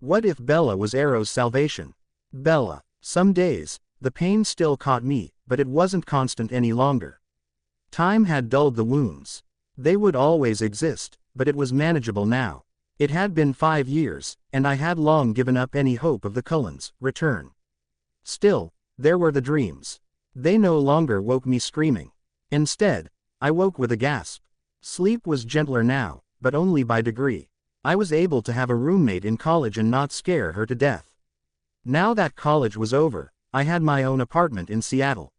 What if Bella was Aro'S salvation? Bella. Some days, the pain still caught me, but it wasn't constant any longer. Time had dulled the wounds. They would always exist, but it was manageable now. It had been 5 years, and I had long given up any hope of the Cullens' return. Still, there were the dreams. They no longer woke me screaming. Instead, I woke with a gasp. Sleep was gentler now, but only by degree. I was able to have a roommate in college and not scare her to death. Now that college was over, I had my own apartment in Seattle.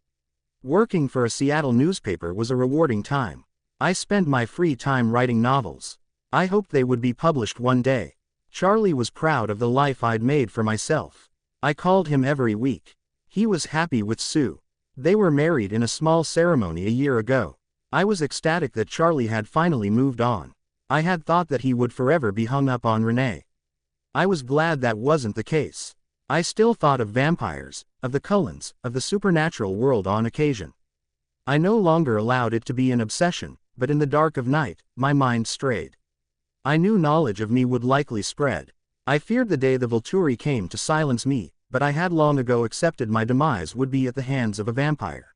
Working for a Seattle newspaper was a rewarding time. I spent my free time writing novels. I hoped they would be published one day. Charlie was proud of the life I'd made for myself. I called him every week. He was happy with Sue. They were married in a small ceremony a year ago. I was ecstatic that Charlie had finally moved on. I had thought that he would forever be hung up on Renee. I was glad that wasn't the case. I still thought of vampires, of the Cullens, of the supernatural world on occasion. I no longer allowed it to be an obsession, but in the dark of night, my mind strayed. I knew knowledge of me would likely spread. I feared the day the Volturi came to silence me, but I had long ago accepted my demise would be at the hands of a vampire.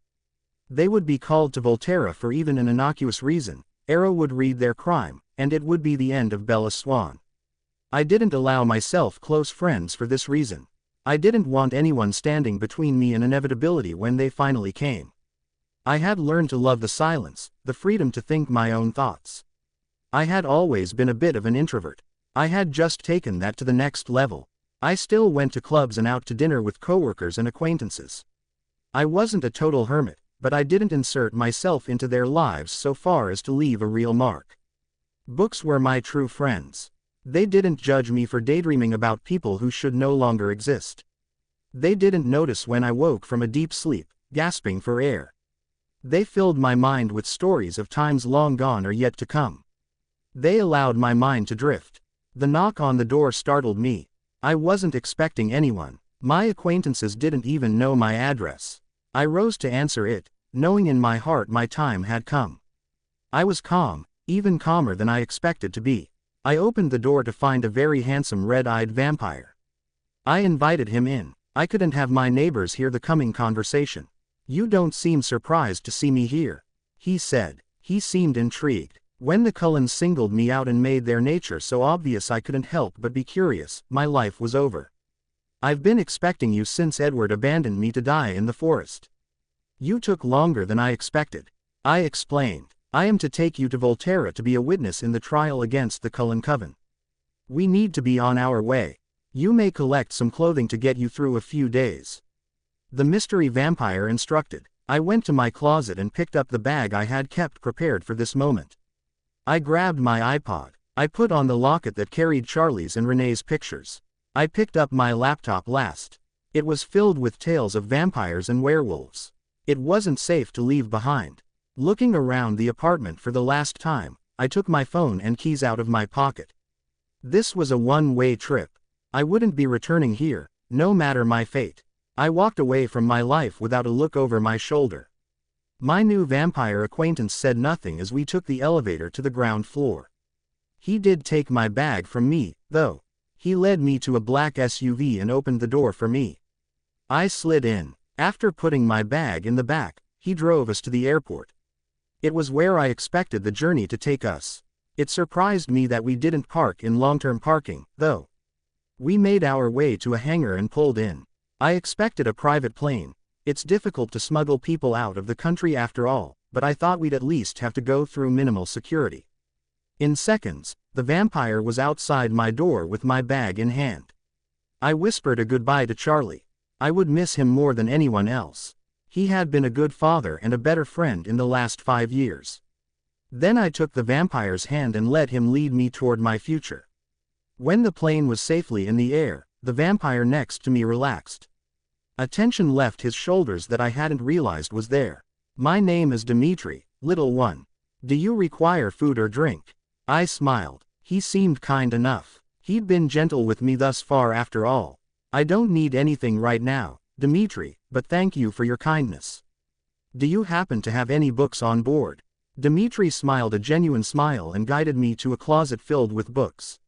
They would be called to Volterra for even an innocuous reason. Aro would read their crime, and it would be the end of Bella Swan. I didn't allow myself close friends for this reason. I didn't want anyone standing between me and inevitability when they finally came. I had learned to love the silence, the freedom to think my own thoughts. I had always been a bit of an introvert. I had just taken that to the next level. I still went to clubs and out to dinner with coworkers and acquaintances. I wasn't a total hermit, but I didn't insert myself into their lives so far as to leave a real mark. Books were my true friends. They didn't judge me for daydreaming about people who should no longer exist. They didn't notice when I woke from a deep sleep, gasping for air. They filled my mind with stories of times long gone or yet to come. They allowed my mind to drift. The knock on the door startled me. I wasn't expecting anyone. My acquaintances didn't even know my address. I rose to answer it, knowing in my heart my time had come. I was calm, even calmer than I expected to be. I opened the door to find a very handsome red-eyed vampire. I invited him in. I couldn't have my neighbors hear the coming conversation. "You don't seem surprised to see me here," he said. He seemed intrigued. When the Cullens singled me out and made their nature so obvious I couldn't help but be curious, my life was over. "I've been expecting you since Edward abandoned me to die in the forest. You took longer than I expected," I explained. "I am to take you to Volterra to be a witness in the trial against the Cullen Coven. We need to be on our way. You may collect some clothing to get you through a few days," the mystery vampire instructed. I went to my closet and picked up the bag I had kept prepared for this moment. I grabbed my iPod. I put on the locket that carried Charlie's and Renee's pictures. I picked up my laptop last. It was filled with tales of vampires and werewolves. It wasn't safe to leave behind. Looking around the apartment for the last time, I took my phone and keys out of my pocket. This was a one-way trip. I wouldn't be returning here, no matter my fate. I walked away from my life without a look over my shoulder. My new vampire acquaintance said nothing as we took the elevator to the ground floor. He did take my bag from me, though. He led me to a black SUV and opened the door for me. I slid in. After putting my bag in the back, he drove us to the airport. It was where I expected the journey to take us. It surprised me that we didn't park in long-term parking, though. We made our way to a hangar and pulled in. I expected a private plane. It's difficult to smuggle people out of the country after all, but I thought we'd at least have to go through minimal security. In seconds, the vampire was outside my door with my bag in hand. I whispered a goodbye to Charlie. I would miss him more than anyone else. He had been a good father and a better friend in the last 5 years. Then I took the vampire's hand and let him lead me toward my future. When the plane was safely in the air, the vampire next to me relaxed. A tension left his shoulders that I hadn't realized was there. "My name is Dimitri, little one. Do you require food or drink?" I smiled. He seemed kind enough. He'd been gentle with me thus far after all. "I don't need anything right now, Dimitri, but thank you for your kindness. Do you happen to have any books on board?" Dimitri smiled a genuine smile and guided me to a closet filled with books.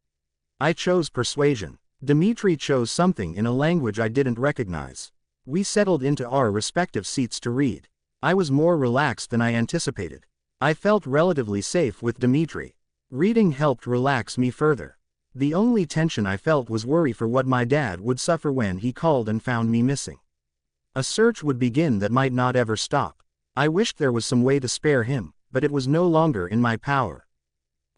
I chose Persuasion. Dmitri chose something in a language I didn't recognize. We settled into our respective seats to read. I was more relaxed than I anticipated. I felt relatively safe with Dmitri. Reading helped relax me further. The only tension I felt was worry for what my dad would suffer when he called and found me missing. A search would begin that might not ever stop. I wished there was some way to spare him, but it was no longer in my power.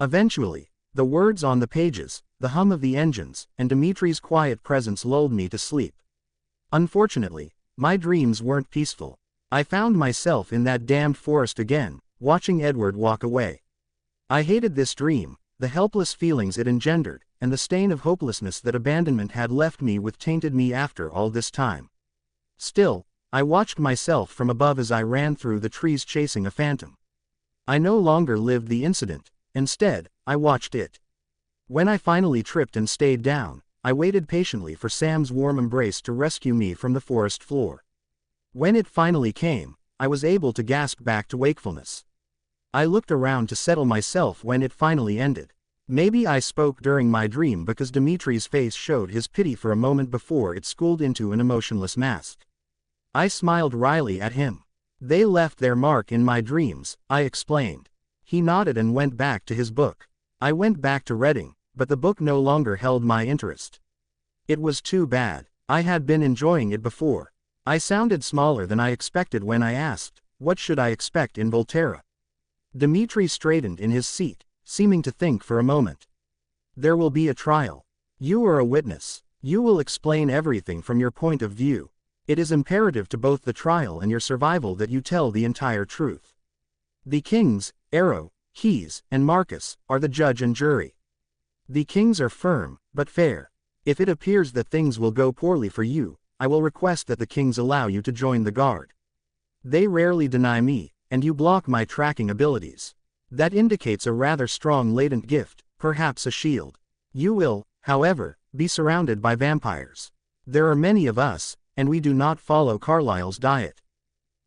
Eventually, the words on the pages, the hum of the engines, and Dimitri's quiet presence lulled me to sleep. Unfortunately, my dreams weren't peaceful. I found myself in that damned forest again, watching Edward walk away. I hated this dream, the helpless feelings it engendered, and the stain of hopelessness that abandonment had left me with tainted me after all this time. Still, I watched myself from above as I ran through the trees chasing a phantom. I no longer lived the incident, instead, I watched it. When I finally tripped and stayed down, I waited patiently for Sam's warm embrace to rescue me from the forest floor. When it finally came, I was able to gasp back to wakefulness. I looked around to settle myself when it finally ended. Maybe I spoke during my dream because Dimitri's face showed his pity for a moment before it schooled into an emotionless mask. I smiled wryly at him. They left their mark in my dreams, I explained. He nodded and went back to his book. I went back to reading, but the book no longer held my interest. It was too bad. I had been enjoying it before. I sounded smaller than I expected when I asked, what should I expect in Volterra? Dmitri straightened in his seat, seeming to think for a moment. There will be a trial. You are a witness. You will explain everything from your point of view. It is imperative to both the trial and your survival that you tell the entire truth. The kings, Aro'S, and Marcus, are the judge and jury. The kings are firm, but fair. If it appears that things will go poorly for you, I will request that the kings allow you to join the guard. They rarely deny me, and you block my tracking abilities. That indicates a rather strong latent gift, perhaps a shield. You will, however, be surrounded by vampires. There are many of us, and we do not follow Carlyle's diet.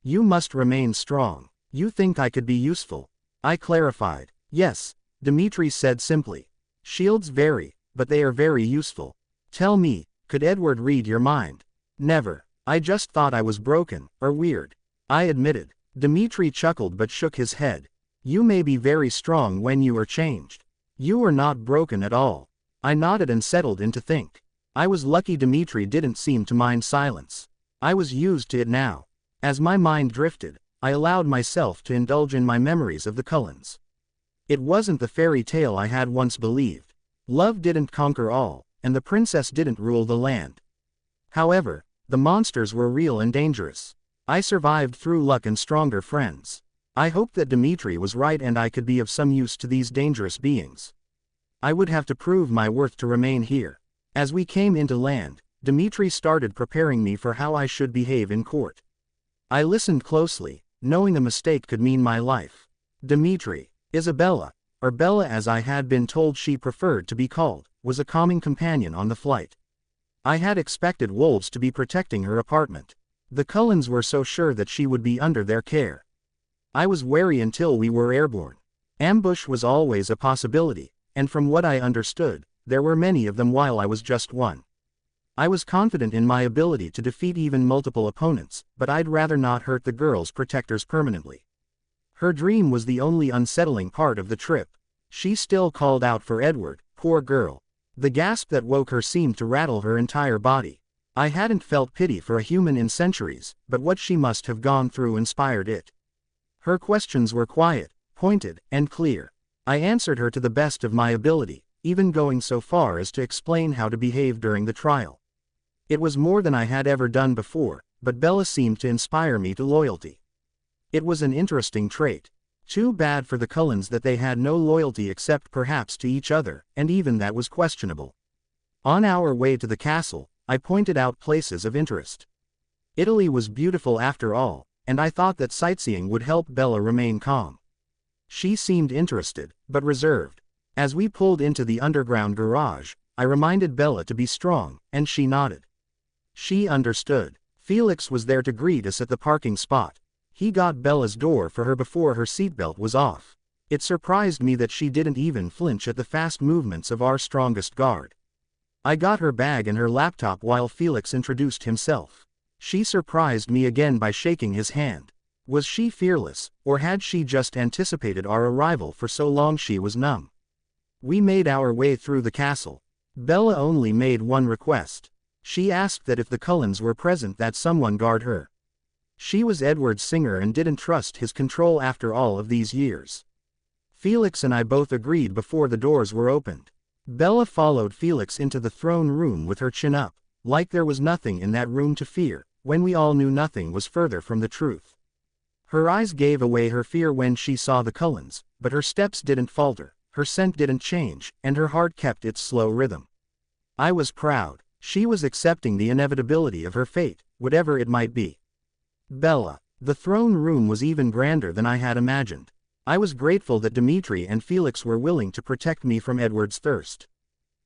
You must remain strong. You think I could be useful? I clarified. Yes, Dmitri said simply. Shields vary, but they are very useful. Tell me, could Edward read your mind? Never. I just thought I was broken, or weird. I admitted. Dmitri chuckled but shook his head. You may be very strong when you are changed. You are not broken at all. I nodded and settled in to think. I was lucky Dmitri didn't seem to mind silence. I was used to it now. As my mind drifted, I allowed myself to indulge in my memories of the Cullens. It wasn't the fairy tale I had once believed. Love didn't conquer all, and the princess didn't rule the land. However, the monsters were real and dangerous. I survived through luck and stronger friends. I hoped that Dmitri was right and I could be of some use to these dangerous beings. I would have to prove my worth to remain here. As we came into land, Dmitri started preparing me for how I should behave in court. I listened closely, knowing a mistake could mean my life. Dmitri, Isabella, or Bella as I had been told she preferred to be called, was a calming companion on the flight. I had expected wolves to be protecting her apartment. The Cullens were so sure that she would be under their care. I was wary until we were airborne. Ambush was always a possibility, and from what I understood, there were many of them while I was just one. I was confident in my ability to defeat even multiple opponents, but I'd rather not hurt the girl's protectors permanently. Her dream was the only unsettling part of the trip. She still called out for Edward, poor girl. The gasp that woke her seemed to rattle her entire body. I hadn't felt pity for a human in centuries, but what she must have gone through inspired it. Her questions were quiet, pointed, and clear. I answered her to the best of my ability, even going so far as to explain how to behave during the trial. It was more than I had ever done before, but Bella seemed to inspire me to loyalty. It was an interesting trait. Too bad for the Cullens that they had no loyalty except perhaps to each other, and even that was questionable. On our way to the castle, I pointed out places of interest. Italy was beautiful after all, and I thought that sightseeing would help Bella remain calm. She seemed interested, but reserved. As we pulled into the underground garage, I reminded Bella to be strong, and she nodded. She understood. Felix was there to greet us at the parking spot. He got Bella's door for her before her seatbelt was off. It surprised me that she didn't even flinch at the fast movements of our strongest guard. I got her bag and her laptop while Felix introduced himself. She surprised me again by shaking his hand. Was she fearless, or had she just anticipated our arrival for so long she was numb? We made our way through the castle. Bella only made one request. She asked that if the Cullens were present that someone guard her. She was Edward's singer and didn't trust his control after all of these years. Felix and I both agreed before the doors were opened. Bella followed Felix into the throne room with her chin up, like there was nothing in that room to fear, when we all knew nothing was further from the truth. Her eyes gave away her fear when she saw the Cullens, but her steps didn't falter, her scent didn't change, and her heart kept its slow rhythm. I was proud. She was accepting the inevitability of her fate, whatever it might be. Bella. The throne room was even grander than I had imagined. I was grateful that Dimitri and Felix were willing to protect me from Edward's thirst.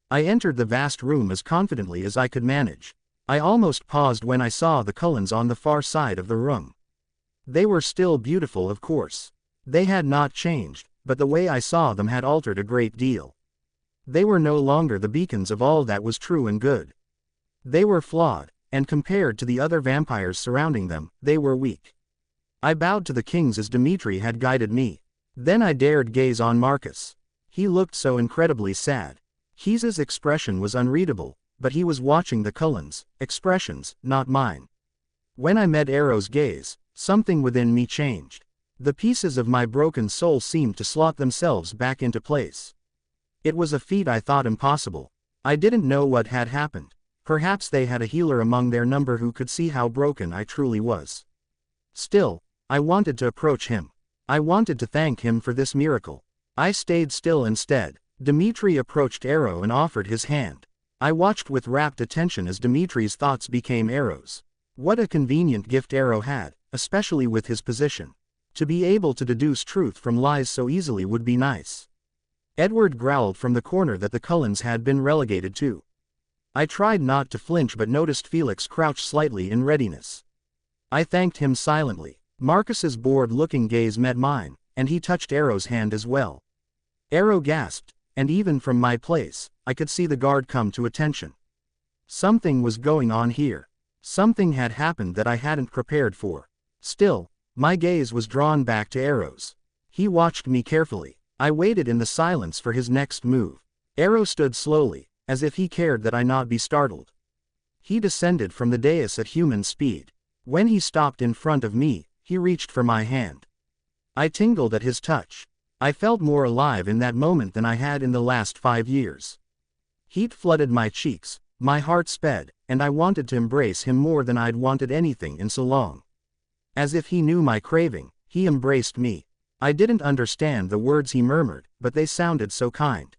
I entered the vast room as confidently as I could manage. I almost paused when I saw the Cullens on the far side of the room. They were still beautiful, of course. They had not changed, but the way I saw them had altered a great deal. They were no longer the beacons of all that was true and good. They were flawed, and compared to the other vampires surrounding them, they were weak. I bowed to the kings as Dimitri had guided me. Then I dared gaze on Marcus. He looked so incredibly sad. His expression was unreadable, but he was watching the Cullens' expressions, not mine. When I met Aro'S gaze, something within me changed. The pieces of my broken soul seemed to slot themselves back into place. It was a feat I thought impossible. I didn't know what had happened. Perhaps they had a healer among their number who could see how broken I truly was. Still, I wanted to approach him. I wanted to thank him for this miracle. I stayed still instead. Dimitri approached Aro'S and offered his hand. I watched with rapt attention as Dimitri's thoughts became Aro'S. What a convenient gift Aro'S had, especially with his position. To be able to deduce truth from lies so easily would be nice. Edward growled from the corner that the Cullens had been relegated to. I tried not to flinch but noticed Felix crouch slightly in readiness. I thanked him silently. Marcus's bored-looking gaze met mine, and he touched Aro'S hand as well. Aro'S gasped, and even from my place, I could see the guard come to attention. Something was going on here. Something had happened that I hadn't prepared for. Still, my gaze was drawn back to Aro'S. He watched me carefully. I waited in the silence for his next move. Aro'S stood slowly, as if he cared that I not be startled. He descended from the dais at human speed. When he stopped in front of me, he reached for my hand. I tingled at his touch. I felt more alive in that moment than I had in the last 5 years. Heat flooded my cheeks, my heart sped, and I wanted to embrace him more than I'd wanted anything in so long. As if he knew my craving, he embraced me. I didn't understand the words he murmured, but they sounded so kind.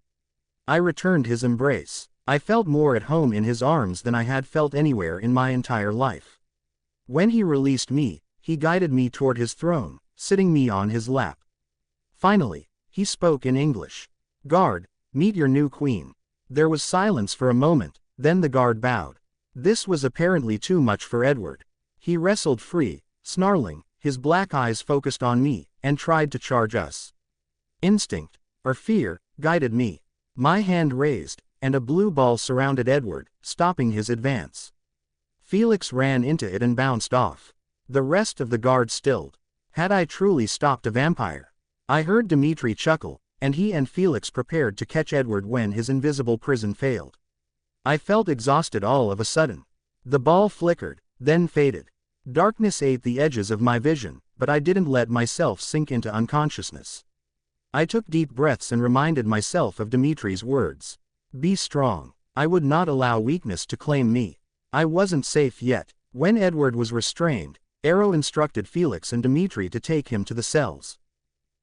I returned his embrace. I felt more at home in his arms than I had felt anywhere in my entire life. When he released me, he guided me toward his throne, sitting me on his lap. Finally, he spoke in English. "Guard, meet your new queen." There was silence for a moment, then the guard bowed. This was apparently too much for Edward. He wrestled free, snarling, his black eyes focused on me, and tried to charge us. Instinct, or fear, guided me. My hand raised, and a blue ball surrounded Edward, stopping his advance. Felix ran into it and bounced off. The rest of the guard stilled. Had I truly stopped a vampire? I heard Dimitri chuckle, and he and Felix prepared to catch Edward when his invisible prison failed. I felt exhausted all of a sudden. The ball flickered, then faded. Darkness ate the edges of my vision, but I didn't let myself sink into unconsciousness. I took deep breaths and reminded myself of Dimitri's words. Be strong. I would not allow weakness to claim me. I wasn't safe yet. When Edward was restrained, Aro'S instructed Felix and Dimitri to take him to the cells.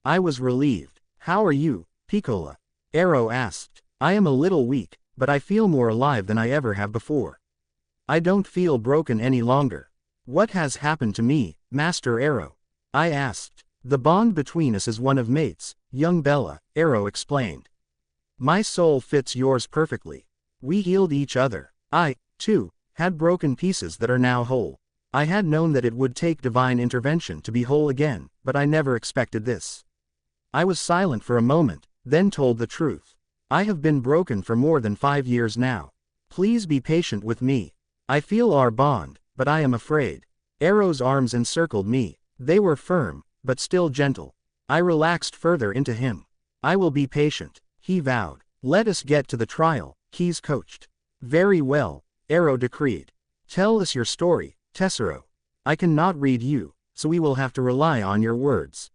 I was relieved. How are you, Piccola? Aro'S asked. I am a little weak, but I feel more alive than I ever have before. I don't feel broken any longer. What has happened to me, Master Aro'S? I asked. The bond between us is one of mates, young Bella, Aro'S explained. My soul fits yours perfectly. We healed each other. I, too, had broken pieces that are now whole. I had known that it would take divine intervention to be whole again, but I never expected this. I was silent for a moment, then told the truth. I have been broken for more than 5 years now. Please be patient with me. I feel our bond, but I am afraid. Aro'S arms encircled me. They were firm, but still gentle. I relaxed further into him. I will be patient, he vowed. Let us get to the trial, Keys coached. Very well, Aro decreed. Tell us your story, Tessero. I cannot read you, so we will have to rely on your words.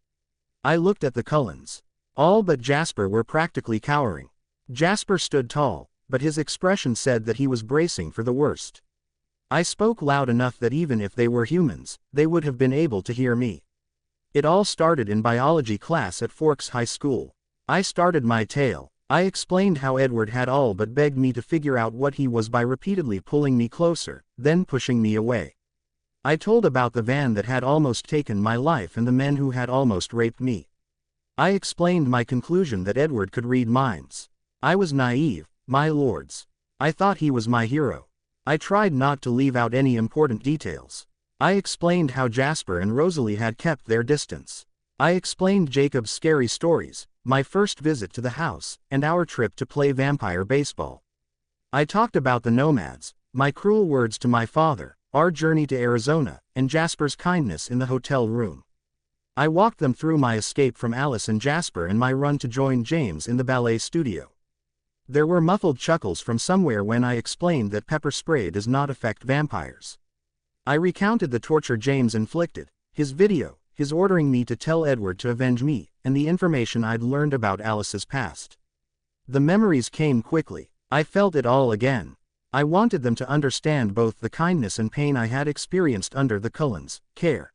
I looked at the Cullens. All but Jasper were practically cowering. Jasper stood tall, but his expression said that he was bracing for the worst. I spoke loud enough that even if they were humans, they would have been able to hear me. It all started in biology class at Forks High School. I started my tale. I explained how Edward had all but begged me to figure out what he was by repeatedly pulling me closer, then pushing me away. I told about the van that had almost taken my life and the men who had almost raped me. I explained my conclusion that Edward could read minds. I was naive, my lords. I thought he was my hero. I tried not to leave out any important details. I explained how Jasper and Rosalie had kept their distance. I explained Jacob's scary stories, my first visit to the house, and our trip to play vampire baseball. I talked about the nomads, my cruel words to my father, our journey to Arizona, and Jasper's kindness in the hotel room. I walked them through my escape from Alice and Jasper and my run to join James in the ballet studio. There were muffled chuckles from somewhere when I explained that pepper spray does not affect vampires. I recounted the torture James inflicted, his video, his ordering me to tell Edward to avenge me, and the information I'd learned about Alice's past. The memories came quickly. I felt it all again. I wanted them to understand both the kindness and pain I had experienced under the Cullens' care.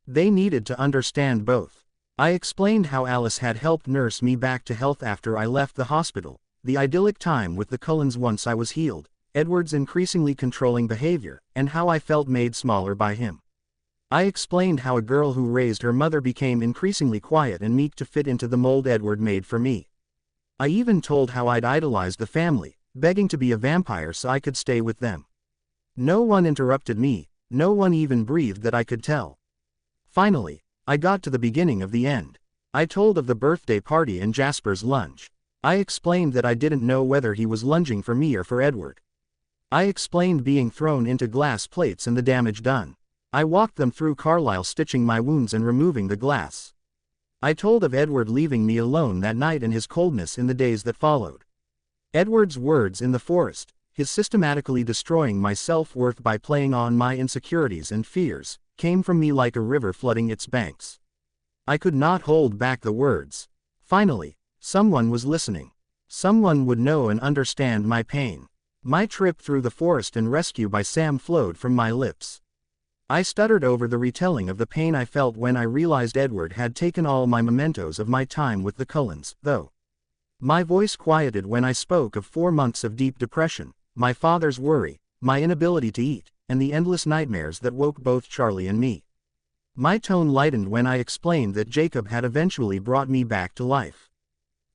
They needed to understand both. I explained how Alice had helped nurse me back to health after I left the hospital, the idyllic time with the Cullens once I was healed, Edward's increasingly controlling behavior, and how I felt made smaller by him. I explained how a girl who raised her mother became increasingly quiet and meek to fit into the mold Edward made for me. I even told how I'd idolized the family, begging to be a vampire so I could stay with them. No one interrupted me, no one even breathed that I could tell. Finally, I got to the beginning of the end. I told of the birthday party and Jasper's lunge. I explained that I didn't know whether he was lunging for me or for Edward. I explained being thrown into glass plates and the damage done. I walked them through Carlisle stitching my wounds and removing the glass. I told of Edward leaving me alone that night and his coldness in the days that followed. Edward's words in the forest, his systematically destroying my self-worth by playing on my insecurities and fears, came from me like a river flooding its banks. I could not hold back the words. Finally, someone was listening. Someone would know and understand my pain. My trip through the forest and rescue by Sam flowed from my lips. I stuttered over the retelling of the pain I felt when I realized Edward had taken all my mementos of my time with the Cullens, though. My voice quieted when I spoke of 4 months of deep depression, my father's worry, my inability to eat, and the endless nightmares that woke both Charlie and me. My tone lightened when I explained that Jacob had eventually brought me back to life.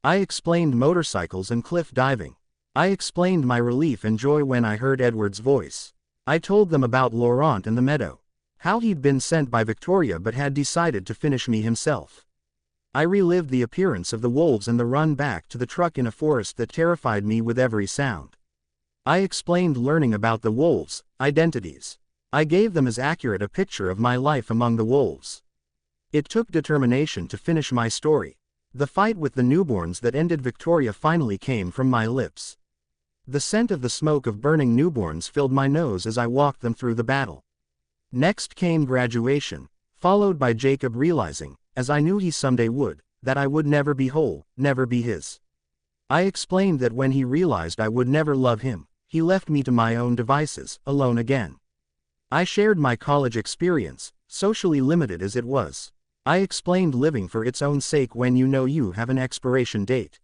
I explained motorcycles and cliff diving. I explained my relief and joy when I heard Edward's voice. I told them about Laurent and the meadow. How he'd been sent by Victoria but had decided to finish me himself. I relived the appearance of the wolves and the run back to the truck in a forest that terrified me with every sound. I explained learning about the wolves' identities. I gave them as accurate a picture of my life among the wolves. It took determination to finish my story. The fight with the newborns that ended Victoria finally came from my lips. The scent of the smoke of burning newborns filled my nose as I walked them through the battle. Next came graduation, followed by Jacob realizing, as I knew he someday would, that I would never be whole, never be his. I explained that when he realized I would never love him, he left me to my own devices, alone again. I shared my college experience, socially limited as it was. I explained living for its own sake when you know you have an expiration date.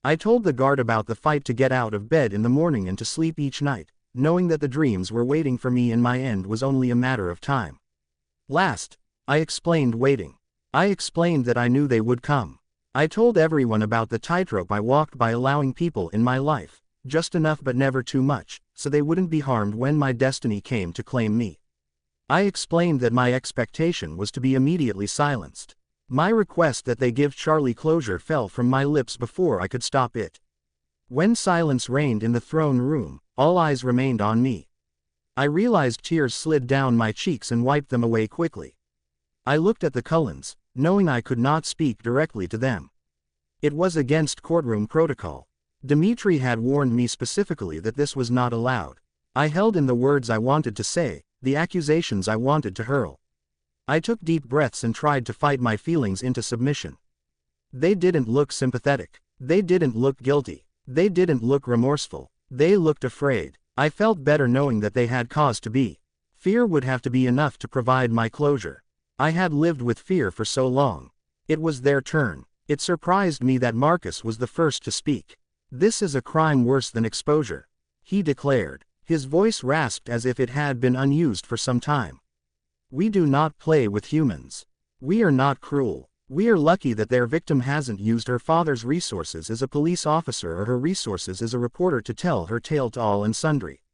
I told the guard about the fight to get out of bed in the morning and to sleep each night, knowing that the dreams were waiting for me and my end was only a matter of time. Last, I explained waiting. I explained that I knew they would come. I told everyone about the tightrope I walked by allowing people in my life, just enough but never too much, so they wouldn't be harmed when my destiny came to claim me. I explained that my expectation was to be immediately silenced. My request that they give Charlie closure fell from my lips before I could stop it. When silence reigned in the throne room, all eyes remained on me. I realized tears slid down my cheeks and wiped them away quickly. I looked at the Cullens, knowing I could not speak directly to them. It was against courtroom protocol. Dimitri had warned me specifically that this was not allowed. I held in the words I wanted to say, the accusations I wanted to hurl. I took deep breaths and tried to fight my feelings into submission. They didn't look sympathetic. They didn't look guilty. They didn't look remorseful. They looked afraid. I felt better knowing that they had cause to be. Fear would have to be enough to provide my closure. I had lived with fear for so long. It was their turn. It surprised me that Marcus was the first to speak. "This is a crime worse than exposure," he declared. His voice rasped as if it had been unused for some time. "We do not play with humans. We are not cruel. We are lucky that their victim hasn't used her father's resources as a police officer or her resources as a reporter to tell her tale to all and sundry.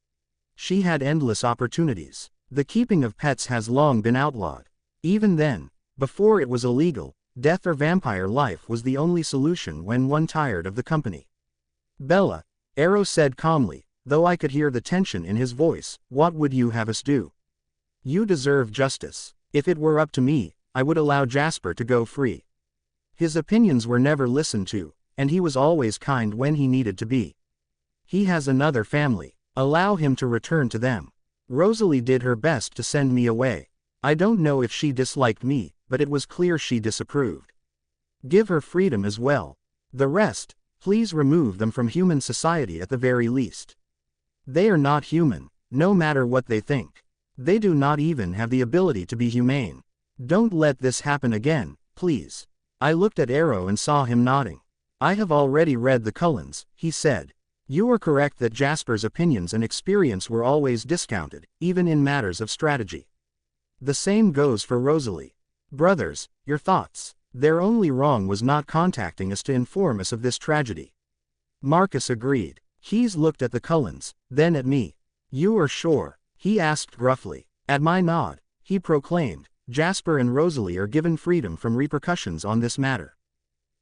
She had endless opportunities. The keeping of pets has long been outlawed. Even then, before it was illegal, death or vampire life was the only solution when one tired of the company." "Bella," Aro'S said calmly, though I could hear the tension in his voice, "what would you have us do? You deserve justice. If it were up to me, I would allow Jasper to go free. His opinions were never listened to, and he was always kind when he needed to be. He has another family. Allow him to return to them." Rosalie did her best to send me away. I don't know if she disliked me, but it was clear she disapproved. "Give her freedom as well. The rest, please remove them from human society at the very least. They are not human, no matter what they think. They do not even have the ability to be humane. Don't let this happen again, please." I looked at Aro'S and saw him nodding. "I have already read the Cullens," he said. "You are correct that Jasper's opinions and experience were always discounted, even in matters of strategy. The same goes for Rosalie. Brothers, your thoughts?" "Their only wrong was not contacting us to inform us of this tragedy." Marcus agreed. He's looked at the Cullens, then at me. "You are sure?" he asked gruffly. At my nod, he proclaimed, "Jasper and Rosalie are given freedom from repercussions on this matter.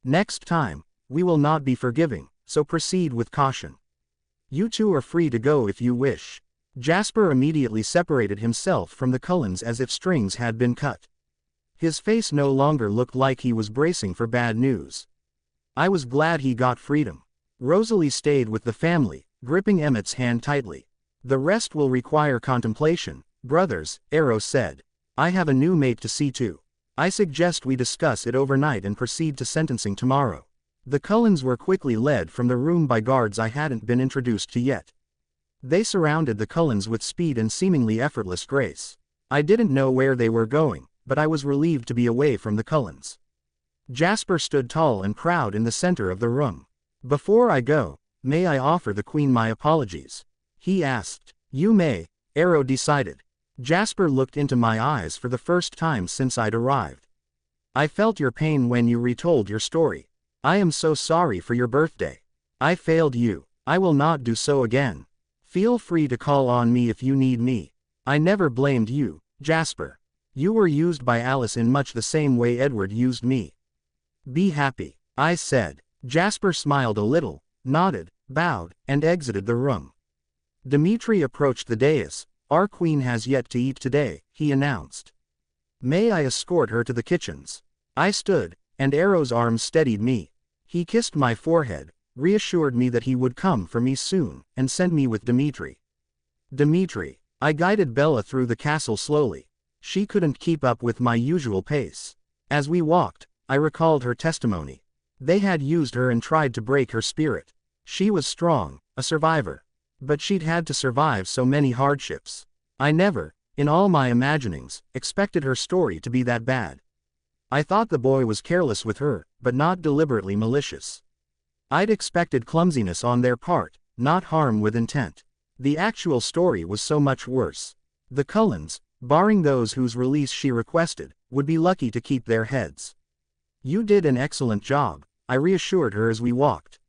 Next time, we will not be forgiving, so proceed with caution. You two are free to go if you wish." Jasper immediately separated himself from the Cullens as if strings had been cut. His face no longer looked like he was bracing for bad news. I was glad he got freedom. Rosalie stayed with the family, gripping Emmett's hand tightly. "The rest will require contemplation, brothers," Aro'S said. "I have a new mate to see to. I suggest we discuss it overnight and proceed to sentencing tomorrow." The Cullens were quickly led from the room by guards I hadn't been introduced to yet. They surrounded the Cullens with speed and seemingly effortless grace. I didn't know where they were going, but I was relieved to be away from the Cullens. Jasper stood tall and proud in the center of the room. "Before I go, may I offer the Queen my apologies?" he asked. "You may," Aro'S decided. Jasper looked into my eyes for the first time since I'd arrived. "I felt your pain when you retold your story. I am so sorry for your birthday. I failed you. I will not do so again. Feel free to call on me if you need me. I never blamed you, Jasper. You were used by Alice in much the same way Edward used me. Be happy," I said. Jasper smiled a little, nodded, bowed, and exited the room. Dimitri approached the dais. "Our queen has yet to eat today," he announced. "May I escort her to the kitchens?" I stood, and Aro'S arms steadied me. He kissed my forehead, reassured me that he would come for me soon, and sent me with Dimitri. "Dimitri." I guided Bella through the castle slowly. She couldn't keep up with my usual pace. As we walked, I recalled her testimony. They had used her and tried to break her spirit. She was strong, a survivor. But she'd had to survive so many hardships. I never, in all my imaginings, expected her story to be that bad. I thought the boy was careless with her, but not deliberately malicious. I'd expected clumsiness on their part, not harm with intent. The actual story was so much worse. The Cullens, barring those whose release she requested, would be lucky to keep their heads. "You did an excellent job," I reassured her as we walked.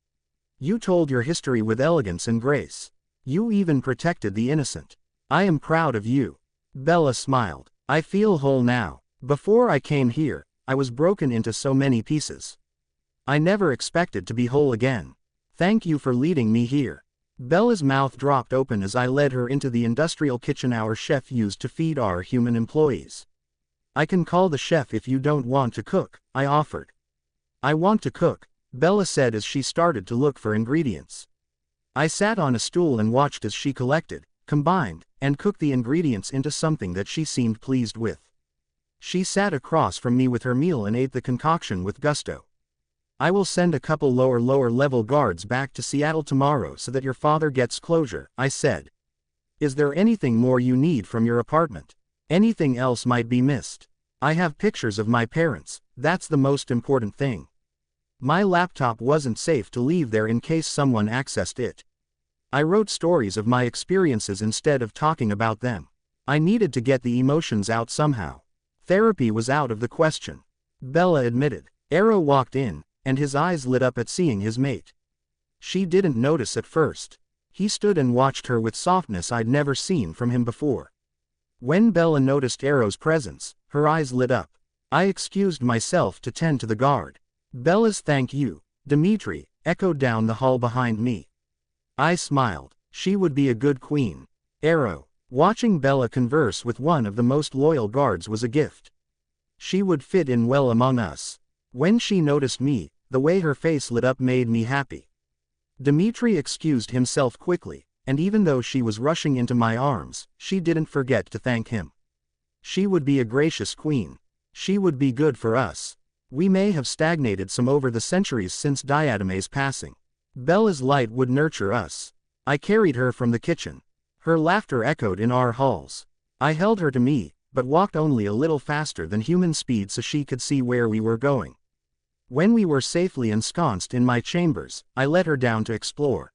"You told your history with elegance and grace. You even protected the innocent. I am proud of you." Bella smiled. "I feel whole now. Before I came here, I was broken into so many pieces. I never expected to be whole again. Thank you for leading me here. Bella's mouth dropped open as I led her into the industrial kitchen our chef used to feed our human employees. I can call the chef if you don't want to cook, I offered. I want to cook, Bella said as she started to look for ingredients. I sat on a stool and watched as she collected, combined, and cooked the ingredients into something that she seemed pleased with. She sat across from me with her meal and ate the concoction with gusto. I will send a couple lower level guards back to Seattle tomorrow so that your father gets closure, I said. Is there anything more you need from your apartment? Anything else might be missed. I have pictures of my parents, that's the most important thing. My laptop wasn't safe to leave there in case someone accessed it. I wrote stories of my experiences instead of talking about them. I needed to get the emotions out somehow. Therapy was out of the question, Bella admitted. Aro walked in, and his eyes lit up at seeing his mate. She didn't notice at first. He stood and watched her with softness I'd never seen from him before. When Bella noticed Aro's presence, her eyes lit up. I excused myself to tend to the guard. Bella's "thank you, Dimitri," echoed down the hall behind me. I smiled. She would be a good queen. Aro. Watching Bella converse with one of the most loyal guards was a gift. She would fit in well among us. When she noticed me, the way her face lit up made me happy. Dimitri excused himself quickly, and even though she was rushing into my arms, she didn't forget to thank him. She would be a gracious queen. She would be good for us. We may have stagnated some over the centuries since Diademe's passing. Bella's light would nurture us. I carried her from the kitchen. Her laughter echoed in our halls. I held her to me, but walked only a little faster than human speed so she could see where we were going. When we were safely ensconced in my chambers, I let her down to explore.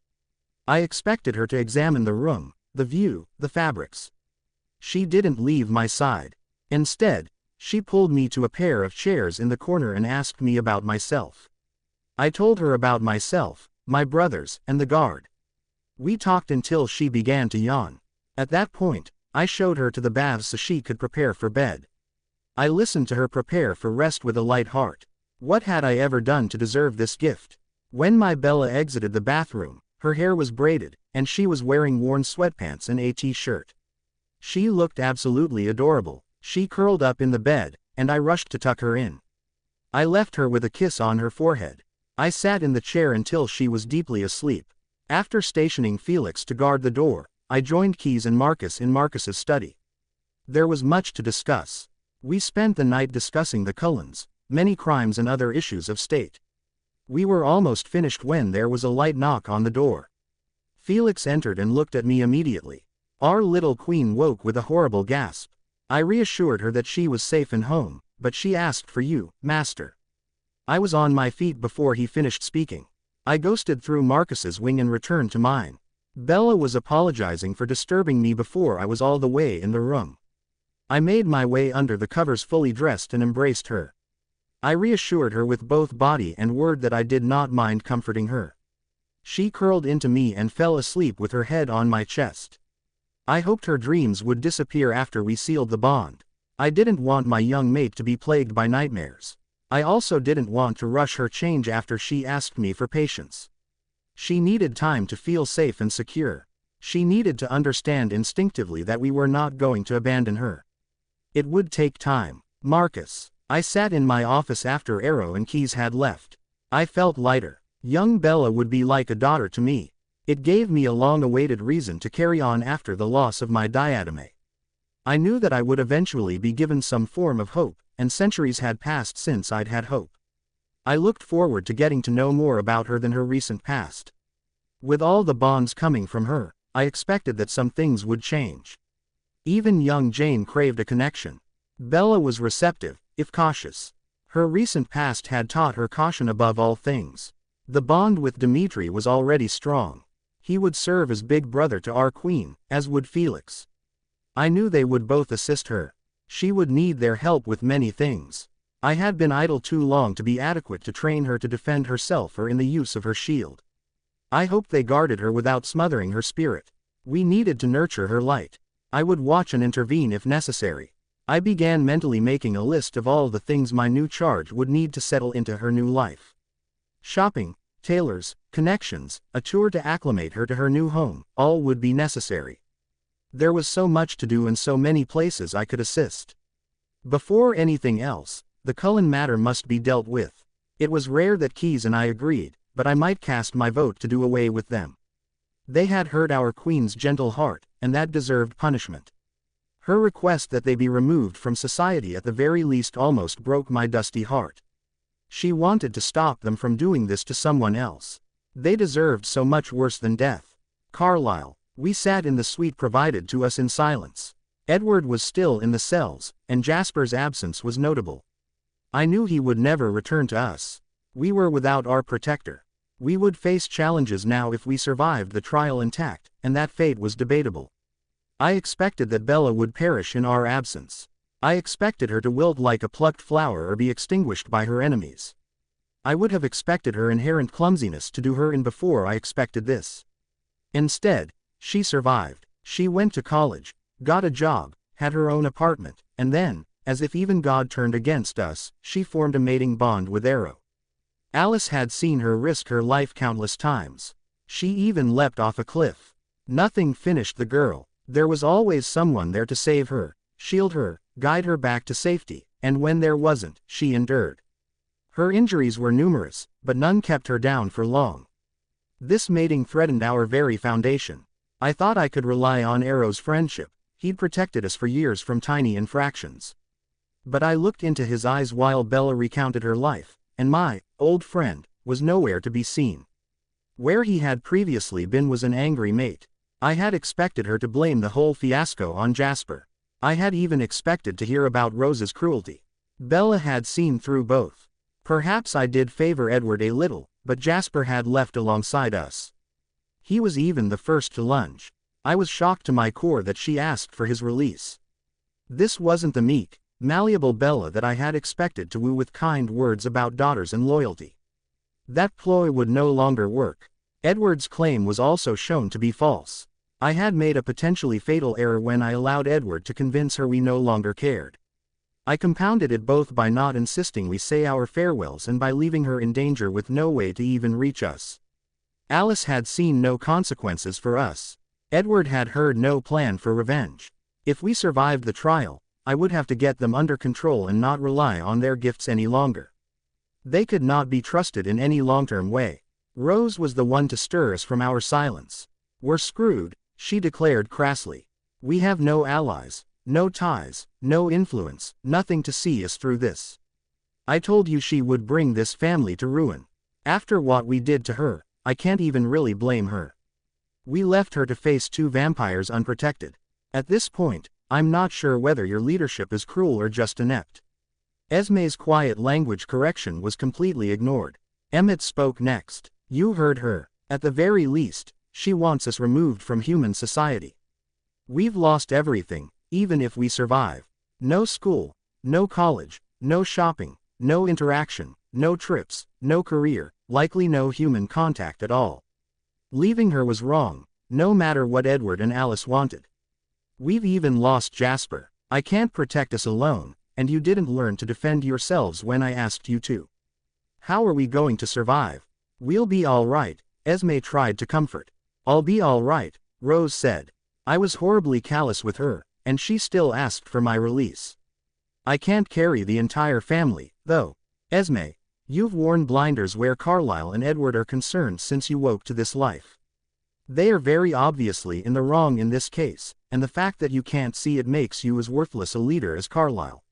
I expected her to examine the room, the view, the fabrics. She didn't leave my side. Instead, she pulled me to a pair of chairs in the corner and asked me about myself. I told her about myself, my brothers, and the guard. We talked until she began to yawn. At that point, I showed her to the baths so she could prepare for bed. I listened to her prepare for rest with a light heart. What had I ever done to deserve this gift? When my Bella exited the bathroom, her hair was braided, and she was wearing worn sweatpants and a t-shirt. She looked absolutely adorable. She curled up in the bed, and I rushed to tuck her in. I left her with a kiss on her forehead. I sat in the chair until she was deeply asleep. After stationing Felix to guard the door, I joined Keys and Marcus in Marcus's study. There was much to discuss. We spent the night discussing the Cullens, many crimes and other issues of state. We were almost finished when there was a light knock on the door. Felix entered and looked at me immediately. Our little queen woke with a horrible gasp. I reassured her that she was safe and home, but she asked for you, master. I was on my feet before he finished speaking. I ghosted through Marcus's wing and returned to mine. Bella was apologizing for disturbing me before I was all the way in the room. I made my way under the covers fully dressed and embraced her. I reassured her with both body and word that I did not mind comforting her. She curled into me and fell asleep with her head on my chest. I hoped her dreams would disappear after we sealed the bond. I didn't want my young mate to be plagued by nightmares. I also didn't want to rush her change after she asked me for patience. She needed time to feel safe and secure. She needed to understand instinctively that we were not going to abandon her. It would take time. Marcus. I sat in my office after Aro and Keys had left. I felt lighter. Young Bella would be like a daughter to me. It gave me a long-awaited reason to carry on after the loss of my Diademe. I knew that I would eventually be given some form of hope, and centuries had passed since I'd had hope. I looked forward to getting to know more about her than her recent past. With all the bonds coming from her, I expected that some things would change. Even young Jane craved a connection. Bella was receptive, if cautious. Her recent past had taught her caution above all things. The bond with Dimitri was already strong. He would serve as big brother to our queen, as would Felix. I knew they would both assist her. She would need their help with many things. I had been idle too long to be adequate to train her to defend herself or in the use of her shield. I hoped they guarded her without smothering her spirit. We needed to nurture her light. I would watch and intervene if necessary. I began mentally making a list of all the things my new charge would need to settle into her new life. Shopping, tailors, connections, a tour to acclimate her to her new home, all would be necessary. There was so much to do and so many places I could assist. Before anything else, the Cullen matter must be dealt with. It was rare that Keyes and I agreed, but I might cast my vote to do away with them. They had hurt our queen's gentle heart, and that deserved punishment. Her request that they be removed from society at the very least almost broke my dusty heart. She wanted to stop them from doing this to someone else. They deserved so much worse than death. Carlyle. We sat in the suite provided to us in silence. Edward was still in the cells, and Jasper's absence was notable. I knew he would never return to us. We were without our protector. We would face challenges now if we survived the trial intact, and that fate was debatable. I expected that Bella would perish in our absence. I expected her to wilt like a plucked flower or be extinguished by her enemies. I would have expected her inherent clumsiness to do her in before I expected this. Instead, she survived. She went to college, got a job, had her own apartment, and then, as if even God turned against us, she formed a mating bond with Aro'S. Alice had seen her risk her life countless times. She even leapt off a cliff. Nothing finished the girl. There was always someone there to save her, shield her, guide her back to safety, and when there wasn't, she endured. Her injuries were numerous, but none kept her down for long. This mating threatened our very foundation. I thought I could rely on Aro'S friendship. He'd protected us for years from tiny infractions. But I looked into his eyes while Bella recounted her life, and my old friend was nowhere to be seen. Where he had previously been was an angry mate. I had expected her to blame the whole fiasco on Jasper. I had even expected to hear about Rose's cruelty. Bella had seen through both. Perhaps I did favor Edward a little, but Jasper had left alongside us. He was even the first to lunge. I was shocked to my core that she asked for his release. This wasn't the meek, malleable Bella that I had expected to woo with kind words about daughters and loyalty. That ploy would no longer work. Edward's claim was also shown to be false. I had made a potentially fatal error when I allowed Edward to convince her we no longer cared. I compounded it both by not insisting we say our farewells and by leaving her in danger with no way to even reach us. Alice had seen no consequences for us. Edward had heard no plan for revenge. If we survived the trial, I would have to get them under control and not rely on their gifts any longer. They could not be trusted in any long-term way. Rose was the one to stir us from our silence. We're screwed, she declared crassly. We have no allies, no ties, no influence, nothing to see us through this. I told you she would bring this family to ruin. After what we did to her, I can't even really blame her. We left her to face two vampires unprotected. At this point, I'm not sure whether your leadership is cruel or just inept. Esme's quiet language correction was completely ignored. Emmett spoke next. You heard her. At the very least, she wants us removed from human society. We've lost everything, even if we survive. No school, no college, no shopping, no interaction, no trips, no career, likely no human contact at all. Leaving her was wrong, no matter what Edward and Alice wanted. We've even lost Jasper. I can't protect us alone, and you didn't learn to defend yourselves when I asked you to. How are we going to survive? We'll be all right, Esme tried to comfort. I'll be all right, Rose said. I was horribly callous with her, and she still asked for my release. I can't carry the entire family, though. Esme, you've worn blinders where Carlyle and Edward are concerned since you woke to this life. They are very obviously in the wrong in this case, and the fact that you can't see it makes you as worthless a leader as Carlyle.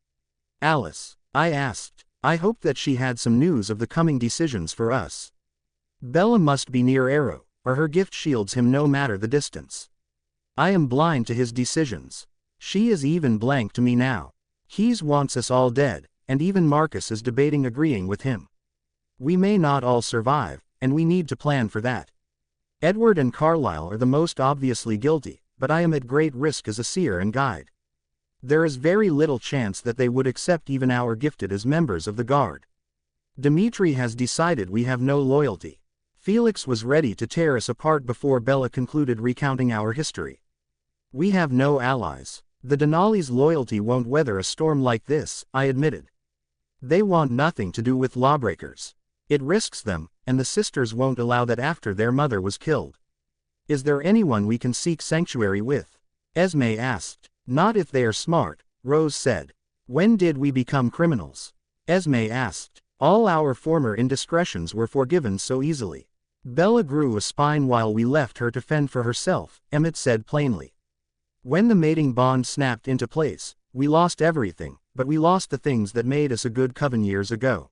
Alice, I asked. I hoped that she had some news of the coming decisions for us. Bella must be near Aro'S, or her gift shields him no matter the distance. I am blind to his decisions. She is even blank to me now. Keyes wants us all dead, and even Marcus is debating agreeing with him. We may not all survive, and we need to plan for that. Edward and Carlyle are the most obviously guilty, but I am at great risk as a seer and guide. There is very little chance that they would accept even our gifted as members of the guard. Dmitri has decided we have no loyalty. Felix was ready to tear us apart before Bella concluded recounting our history. We have no allies. The Denali's loyalty won't weather a storm like this, I admitted. They want nothing to do with lawbreakers. It risks them, and the sisters won't allow that after their mother was killed. Is there anyone we can seek sanctuary with? Esme asked. Not if they are smart, Rose said. When did we become criminals? Esme asked. All our former indiscretions were forgiven so easily. Bella grew a spine while we left her to fend for herself, Emmett said plainly. When the mating bond snapped into place, we lost everything, but we lost the things that made us a good coven years ago.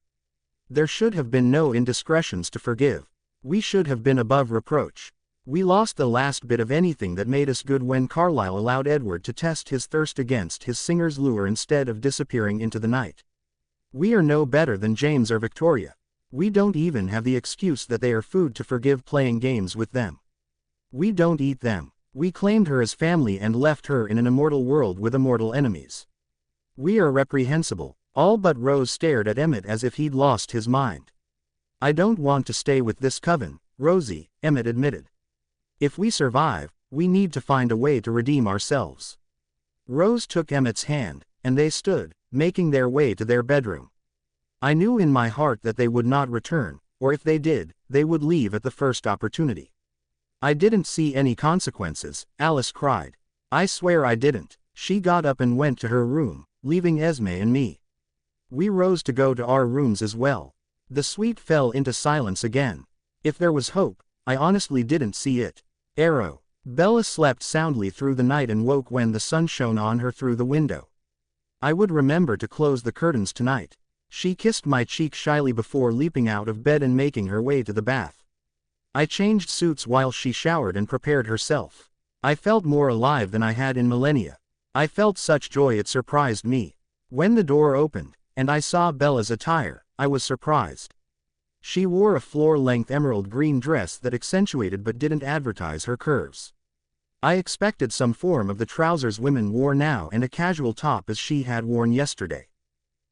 There should have been no indiscretions to forgive. We should have been above reproach. We lost the last bit of anything that made us good when Carlisle allowed Edward to test his thirst against his singer's lure instead of disappearing into the night. We are no better than James or Victoria. We don't even have the excuse that they are food to forgive playing games with them. We don't eat them. We claimed her as family and left her in an immortal world with immortal enemies. We are reprehensible. All but Rose stared at Emmett as if he'd lost his mind. I don't want to stay with this coven, Rosie, Emmett admitted. If we survive, we need to find a way to redeem ourselves. Rose took Emmett's hand, and they stood, making their way to their bedroom. I knew in my heart that they would not return, or if they did, they would leave at the first opportunity. I didn't see any consequences, Alice cried. I swear I didn't. She got up and went to her room, leaving Esme and me. We rose to go to our rooms as well. The suite fell into silence again. If there was hope, I honestly didn't see it. Arrow. Bella slept soundly through the night and woke when the sun shone on her through the window. I would remember to close the curtains tonight. She kissed my cheek shyly before leaping out of bed and making her way to the bath. I changed suits while she showered and prepared herself. I felt more alive than I had in millennia. I felt such joy it surprised me. When the door opened, and I saw Bella's attire, I was surprised. She wore a floor-length emerald green dress that accentuated but didn't advertise her curves. I expected some form of the trousers women wore now and a casual top as she had worn yesterday.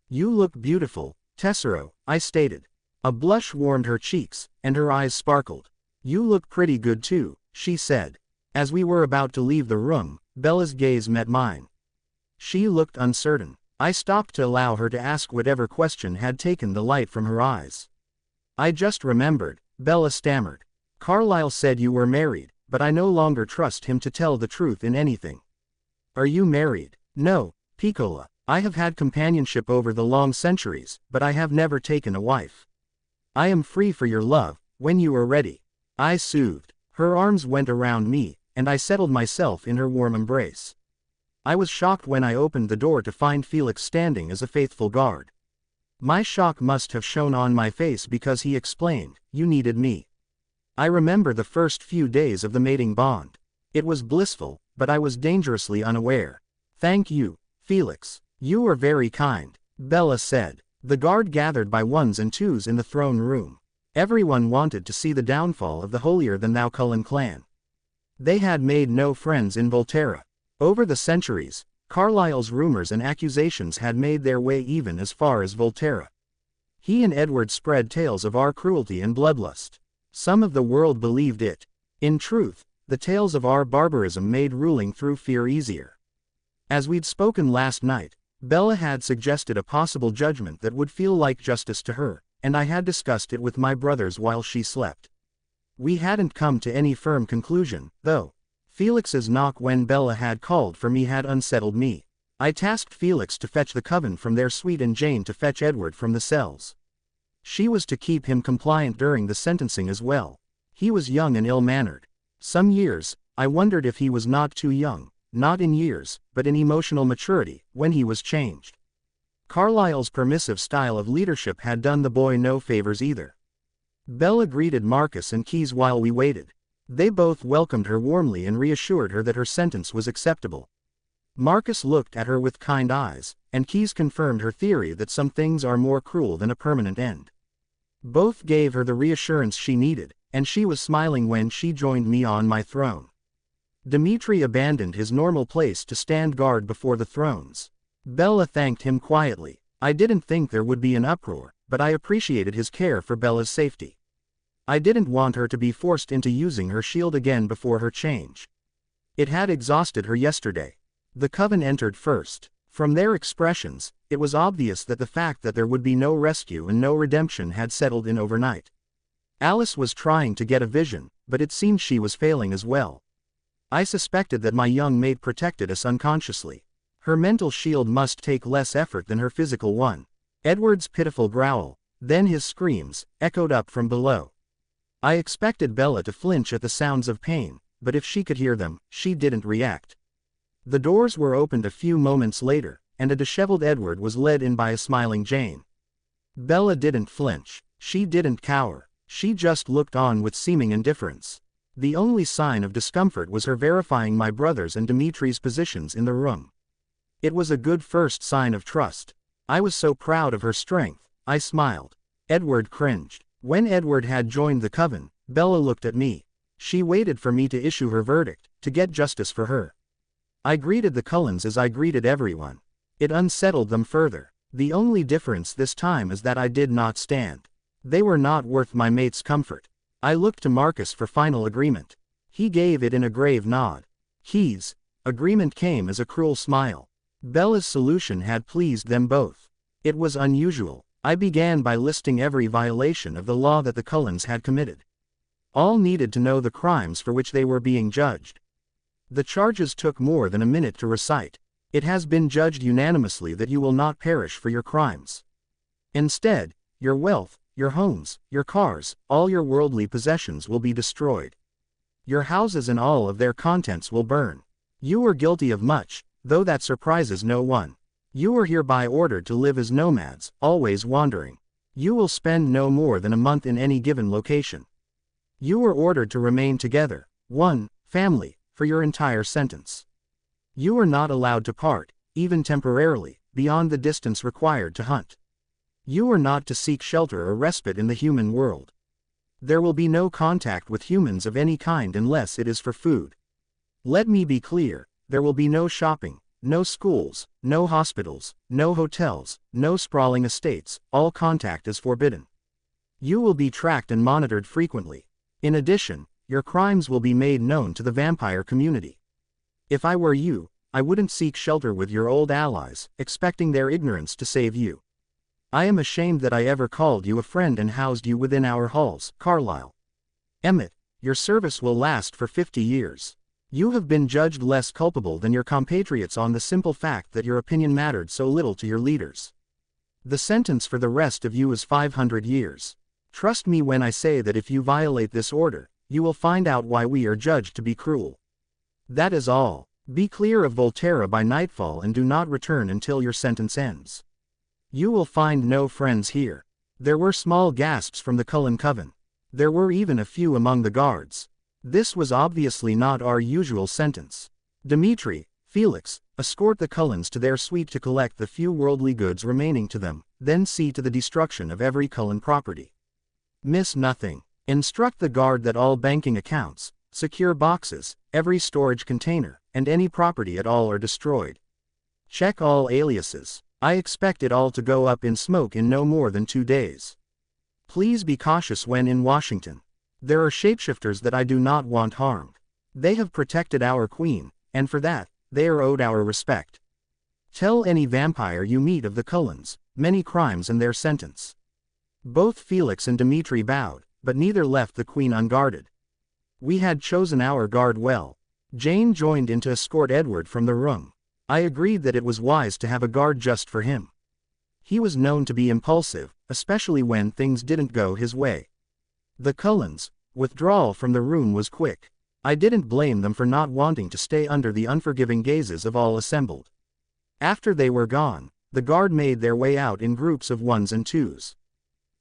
You look beautiful, Tessero, I stated. A blush warmed her cheeks, and her eyes sparkled. You look pretty good too, she said. As we were about to leave the room, Bella's gaze met mine. She looked uncertain. I stopped to allow her to ask whatever question had taken the light from her eyes. I just remembered, Bella stammered. Carlisle said you were married, but I no longer trust him to tell the truth in anything. Are you married? No, Piccola. I have had companionship over the long centuries, but I have never taken a wife. I am free for your love, when you are ready. I soothed. Her arms went around me, and I settled myself in her warm embrace. I was shocked when I opened the door to find Felix standing as a faithful guard. My shock must have shown on my face because he explained, you needed me. I remember the first few days of the mating bond. It was blissful, but I was dangerously unaware. Thank you, Felix. You are very kind, Bella said. The guard gathered by ones and twos in the throne room. Everyone wanted to see the downfall of the holier-than-thou Cullen clan. They had made no friends in Volterra. Over the centuries, Carlisle's rumors and accusations had made their way even as far as Volterra. He and Edward spread tales of our cruelty and bloodlust. Some of the world believed it. In truth, the tales of our barbarism made ruling through fear easier. As we'd spoken last night, Bella had suggested a possible judgment that would feel like justice to her, and I had discussed it with my brothers while she slept. We hadn't come to any firm conclusion, though. Felix's knock when Bella had called for me had unsettled me. I tasked Felix to fetch the coven from their suite and Jane to fetch Edward from the cells. She was to keep him compliant during the sentencing as well. He was young and ill-mannered. Some years, I wondered if he was not too young, not in years, but in emotional maturity, when he was changed. Carlisle's permissive style of leadership had done the boy no favors either. Bella greeted Marcus and Keyes while we waited. They both welcomed her warmly and reassured her that her sentence was acceptable. Marcus looked at her with kind eyes, and Keyes confirmed her theory that some things are more cruel than a permanent end. Both gave her the reassurance she needed, and she was smiling when she joined me on my throne. Dmitri abandoned his normal place to stand guard before the thrones. Bella thanked him quietly. I didn't think there would be an uproar, but I appreciated his care for Bella's safety. I didn't want her to be forced into using her shield again before her change. It had exhausted her yesterday. The coven entered first. From their expressions, it was obvious that the fact that there would be no rescue and no redemption had settled in overnight. Alice was trying to get a vision, but it seemed she was failing as well. I suspected that my young mate protected us unconsciously. Her mental shield must take less effort than her physical one. Edward's pitiful growl, then his screams, echoed up from below. I expected Bella to flinch at the sounds of pain, but if she could hear them, she didn't react. The doors were opened a few moments later, and a disheveled Edward was led in by a smiling Jane. Bella didn't flinch. She didn't cower. She just looked on with seeming indifference. The only sign of discomfort was her verifying my brother's and Dimitri's positions in the room. It was a good first sign of trust. I was so proud of her strength, I smiled. Edward cringed. When Edward had joined the coven, Bella looked at me. She waited for me to issue her verdict, to get justice for her. I greeted the Cullens as I greeted everyone. It unsettled them further. The only difference this time is that I did not stand. They were not worth my mate's comfort. I looked to Marcus for final agreement. He gave it in a grave nod. His agreement came as a cruel smile. Bella's solution had pleased them both. It was unusual. I began by listing every violation of the law that the Cullens had committed. All needed to know the crimes for which they were being judged. The charges took more than a minute to recite. It has been judged unanimously that you will not perish for your crimes. Instead, your wealth, your homes, your cars, all your worldly possessions will be destroyed. Your houses and all of their contents will burn. You were guilty of much, though that surprises no one. You are hereby ordered to live as nomads, always wandering. You will spend no more than a month in any given location. You are ordered to remain together, one family, for your entire sentence. You are not allowed to part, even temporarily, beyond the distance required to hunt. You are not to seek shelter or respite in the human world. There will be no contact with humans of any kind unless it is for food. Let me be clear, there will be no shopping, no schools, no hospitals, no hotels, no sprawling estates, all contact is forbidden. You will be tracked and monitored frequently. In addition, your crimes will be made known to the vampire community. If I were you, I wouldn't seek shelter with your old allies, expecting their ignorance to save you. I am ashamed that I ever called you a friend and housed you within our halls, Carlyle. Emmett, your service will last for 50 years. You have been judged less culpable than your compatriots on the simple fact that your opinion mattered so little to your leaders. The sentence for the rest of you is 500 years. Trust me when I say that if you violate this order, you will find out why we are judged to be cruel. That is all. Be clear of Volterra by nightfall and do not return until your sentence ends. You will find no friends here. There were small gasps from the Cullen coven. There were even a few among the guards. This was obviously not our usual sentence. Dimitri, Felix, escort the Cullens to their suite to collect the few worldly goods remaining to them, then see to the destruction of every Cullen property. Miss nothing. Instruct the guard that all banking accounts, secure boxes, every storage container, and any property at all are destroyed. Check all aliases. I expect it all to go up in smoke in no more than 2 days. Please be cautious when in Washington. There are shapeshifters that I do not want harmed. They have protected our queen, and for that, they are owed our respect. Tell any vampire you meet of the Cullens, many crimes and their sentence. Both Felix and Dimitri bowed, but neither left the queen unguarded. We had chosen our guard well. Jane joined in to escort Edward from the room. I agreed that it was wise to have a guard just for him. He was known to be impulsive, especially when things didn't go his way. The Cullens' withdrawal from the room was quick. I didn't blame them for not wanting to stay under the unforgiving gazes of all assembled. After they were gone, the guard made their way out in groups of ones and twos.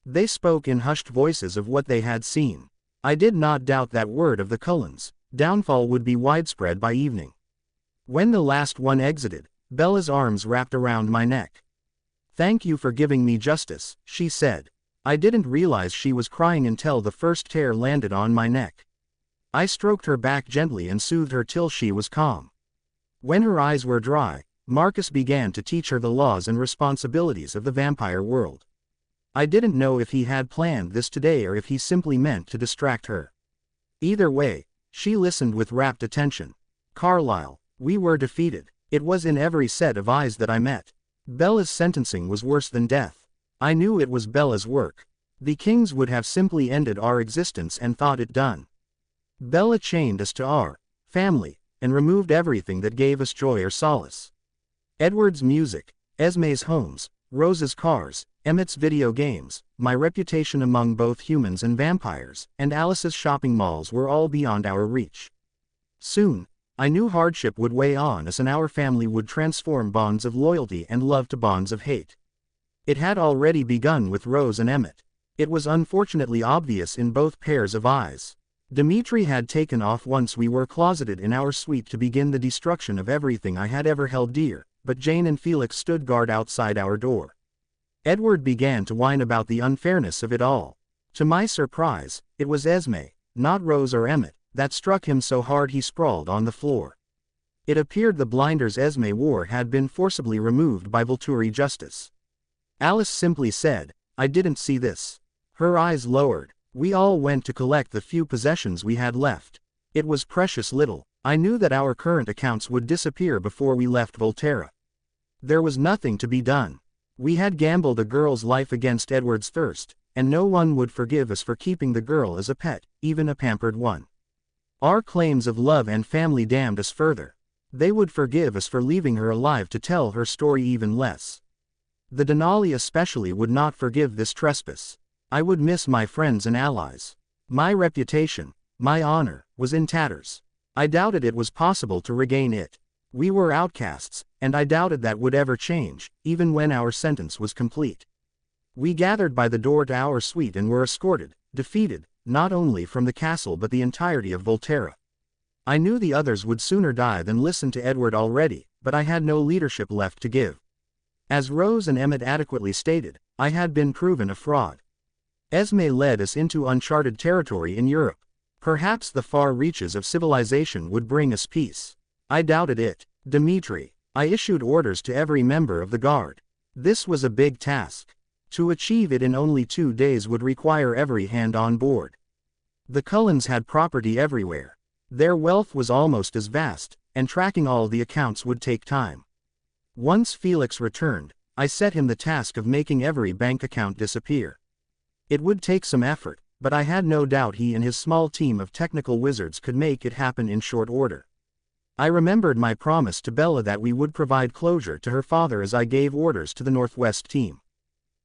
They spoke in hushed voices of what they had seen. I did not doubt that word of the Cullens' downfall would be widespread by evening. When the last one exited, Bella's arms wrapped around my neck. "Thank you for giving me justice," she said. I didn't realize she was crying until the first tear landed on my neck. I stroked her back gently and soothed her till she was calm. When her eyes were dry, Marcus began to teach her the laws and responsibilities of the vampire world. I didn't know if he had planned this today or if he simply meant to distract her. Either way, she listened with rapt attention. "Carlyle, we were defeated." It was in every set of eyes that I met. Bella's sentencing was worse than death. I knew it was Bella's work. The kings would have simply ended our existence and thought it done. Bella chained us to our family, and removed everything that gave us joy or solace. Edward's music, Esme's homes, Rose's cars, Emmett's video games, my reputation among both humans and vampires, and Alice's shopping malls were all beyond our reach. Soon, I knew hardship would weigh on us and our family would transform bonds of loyalty and love to bonds of hate. It had already begun with Rose and Emmett. It was unfortunately obvious in both pairs of eyes. Dimitri had taken off once we were closeted in our suite to begin the destruction of everything I had ever held dear, but Jane and Felix stood guard outside our door. Edward began to whine about the unfairness of it all. To my surprise, it was Esme, not Rose or Emmett, that struck him so hard he sprawled on the floor. It appeared the blinders Esme wore had been forcibly removed by Volturi justice. Alice simply said, "I didn't see this." Her eyes lowered. We all went to collect the few possessions we had left. It was precious little. I knew that our current accounts would disappear before we left Volterra. There was nothing to be done. We had gambled a girl's life against Edward's thirst, and no one would forgive us for keeping the girl as a pet, even a pampered one. Our claims of love and family damned us further. They would forgive us for leaving her alive to tell her story even less. The Denali especially would not forgive this trespass. I would miss my friends and allies. My reputation, my honor, was in tatters. I doubted it was possible to regain it. We were outcasts, and I doubted that would ever change, even when our sentence was complete. We gathered by the door to our suite and were escorted, defeated, not only from the castle but the entirety of Volterra. I knew the others would sooner die than listen to Edward already, but I had no leadership left to give. As Rose and Emmett adequately stated, I had been proven a fraud. Esme led us into uncharted territory in Europe. Perhaps the far reaches of civilization would bring us peace. I doubted it. Dimitri, I issued orders to every member of the guard. This was a big task. To achieve it in only 2 days would require every hand on board. The Cullens had property everywhere. Their wealth was almost as vast, and tracking all the accounts would take time. Once Felix returned, I set him the task of making every bank account disappear. It would take some effort, but I had no doubt he and his small team of technical wizards could make it happen in short order. I remembered my promise to Bella that we would provide closure to her father as I gave orders to the Northwest team.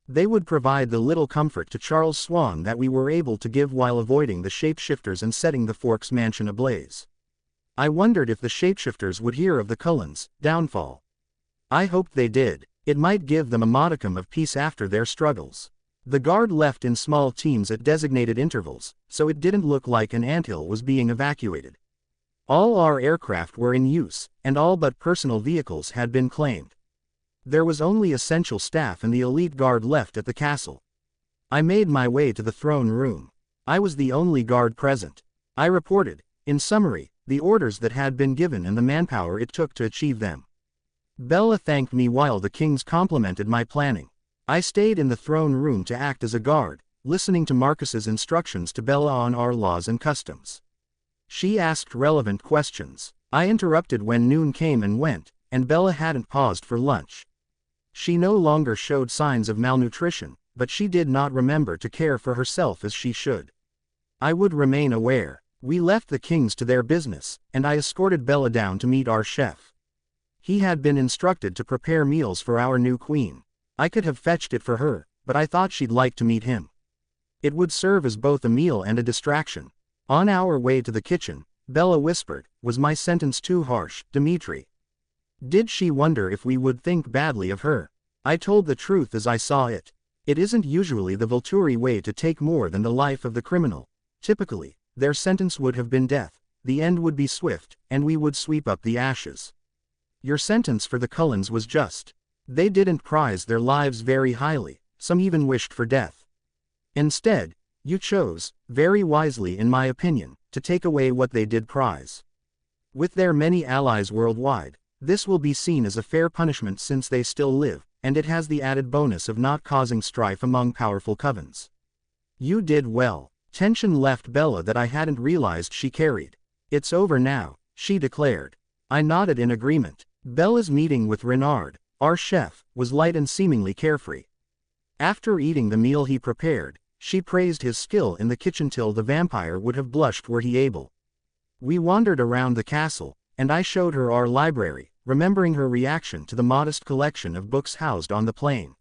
They would provide the little comfort to Charles Swan that we were able to give while avoiding the shapeshifters and setting the Forks mansion ablaze. I wondered if the shapeshifters would hear of the Cullens' downfall. I hoped they did. It might give them a modicum of peace after their struggles. The guard left in small teams at designated intervals, so it didn't look like an anthill was being evacuated. All our aircraft were in use, and all but personal vehicles had been claimed. There was only essential staff and the elite guard left at the castle. I made my way to the throne room. I was the only guard present. I reported, in summary, the orders that had been given and the manpower it took to achieve them. Bella thanked me while the kings complimented my planning. I stayed in the throne room to act as a guard, listening to Marcus's instructions to Bella on our laws and customs. She asked relevant questions. I interrupted when noon came and went, and Bella hadn't paused for lunch. She no longer showed signs of malnutrition, but she did not remember to care for herself as she should. I would remain aware. We left the kings to their business, and I escorted Bella down to meet our chef. He had been instructed to prepare meals for our new queen. I could have fetched it for her, but I thought she'd like to meet him. It would serve as both a meal and a distraction. On our way to the kitchen, Bella whispered, "Was my sentence too harsh, Dimitri?" Did she wonder if we would think badly of her? I told the truth as I saw it. It isn't usually the Volturi way to take more than the life of the criminal. Typically, their sentence would have been death, the end would be swift, and we would sweep up the ashes. Your sentence for the Cullens was just. They didn't prize their lives very highly, some even wished for death. Instead, you chose, very wisely in my opinion, to take away what they did prize. With their many allies worldwide, this will be seen as a fair punishment since they still live, and it has the added bonus of not causing strife among powerful covens. You did well. Tension left Bella that I hadn't realized she carried. It's over now, she declared. I nodded in agreement. Bella's meeting with Renard, our chef, was light and seemingly carefree. After eating the meal he prepared, She praised his skill in the kitchen till the vampire would have blushed were he able. We wandered around the castle, and I showed her our library, remembering her reaction to the modest collection of books housed on the plain.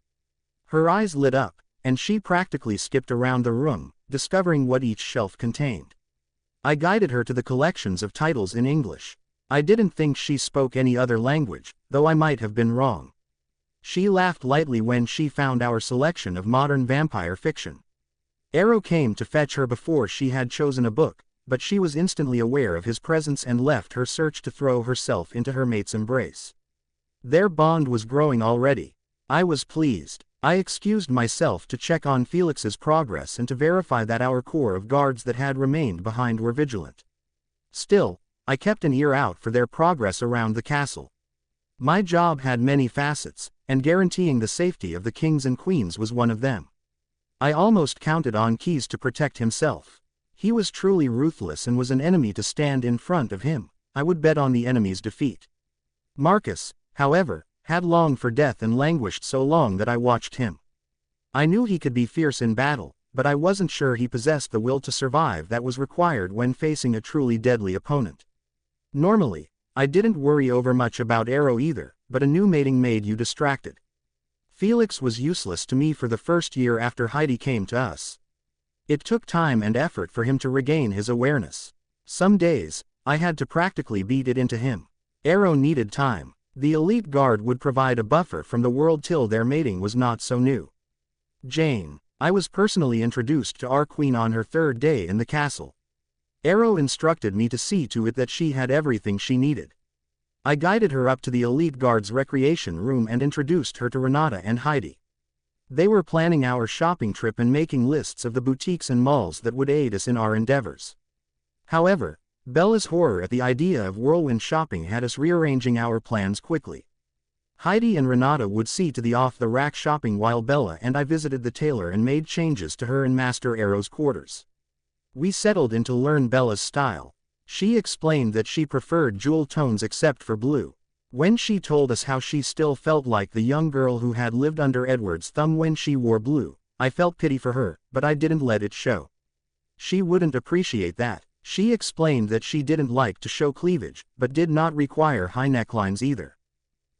Her eyes lit up, and she practically skipped around the room, discovering what each shelf contained. I guided her to the collections of titles in English. I didn't think she spoke any other language, though I might have been wrong. She laughed lightly when she found our selection of modern vampire fiction. Aro came to fetch her before she had chosen a book, but she was instantly aware of his presence and left her search to throw herself into her mate's embrace. Their bond was growing already. I was pleased. I excused myself to check on Felix's progress and to verify that our corps of guards that had remained behind were vigilant. Still, I kept an ear out for their progress around the castle. My job had many facets, and guaranteeing the safety of the kings and queens was one of them. I almost counted on Keys to protect himself. He was truly ruthless and was an enemy to stand in front of him. I would bet on the enemy's defeat. Marcus, however, had longed for death and languished so long that I watched him. I knew he could be fierce in battle, but I wasn't sure he possessed the will to survive that was required when facing a truly deadly opponent. Normally, I didn't worry over much about Aro either, but a new mating made you distracted. Felix was useless to me for the first year after Heidi came to us. It took time and effort for him to regain his awareness. Some days, I had to practically beat it into him. Aro needed time. The elite guard would provide a buffer from the world till their mating was not so new. Jane. I was personally introduced to our queen on her third day in the castle. Aro instructed me to see to it that she had everything she needed. I guided her up to the elite guard's recreation room and introduced her to Renata and Heidi. They were planning our shopping trip and making lists of the boutiques and malls that would aid us in our endeavors. However, Bella's horror at the idea of whirlwind shopping had us rearranging our plans quickly. Heidi and Renata would see to the off-the-rack shopping while Bella and I visited the tailor and made changes to her and Master Aro's quarters. We settled in to learn Bella's style. She explained that she preferred jewel tones except for blue. When she told us how she still felt like the young girl who had lived under Edward's thumb when she wore blue, I felt pity for her, but I didn't let it show. She wouldn't appreciate that. She explained that she didn't like to show cleavage, but did not require high necklines either.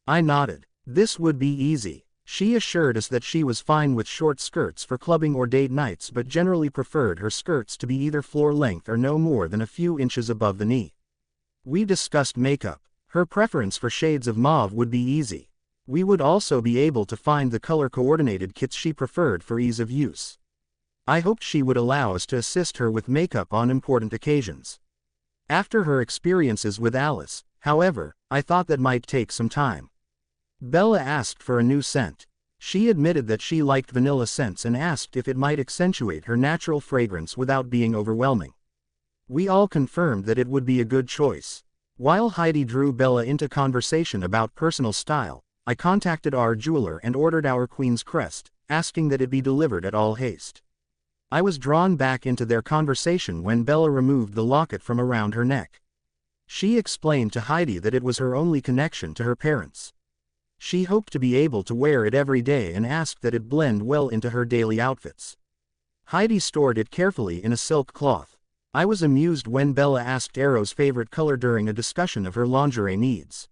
I nodded. This would be easy. She assured us that she was fine with short skirts for clubbing or date nights but generally preferred her skirts to be either floor length or no more than a few inches above the knee. We discussed makeup. Her preference for shades of mauve would be easy. We would also be able to find the color-coordinated kits she preferred for ease of use. I hoped she would allow us to assist her with makeup on important occasions. After her experiences with Alice, however, I thought that might take some time. Bella asked for a new scent. She admitted that she liked vanilla scents and asked if it might accentuate her natural fragrance without being overwhelming. We all confirmed that it would be a good choice. While Heidi drew Bella into conversation about personal style, I contacted our jeweler and ordered our queen's crest, asking that it be delivered at all haste. I was drawn back into their conversation when Bella removed the locket from around her neck. She explained to Heidi that it was her only connection to her parents. She hoped to be able to wear it every day and asked that it blend well into her daily outfits. Heidi stored it carefully in a silk cloth. I was amused when Bella asked Aro's favorite color during a discussion of her lingerie needs.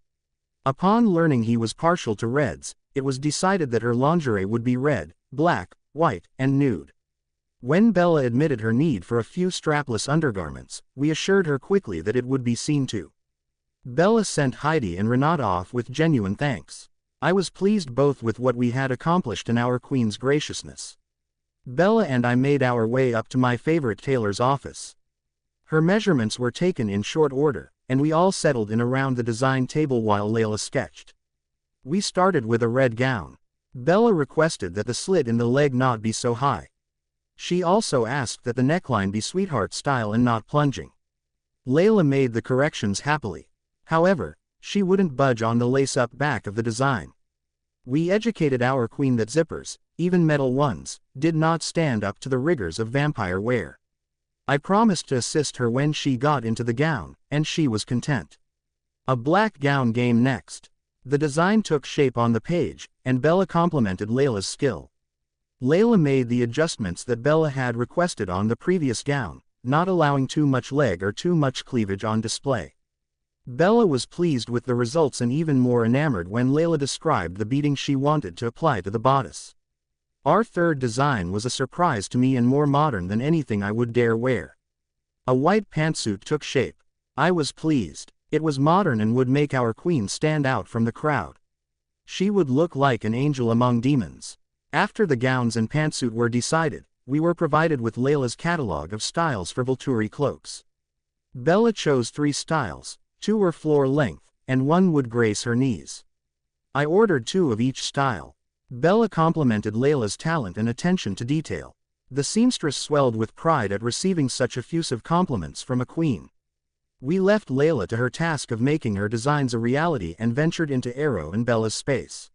Upon learning he was partial to reds, it was decided that her lingerie would be red, black, white, and nude. When Bella admitted her need for a few strapless undergarments, we assured her quickly that it would be seen to. Bella sent Heidi and Renata off with genuine thanks. I was pleased both with what we had accomplished and our queen's graciousness. Bella and I made our way up to my favorite tailor's office. Her measurements were taken in short order, and we all settled in around the design table while Layla sketched. We started with a red gown. Bella requested that the slit in the leg not be so high. She also asked that the neckline be sweetheart style and not plunging. Layla made the corrections happily. However, she wouldn't budge on the lace-up back of the design. We educated our queen that zippers, even metal ones, did not stand up to the rigors of vampire wear. I promised to assist her when she got into the gown, and she was content. A black gown came next. The design took shape on the page, and Bella complimented Layla's skill. Layla made the adjustments that Bella had requested on the previous gown, not allowing too much leg or too much cleavage on display. Bella was pleased with the results and even more enamored when Layla described the beading she wanted to apply to the bodice. Our third design was a surprise to me and more modern than anything I would dare wear. A white pantsuit took shape. I was pleased. It was modern and would make our queen stand out from the crowd. She would look like an angel among demons. After the gowns and pantsuit were decided, we were provided with Layla's catalog of styles for Volturi cloaks. Bella chose 3 styles, 2 were floor length, and 1 would grace her knees. I ordered 2 of each style. Bella complimented Layla's talent and attention to detail. The seamstress swelled with pride at receiving such effusive compliments from a queen. We left Layla to her task of making her designs a reality and ventured into Aro'S and Bella's space.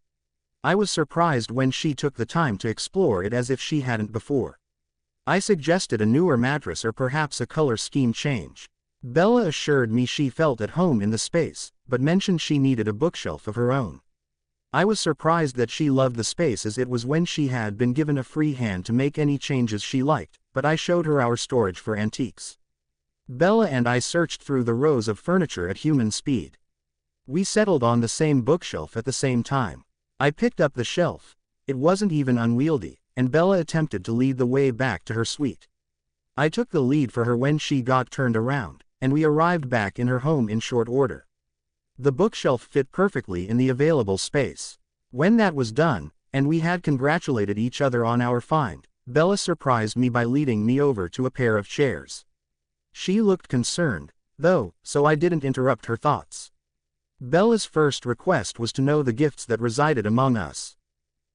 I was surprised when she took the time to explore it as if she hadn't before. I suggested a newer mattress or perhaps a color scheme change. Bella assured me she felt at home in the space, but mentioned she needed a bookshelf of her own. I was surprised that she loved the space as it was when she had been given a free hand to make any changes she liked, but I showed her our storage for antiques. Bella and I searched through the rows of furniture at human speed. We settled on the same bookshelf at the same time. I picked up the shelf. It wasn't even unwieldy, and Bella attempted to lead the way back to her suite. I took the lead for her when she got turned around, and we arrived back in her home in short order. The bookshelf fit perfectly in the available space. When that was done, and we had congratulated each other on our find, Bella surprised me by leading me over to a pair of chairs. She looked concerned, though, so I didn't interrupt her thoughts. Bella's first request was to know the gifts that resided among us.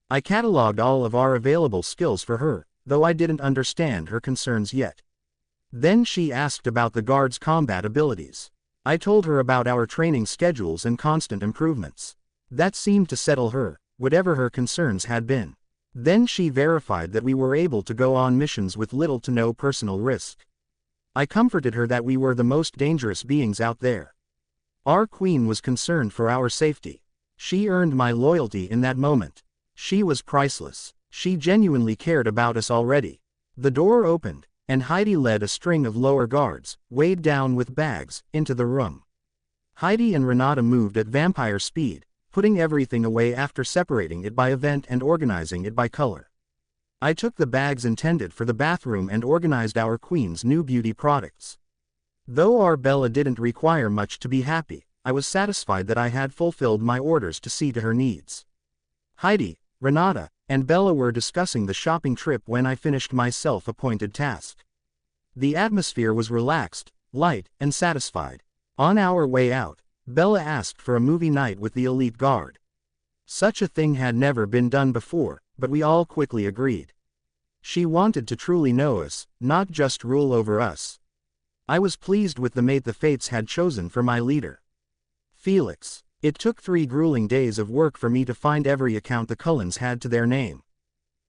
I catalogued all of our available skills for her, though I didn't understand her concerns yet. Then she asked about the guards' combat abilities. I told her about our training schedules and constant improvements. That seemed to settle her, whatever her concerns had been. Then she verified that we were able to go on missions with little to no personal risk. I comforted her that we were the most dangerous beings out there. Our queen was concerned for our safety. She earned my loyalty in that moment. She was priceless. She genuinely cared about us already. The door opened, and Heidi led a string of lower guards, weighed down with bags, into the room. Heidi and Renata moved at vampire speed, putting everything away after separating it by event and organizing it by color. I took the bags intended for the bathroom and organized our queen's new beauty products. Though our Bella didn't require much to be happy, I was satisfied that I had fulfilled my orders to see to her needs. Heidi, Renata, and Bella were discussing the shopping trip when I finished my self-appointed task. The atmosphere was relaxed, light, and satisfied. On our way out, Bella asked for a movie night with the elite guard. Such a thing had never been done before, but we all quickly agreed. She wanted to truly know us, not just rule over us. I was pleased with the mate the fates had chosen for my leader. Felix. It took 3 grueling days of work for me to find every account the Cullens had to their name.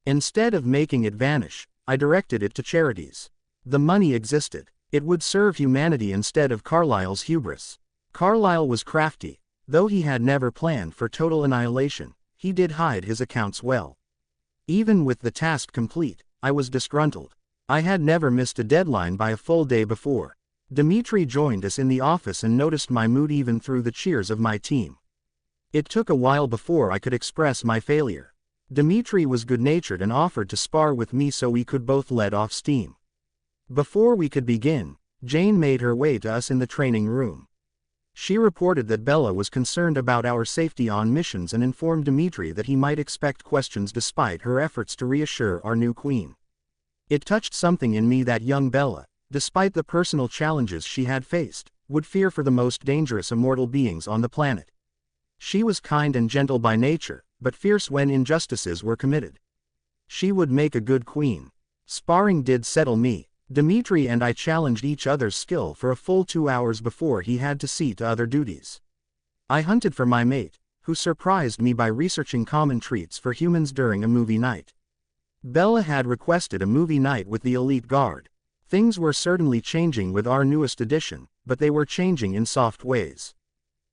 Instead of making it vanish, I directed it to charities. The money existed. It would serve humanity instead of Carlyle's hubris. Carlyle was crafty. Though he had never planned for total annihilation, he did hide his accounts well. Even with the task complete, I was disgruntled. I had never missed a deadline by a full day before. Dmitri joined us in the office and noticed my mood even through the cheers of my team. It took a while before I could express my failure. Dmitri was good-natured and offered to spar with me so we could both let off steam. Before we could begin, Jane made her way to us in the training room. She reported that Bella was concerned about our safety on missions and informed Dmitri that he might expect questions despite her efforts to reassure our new queen. It touched something in me that young Bella, despite the personal challenges she had faced, would fear for the most dangerous immortal beings on the planet. She was kind and gentle by nature, but fierce when injustices were committed. She would make a good queen. Sparring did settle me. Dmitri and I challenged each other's skill for a full 2 hours before he had to see to other duties. I hunted for my mate, who surprised me by researching common treats for humans during a movie night. Bella had requested a movie night with the elite guard. Things were certainly changing with our newest addition, but they were changing in soft ways.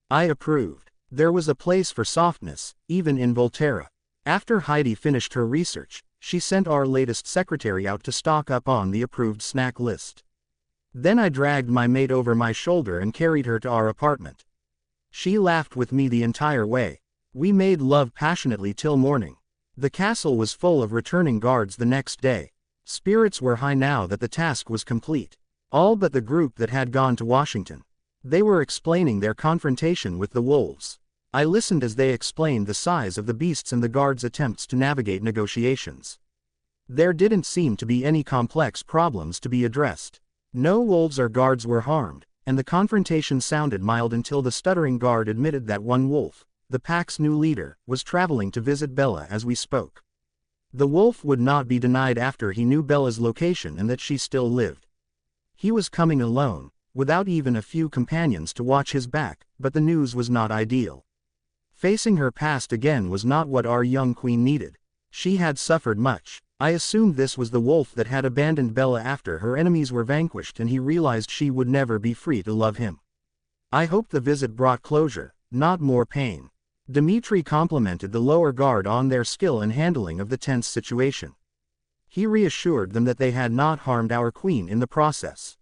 I approved. There was a place for softness, even in Volterra. After Heidi finished her research, She sent our latest secretary out to stock up on the approved snack list. Then I dragged my mate over my shoulder and carried her to our apartment. She laughed with me the entire way. We made love passionately till morning. The castle was full of returning guards the next day. Spirits were high now that the task was complete. All but the group that had gone to Washington. They were explaining their confrontation with the wolves. I listened as they explained the size of the beasts and the guards' attempts to navigate negotiations. There didn't seem to be any complex problems to be addressed. No wolves or guards were harmed, and the confrontation sounded mild until the stuttering guard admitted that one wolf, the pack's new leader, was traveling to visit Bella as we spoke. The wolf would not be denied after he knew Bella's location and that she still lived. He was coming alone, without even a few companions to watch his back, but the news was not ideal. Facing her past again was not what our young queen needed. She had suffered much. I assumed this was the wolf that had abandoned Bella after her enemies were vanquished and he realized she would never be free to love him. I hoped the visit brought closure, not more pain. Dmitri complimented the lower guard on their skill in handling of the tense situation. He reassured them that they had not harmed our queen in the process.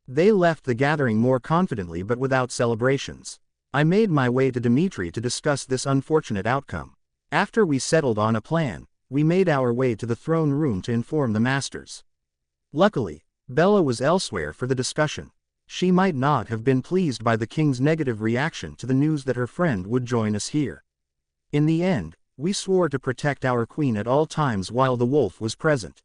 They left the gathering more confidently but without celebrations. I made my way to Dmitri to discuss this unfortunate outcome. After we settled on a plan, we made our way to the throne room to inform the masters. Luckily, Bella was elsewhere for the discussion. She might not have been pleased by the king's negative reaction to the news that her friend would join us here. In the end, we swore to protect our queen at all times while the wolf was present.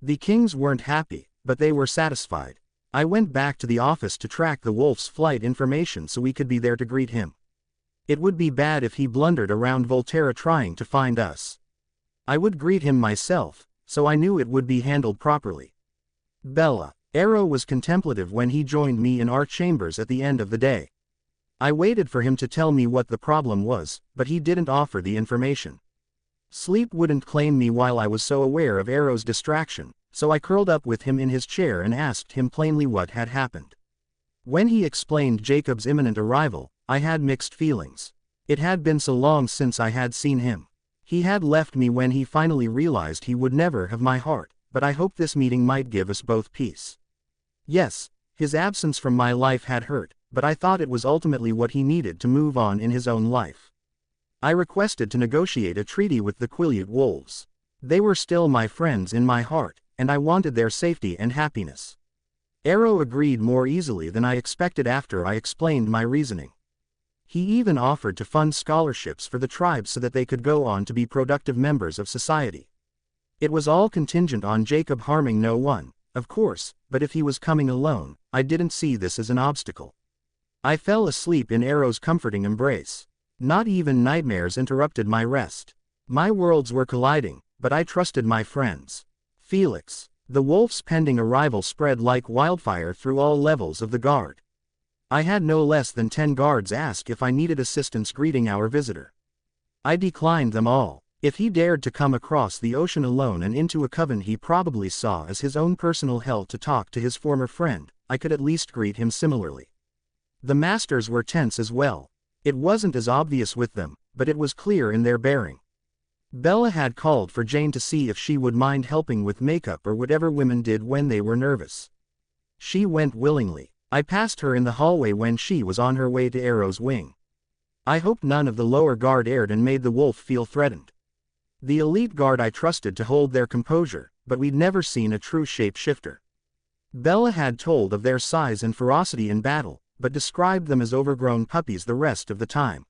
The kings weren't happy, but they were satisfied. I went back to the office to track the wolf's flight information so we could be there to greet him. It would be bad if he blundered around Volterra trying to find us. I would greet him myself, so I knew it would be handled properly. Bella. Aro'S was contemplative when he joined me in our chambers at the end of the day. I waited for him to tell me what the problem was, but he didn't offer the information. Sleep wouldn't claim me while I was so aware of Aro'S distraction, so I curled up with him in his chair and asked him plainly what had happened. When he explained Jacob's imminent arrival, I had mixed feelings. It had been so long since I had seen him. He had left me when he finally realized he would never have my heart, but I hoped this meeting might give us both peace. Yes, his absence from my life had hurt, but I thought it was ultimately what he needed to move on in his own life. I requested to negotiate a treaty with the Quileute wolves. They were still my friends in my heart, and I wanted their safety and happiness. Aro'S agreed more easily than I expected after I explained my reasoning. He even offered to fund scholarships for the tribes so that they could go on to be productive members of society. It was all contingent on Jacob harming no one, of course, but if he was coming alone, I didn't see this as an obstacle. I fell asleep in Aro'S comforting embrace. Not even nightmares interrupted my rest. My worlds were colliding, but I trusted my friends. Felix. The wolf's pending arrival spread like wildfire through all levels of the guard. I had no less than 10 guards ask if I needed assistance greeting our visitor. I declined them all. If he dared to come across the ocean alone and into a coven he probably saw as his own personal hell to talk to his former friend, I could at least greet him similarly. The masters were tense as well. It wasn't as obvious with them, but it was clear in their bearing. Bella had called for Jane to see if she would mind helping with makeup or whatever women did when they were nervous. She went willingly. I passed her in the hallway when she was on her way to Aro'S wing. I hoped none of the lower guard erred and made the wolf feel threatened. The elite guard I trusted to hold their composure, but we'd never seen a true shapeshifter. Bella had told of their size and ferocity in battle, but described them as overgrown puppies the rest of the time.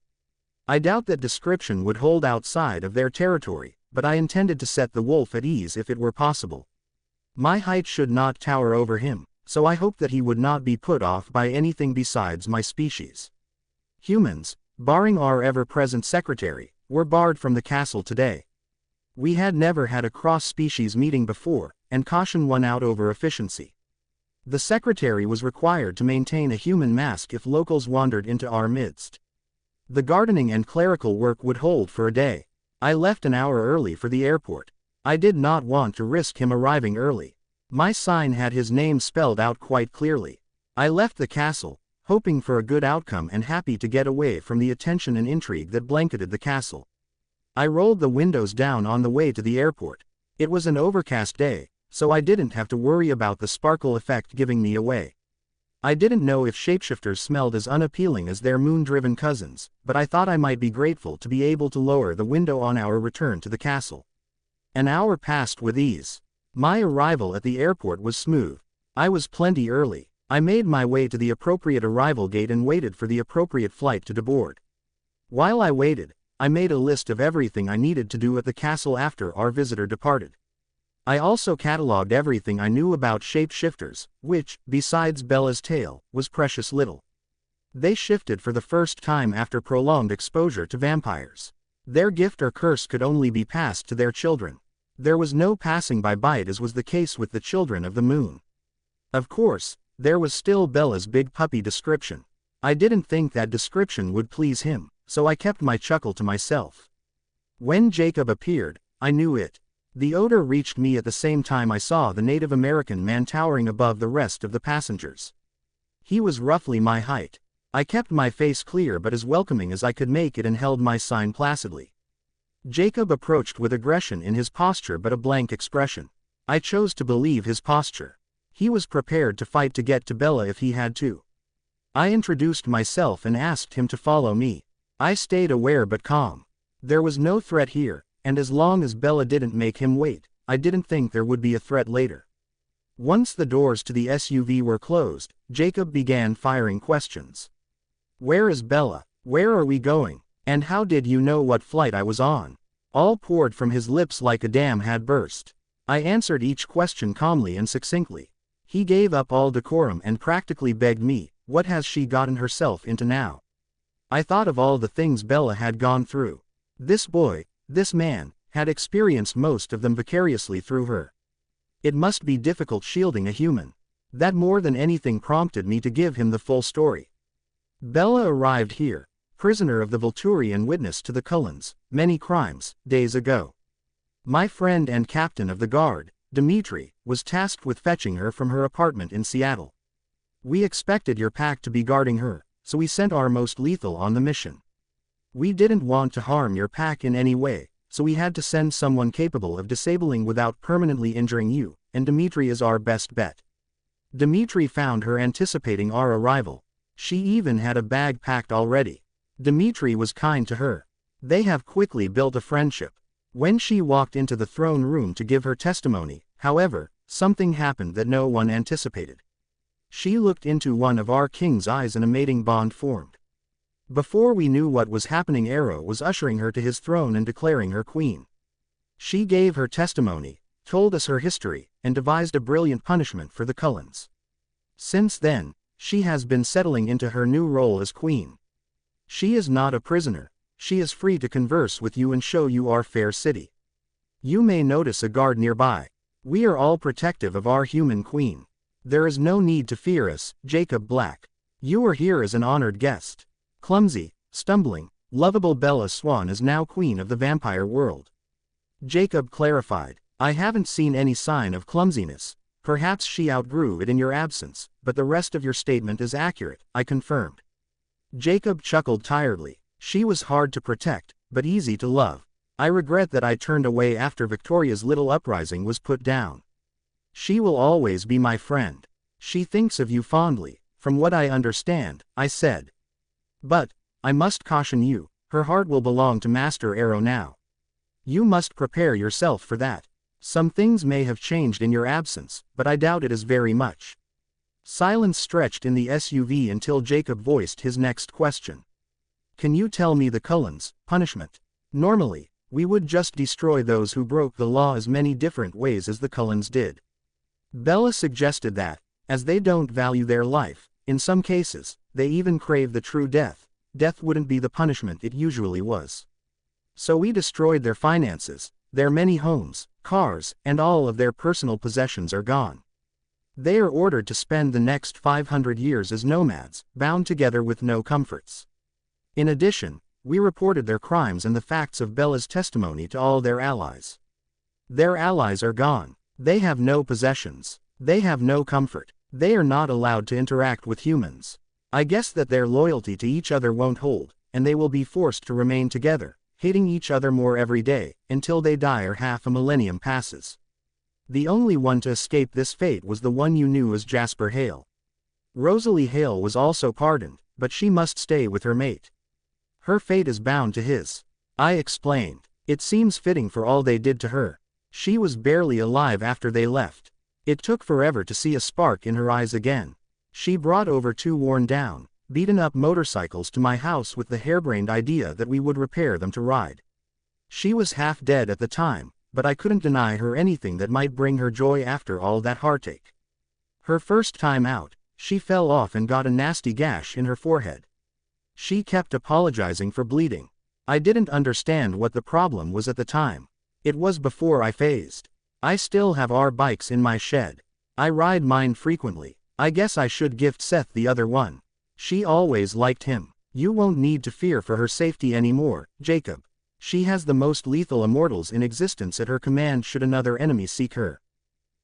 I doubt that description would hold outside of their territory, but I intended to set the wolf at ease if it were possible. My height should not tower over him, so I hoped that he would not be put off by anything besides my species. Humans, barring our ever-present secretary, were barred from the castle today. We had never had a cross-species meeting before, and caution won out over efficiency. The secretary was required to maintain a human mask if locals wandered into our midst. The gardening and clerical work would hold for a day. I left an hour early for the airport. I did not want to risk him arriving early. My sign had his name spelled out quite clearly. I left the castle, hoping for a good outcome and happy to get away from the attention and intrigue that blanketed the castle. I rolled the windows down on the way to the airport. It was an overcast day, so I didn't have to worry about the sparkle effect giving me away. I didn't know if shapeshifters smelled as unappealing as their moon-driven cousins, but I thought I might be grateful to be able to lower the window on our return to the castle. An hour passed with ease. My arrival at the airport was smooth. I was plenty early. I made my way to the appropriate arrival gate and waited for the appropriate flight to deboard. While I waited, I made a list of everything I needed to do at the castle after our visitor departed. I also catalogued everything I knew about shapeshifters, which, besides Bella's tale, was precious little. They shifted for the first time after prolonged exposure to vampires. Their gift or curse could only be passed to their children. There was no passing by it as was the case with the children of the moon. Of course, there was still Bella's big puppy description. I didn't think that description would please him, so I kept my chuckle to myself. When Jacob appeared, I knew it. The odor reached me at the same time I saw the Native American man towering above the rest of the passengers. He was roughly my height. I kept my face clear but as welcoming as I could make it and held my sign placidly. Jacob approached with aggression in his posture but a blank expression. I chose to believe his posture. He was prepared to fight to get to Bella if he had to. I introduced myself and asked him to follow me. I stayed aware but calm. There was no threat here, and as long as Bella didn't make him wait, I didn't think there would be a threat later. Once the doors to the SUV were closed, Jacob began firing questions. Where is Bella? Where are we going? And how did you know what flight I was on? All poured from his lips like a dam had burst. I answered each question calmly and succinctly. He gave up all decorum and practically begged me, what has she gotten herself into now? I thought of all the things Bella had gone through. This boy, this man, had experienced most of them vicariously through her. It must be difficult shielding a human. That more than anything prompted me to give him the full story. Bella arrived here, prisoner of the Volturi and witness to the Cullens, many crimes, days ago. My friend and captain of the guard, Dimitri, was tasked with fetching her from her apartment in Seattle. We expected your pack to be guarding her, so we sent our most lethal on the mission. We didn't want to harm your pack in any way, so we had to send someone capable of disabling without permanently injuring you, and Dimitri is our best bet. Dimitri found her anticipating our arrival. She even had a bag packed already. Dimitri was kind to her. They have quickly built a friendship. When she walked into the throne room to give her testimony, however, something happened that no one anticipated. She looked into one of our king's eyes and a mating bond formed. Before we knew what was happening, Aro was ushering her to his throne and declaring her queen. She gave her testimony, told us her history, and devised a brilliant punishment for the Cullens. Since then, she has been settling into her new role as queen. She is not a prisoner. She is free to converse with you and show you our fair city. You may notice a guard nearby. We are all protective of our human queen. There is no need to fear us, Jacob Black. You are here as an honored guest. Clumsy, stumbling, lovable Bella Swan is now queen of the vampire world. Jacob clarified. I haven't seen any sign of clumsiness. Perhaps she outgrew it in your absence, but the rest of your statement is accurate, I confirmed. Jacob chuckled tiredly. She was hard to protect, but easy to love. I regret that I turned away after Victoria's little uprising was put down. She will always be my friend. She thinks of you fondly, from what I understand, I said. But, I must caution you, her heart will belong to Master Aro now. You must prepare yourself for that. Some things may have changed in your absence, but I doubt it as very much. Silence stretched in the SUV until Jacob voiced his next question. Can you tell me the Cullens' punishment? Normally, we would just destroy those who broke the law as many different ways as the Cullens did. Bella suggested that, as they don't value their life, in some cases, they even crave the true death. Death wouldn't be the punishment it usually was. So we destroyed their finances, their many homes, cars, and all of their personal possessions are gone. They are ordered to spend the next 500 years as nomads, bound together with no comforts. In addition, we reported their crimes and the facts of Bella's testimony to all their allies. Their allies are gone. They have no possessions. They have no comfort. They are not allowed to interact with humans. I guess that their loyalty to each other won't hold, and they will be forced to remain together, hating each other more every day, until they die or half a millennium passes. The only one to escape this fate was the one you knew as Jasper Hale. Rosalie Hale was also pardoned, but she must stay with her mate. Her fate is bound to his. I explained. It seems fitting for all they did to her. She was barely alive after they left. It took forever to see a spark in her eyes again. She brought over 2 worn down, beaten-up motorcycles to my house with the harebrained idea that we would repair them to ride. She was half dead at the time, but I couldn't deny her anything that might bring her joy after all that heartache. Her first time out, she fell off and got a nasty gash in her forehead. She kept apologizing for bleeding. I didn't understand what the problem was at the time. It was before I phased. I still have our bikes in my shed. I ride mine frequently. I guess I should gift Seth the other one. She always liked him. You won't need to fear for her safety anymore, Jacob. She has the most lethal immortals in existence at her command should another enemy seek her.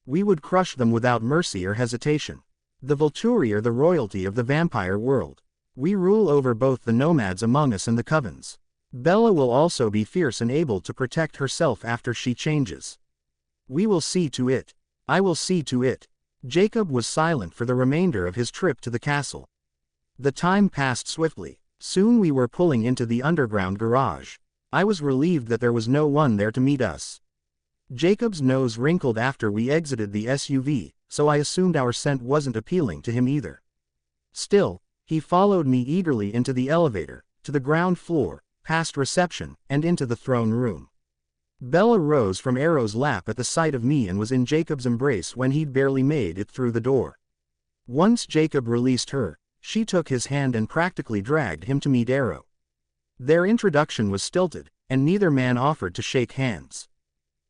We would crush them without mercy or hesitation. The Volturi are the royalty of the vampire world. We rule over both the nomads among us and the covens. Bella will also be fierce and able to protect herself after she changes. We will see to it. I will see to it. Jacob was silent for the remainder of his trip to the castle. The time passed swiftly. Soon we were pulling into the underground garage. I was relieved that there was no one there to meet us. Jacob's nose wrinkled after we exited the SUV, so I assumed our scent wasn't appealing to him either. Still, he followed me eagerly into the elevator, to the ground floor, past reception, and into the throne room. Bella rose from Aro'S lap at the sight of me and was in Jacob's embrace when he'd barely made it through the door. Once Jacob released her, she took his hand and practically dragged him to meet Aro. Their introduction was stilted, and neither man offered to shake hands.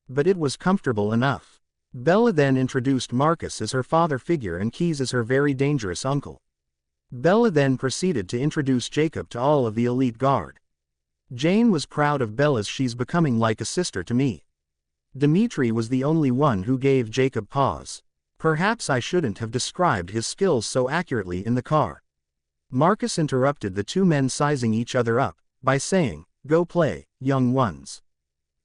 But it was comfortable enough. Bella then introduced Marcus as her father figure and Keys as her very dangerous uncle. Bella then proceeded to introduce Jacob to all of the elite guard. Jane was proud of Bella as she's becoming like a sister to me. Dimitri was the only one who gave Jacob pause. Perhaps I shouldn't have described his skills so accurately in the car. Marcus interrupted the 2 men sizing each other up, by saying, "Go play, young ones.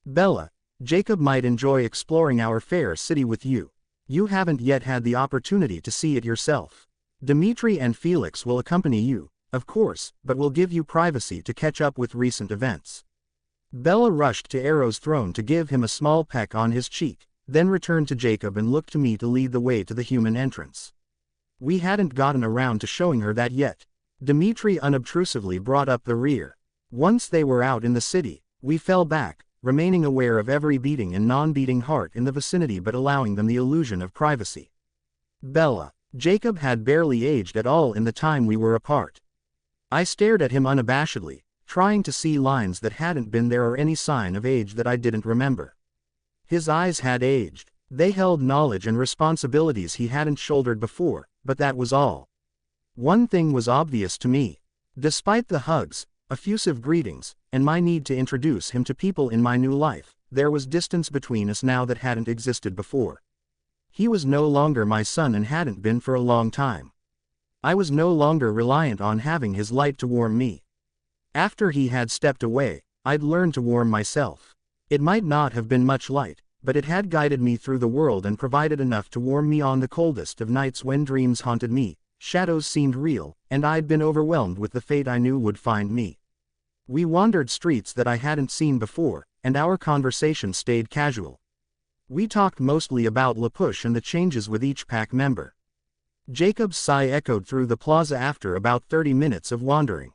Bella, Jacob might enjoy exploring our fair city with you. You haven't yet had the opportunity to see it yourself. Dimitri and Felix will accompany you, of course, but will give you privacy to catch up with recent events." Bella rushed to Aro'S throne to give him a small peck on his cheek, then returned to Jacob and looked to me to lead the way to the human entrance. We hadn't gotten around to showing her that yet. Dimitri unobtrusively brought up the rear. Once they were out in the city, we fell back, remaining aware of every beating and non-beating heart in the vicinity but allowing them the illusion of privacy. Bella. Jacob had barely aged at all in the time we were apart. I stared at him unabashedly, trying to see lines that hadn't been there or any sign of age that I didn't remember. His eyes had aged. They held knowledge and responsibilities he hadn't shouldered before, but that was all. One thing was obvious to me. Despite the hugs, effusive greetings, and my need to introduce him to people in my new life, there was distance between us now that hadn't existed before. He was no longer my son and hadn't been for a long time. I was no longer reliant on having his light to warm me. After he had stepped away, I'd learned to warm myself. It might not have been much light, but it had guided me through the world and provided enough to warm me on the coldest of nights when dreams haunted me, shadows seemed real, and I'd been overwhelmed with the fate I knew would find me. We wandered streets that I hadn't seen before, and our conversation stayed casual. We talked mostly about La Push and the changes with each pack member. Jacob's sigh echoed through the plaza after about 30 minutes of wandering.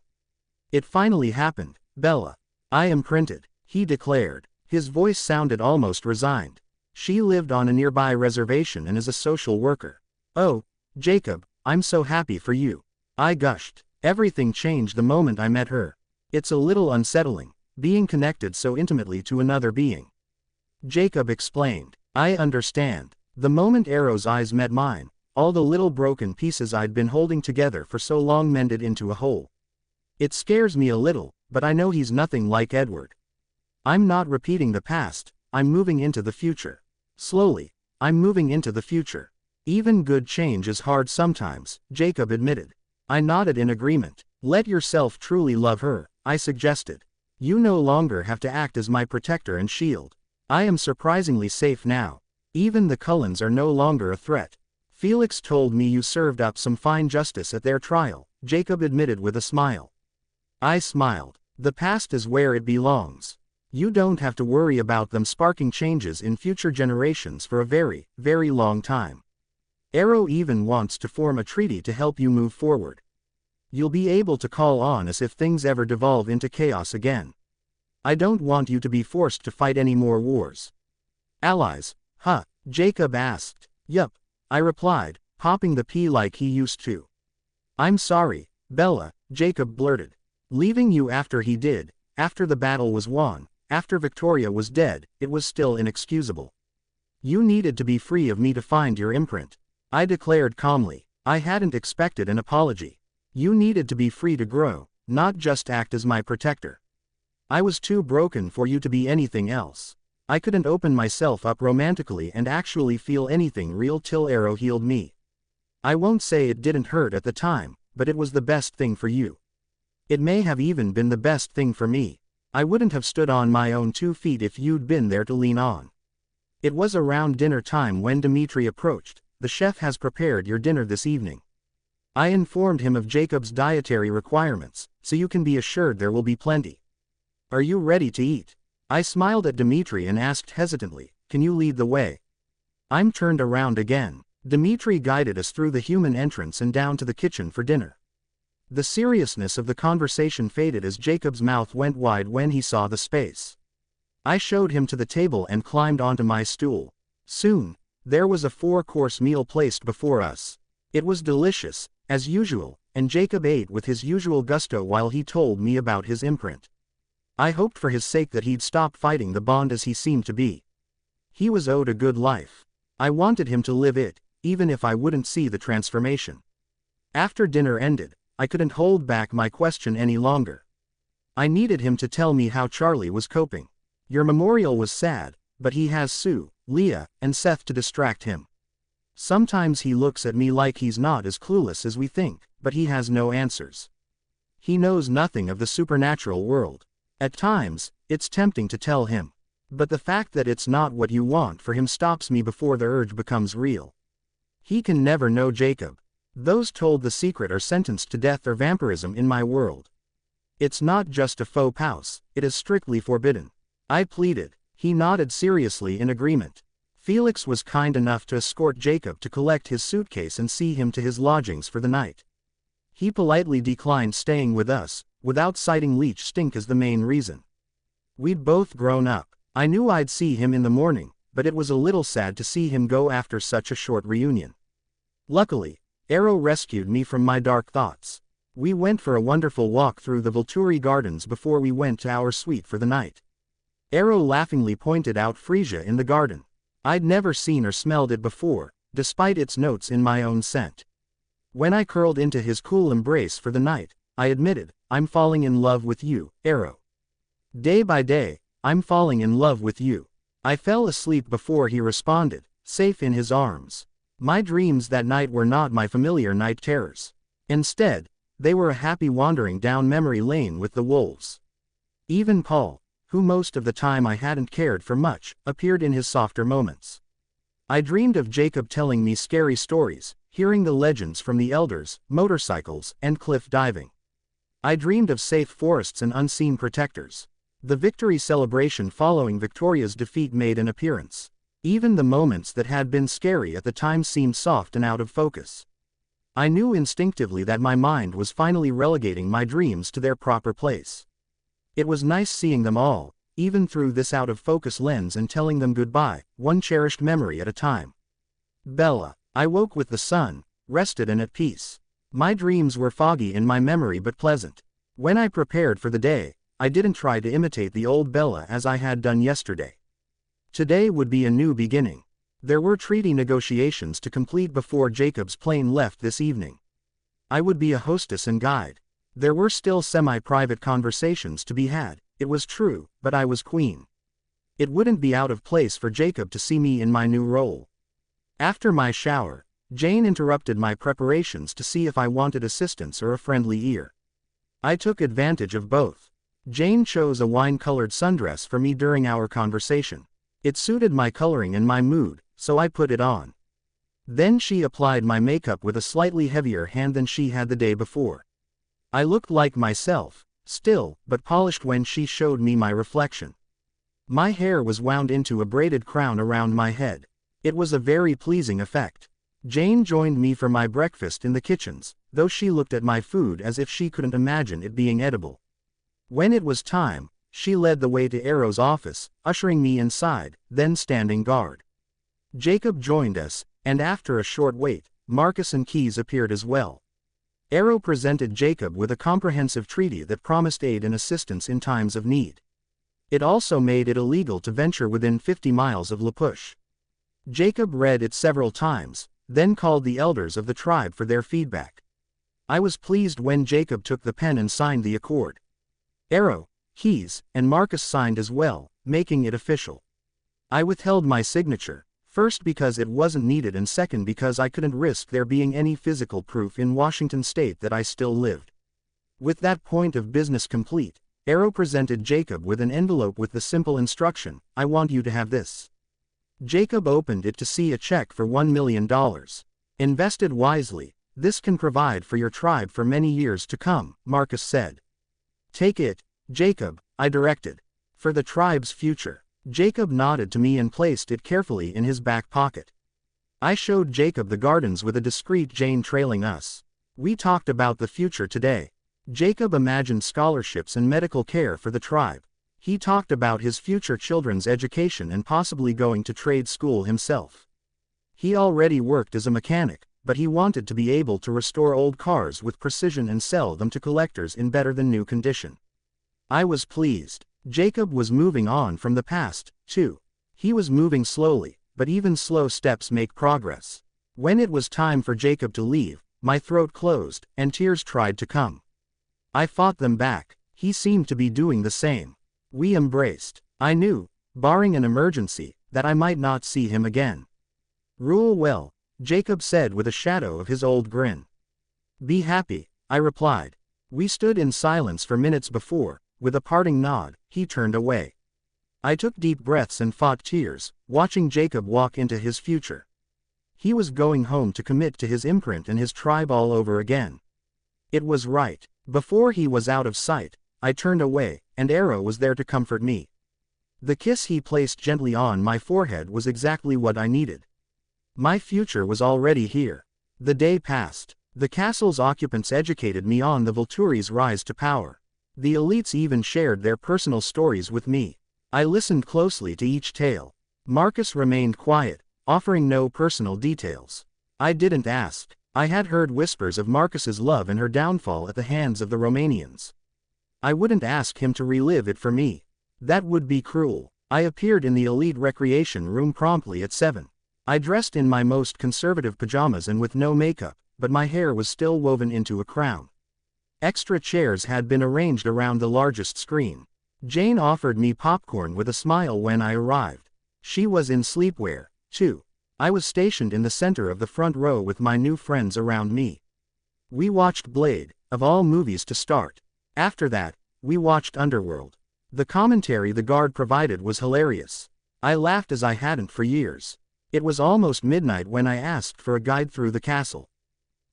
"It finally happened, Bella. I am printed," he declared. His voice sounded almost resigned. "She lived on a nearby reservation and is a social worker." "Oh, Jacob, I'm so happy for you," I gushed. Everything changed the moment I met her. It's a little unsettling, being connected so intimately to another being. Jacob explained. "I understand." The moment Aro's eyes met mine, all the little broken pieces I'd been holding together for so long mended into a whole. "It scares me a little, but I know he's nothing like Edward. I'm not repeating the past, I'm moving into the future. Slowly, I'm moving into the future. Even good change is hard sometimes," Jacob admitted. I nodded in agreement. "Let yourself truly love her," I suggested. You no longer have to act as my protector and shield. I am surprisingly safe now. Even the Cullens are no longer a threat. Felix told me you served up some fine justice at their trial, Jacob admitted with a smile. I smiled. The past is where it belongs. You don't have to worry about them sparking changes in future generations for a very, very long time. Arrow even wants to form a treaty to help you move forward. You'll be able to call on us if things ever devolve into chaos again. I don't want you to be forced to fight any more wars. Allies, huh? Jacob asked. Yup, I replied, popping the pea like he used to. I'm sorry, Bella, Jacob blurted. Leaving you after he did, after the battle was won, after Victoria was dead, it was still inexcusable. You needed to be free of me to find your imprint. I declared calmly. I hadn't expected an apology. You needed to be free to grow, not just act as my protector. I was too broken for you to be anything else. I couldn't open myself up romantically and actually feel anything real till Arrow healed me. I won't say it didn't hurt at the time, but it was the best thing for you. It may have even been the best thing for me. I wouldn't have stood on my own 2 feet if you'd been there to lean on. It was around dinner time when Dimitri approached. The chef has prepared your dinner this evening. I informed him of Jacob's dietary requirements, so you can be assured there will be plenty. Are you ready to eat? I smiled at Dimitri and asked hesitantly, can you lead the way? I'm turned around again. Dimitri guided us through the human entrance and down to the kitchen for dinner. The seriousness of the conversation faded as Jacob's mouth went wide when he saw the space. I showed him to the table and climbed onto my stool. Soon, there was a 4-course meal placed before us. It was delicious, as usual, and Jacob ate with his usual gusto while he told me about his imprint. I hoped for his sake that he'd stop fighting the bond as he seemed to be. He was owed a good life. I wanted him to live it, even if I wouldn't see the transformation. After dinner ended, I couldn't hold back my question any longer. I needed him to tell me how Charlie was coping. Your memorial was sad, but he has Sue, Leah, and Seth to distract him. Sometimes he looks at me like he's not as clueless as we think, but he has no answers. He knows nothing of the supernatural world. At times, it's tempting to tell him. But the fact that it's not what you want for him stops me before the urge becomes real. He can never know Jacob. Those told the secret are sentenced to death or vampirism in my world. It's not just a faux pas, it is strictly forbidden. I pleaded. He nodded seriously in agreement. Felix was kind enough to escort Jacob to collect his suitcase and see him to his lodgings for the night. He politely declined staying with us, without citing leech stink as the main reason. We'd both grown up. I knew I'd see him in the morning, but it was a little sad to see him go after such a short reunion. Luckily, Arrow rescued me from my dark thoughts. We went for a wonderful walk through the Volturi Gardens before we went to our suite for the night. Arrow laughingly pointed out freesia in the garden. I'd never seen or smelled it before, despite its notes in my own scent. When I curled into his cool embrace for the night, I admitted, I'm falling in love with you, Arrow. Day by day, I'm falling in love with you. I fell asleep before he responded, safe in his arms. My dreams that night were not my familiar night terrors. Instead, they were a happy wandering down memory lane with the wolves. Even Paul, who most of the time I hadn't cared for much, appeared in his softer moments. I dreamed of Jacob telling me scary stories, hearing the legends from the elders, motorcycles, and cliff diving. I dreamed of safe forests and unseen protectors. The victory celebration following Victoria's defeat made an appearance. Even the moments that had been scary at the time seemed soft and out of focus. I knew instinctively that my mind was finally relegating my dreams to their proper place. It was nice seeing them all, even through this out-of-focus lens, and telling them goodbye, one cherished memory at a time. Bella. I woke with the sun, rested and at peace. My dreams were foggy in my memory but pleasant. When I prepared for the day, I didn't try to imitate the old Bella as I had done yesterday. Today would be a new beginning. There were treaty negotiations to complete before Jacob's plane left this evening. I would be a hostess and guide. There were still semi-private conversations to be had, it was true, but I was queen. It wouldn't be out of place for Jacob to see me in my new role. After my shower, Jane interrupted my preparations to see if I wanted assistance or a friendly ear. I took advantage of both. Jane chose a wine-colored sundress for me during our conversation. It suited my coloring and my mood, so I put it on. Then she applied my makeup with a slightly heavier hand than she had the day before. I looked like myself, still, but polished when she showed me my reflection. My hair was wound into a braided crown around my head. It was a very pleasing effect. Jane joined me for my breakfast in the kitchens, though she looked at my food as if she couldn't imagine it being edible. When it was time, she led the way to Aro'S office, ushering me inside, then standing guard. Jacob joined us, and after a short wait, Marcus and Keys appeared as well. Aro presented Jacob with a comprehensive treaty that promised aid and assistance in times of need. It also made it illegal to venture within 50 miles of La Push. Jacob read it several times, then called the elders of the tribe for their feedback. I was pleased when Jacob took the pen and signed the accord. Aro, Keys, and Marcus signed as well, making it official. I withheld my signature, first because it wasn't needed and second because I couldn't risk there being any physical proof in Washington state that I still lived. With that point of business complete, Aro presented Jacob with an envelope with the simple instruction, "I want you to have this." Jacob opened it to see a check for $1 million. "Invested wisely, this can provide for your tribe for many years to come," Marcus said. "Take it, Jacob," I directed. "For the tribe's future." Jacob nodded to me and placed it carefully in his back pocket. I showed Jacob the gardens with a discreet Jane trailing us. We talked about the future today. Jacob imagined scholarships and medical care for the tribe. He talked about his future children's education and possibly going to trade school himself. He already worked as a mechanic, but he wanted to be able to restore old cars with precision and sell them to collectors in better than new condition. I was pleased. Jacob was moving on from the past, too. He was moving slowly, but even slow steps make progress. When it was time for Jacob to leave, my throat closed, and tears tried to come. I fought them back. He seemed to be doing the same. We embraced. I knew, barring an emergency, that I might not see him again. "Rule well," Jacob said with a shadow of his old grin. "Be happy," I replied. We stood in silence for minutes before, with a parting nod, he turned away. I took deep breaths and fought tears, watching Jacob walk into his future. He was going home to commit to his imprint and his tribe all over again. It was right. Before he was out of sight, I turned away, and Aro was there to comfort me. The kiss he placed gently on my forehead was exactly what I needed. My future was already here. The day passed. The castle's occupants educated me on the Volturi's rise to power. The elites even shared their personal stories with me. I listened closely to each tale. Marcus remained quiet, offering no personal details. I didn't ask. I had heard whispers of Marcus's love and her downfall at the hands of the Romanians. I wouldn't ask him to relive it for me. That would be cruel. I appeared in the elite recreation room promptly at 7. I dressed in my most conservative pajamas and with no makeup, but my hair was still woven into a crown. Extra chairs had been arranged around the largest screen. Jane offered me popcorn with a smile when I arrived. She was in sleepwear, too. I was stationed in the center of the front row with my new friends around me. We watched Blade, of all movies to start. After that, we watched Underworld. The commentary the guard provided was hilarious. I laughed as I hadn't for years. It was almost midnight when I asked for a guide through the castle.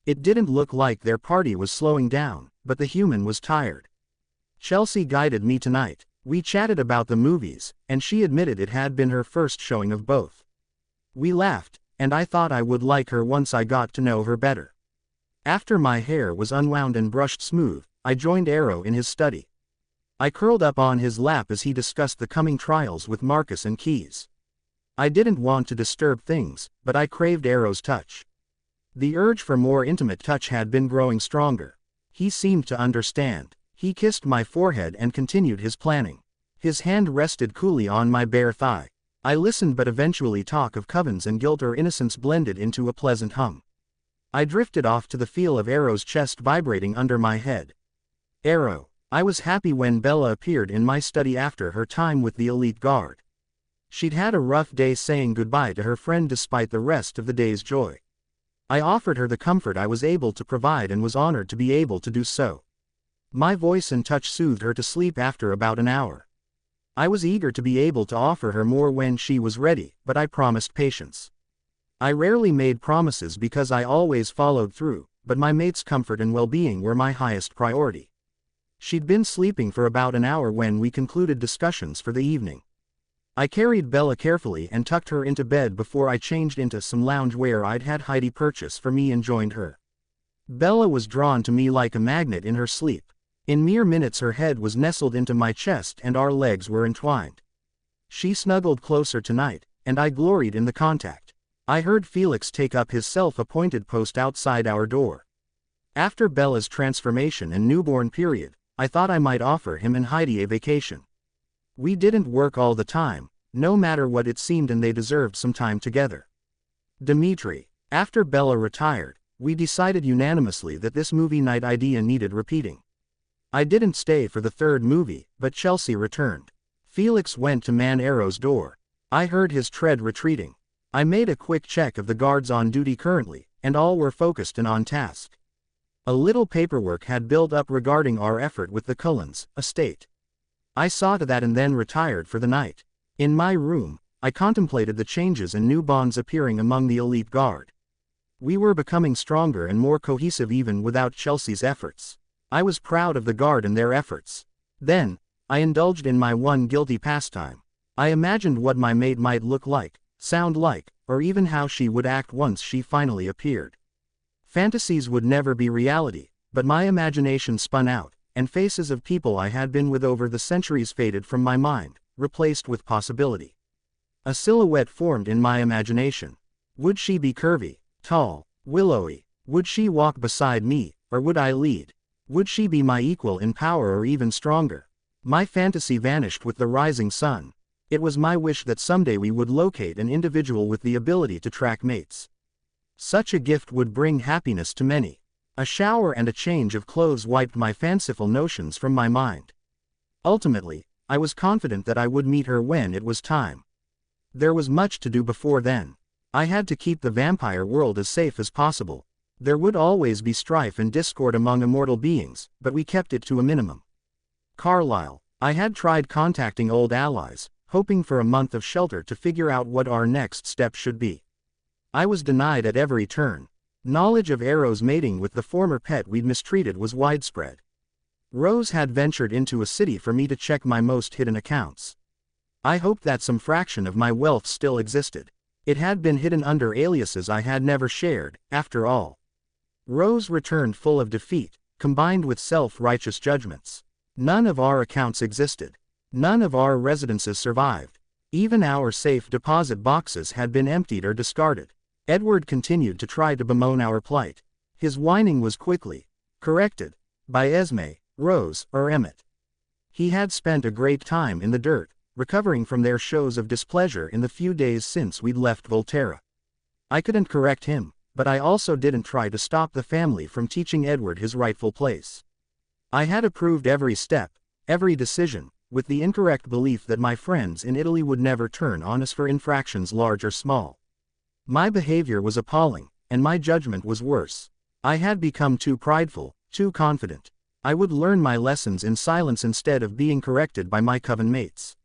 It didn't look like their party was slowing down, but the human was tired. Chelsea guided me tonight. We chatted about the movies, and she admitted it had been her first showing of both. We laughed, and I thought I would like her once I got to know her better. After my hair was unwound and brushed smooth, I joined Aro in his study. I curled up on his lap as he discussed the coming trials with Marcus and Keys. I didn't want to disturb things, but I craved Aro's touch. The urge for more intimate touch had been growing stronger. He seemed to understand. He kissed my forehead and continued his planning. His hand rested coolly on my bare thigh. I listened, but eventually talk of covens and guilt or innocence blended into a pleasant hum. I drifted off to the feel of Aro's chest vibrating under my head. Aro. I was happy when Bella appeared in my study after her time with the elite guard. She'd had a rough day saying goodbye to her friend despite the rest of the day's joy. I offered her the comfort I was able to provide and was honored to be able to do so. My voice and touch soothed her to sleep after about an hour. I was eager to be able to offer her more when she was ready, but I promised patience. I rarely made promises because I always followed through, but my mate's comfort and well-being were my highest priority. She'd been sleeping for about an hour when we concluded discussions for the evening. I carried Bella carefully and tucked her into bed before I changed into some loungewear I'd had Heidi purchase for me and joined her. Bella was drawn to me like a magnet in her sleep. In mere minutes her head was nestled into my chest and our legs were entwined. She snuggled closer tonight, and I gloried in the contact. I heard Felix take up his self-appointed post outside our door. After Bella's transformation and newborn period, I thought I might offer him and Heidi a vacation. We didn't work all the time, no matter what it seemed, and they deserved some time together. Dimitri. After Bella retired, we decided unanimously that this movie night idea needed repeating. I didn't stay for the third movie, but Chelsea returned. Felix went to man Aro'S door. I heard his tread retreating. I made a quick check of the guards on duty currently, and all were focused and on task. A little paperwork had built up regarding our effort with the Cullens estate. I saw to that and then retired for the night. In my room, I contemplated the changes and new bonds appearing among the elite guard. We were becoming stronger and more cohesive even without Chelsea's efforts. I was proud of the guard and their efforts. Then, I indulged in my one guilty pastime. I imagined what my mate might look like, sound like, or even how she would act once she finally appeared. Fantasies would never be reality, but my imagination spun out, and faces of people I had been with over the centuries faded from my mind, replaced with possibility. A silhouette formed in my imagination. Would she be curvy, tall, willowy? Would she walk beside me, or would I lead? Would she be my equal in power or even stronger? My fantasy vanished with the rising sun. It was my wish that someday we would locate an individual with the ability to track mates. Such a gift would bring happiness to many. A shower and a change of clothes wiped my fanciful notions from my mind. Ultimately, I was confident that I would meet her when it was time. There was much to do before then. I had to keep the vampire world as safe as possible. There would always be strife and discord among immortal beings, but we kept it to a minimum. Carlisle. I had tried contacting old allies, hoping for a month of shelter to figure out what our next step should be. I was denied at every turn. Knowledge of Aro'S mating with the former pet we'd mistreated was widespread. Rose had ventured into a city for me to check my most hidden accounts. I hoped that some fraction of my wealth still existed. It had been hidden under aliases I had never shared, after all. Rose returned full of defeat, combined with self-righteous judgments. None of our accounts existed. None of our residences survived. Even our safe deposit boxes had been emptied or discarded. Edward continued to try to bemoan our plight. His whining was quickly corrected by Esme, Rose, or Emmett. He had spent a great time in the dirt, recovering from their shows of displeasure in the few days since we'd left Volterra. I couldn't correct him, but I also didn't try to stop the family from teaching Edward his rightful place. I had approved every step, every decision, with the incorrect belief that my friends in Italy would never turn on us for infractions large or small. My behavior was appalling, and my judgment was worse. I had become too prideful, too confident. I would learn my lessons in silence instead of being corrected by my coven mates.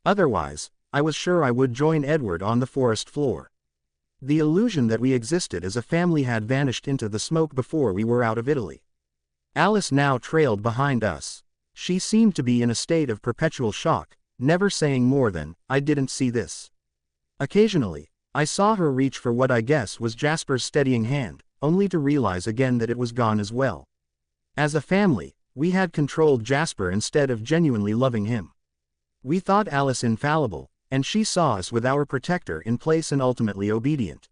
Otherwise, I was sure I would join Edward on the forest floor. The illusion that we existed as a family had vanished into the smoke before we were out of Italy. Alice now trailed behind us. She seemed to be in a state of perpetual shock, never saying more than, "I didn't see this." Occasionally, I saw her reach for what I guess was Jasper's steadying hand, only to realize again that it was gone as well. As a family, we had controlled Jasper instead of genuinely loving him. We thought Alice infallible, and she saw us with our protector in place and ultimately obedient.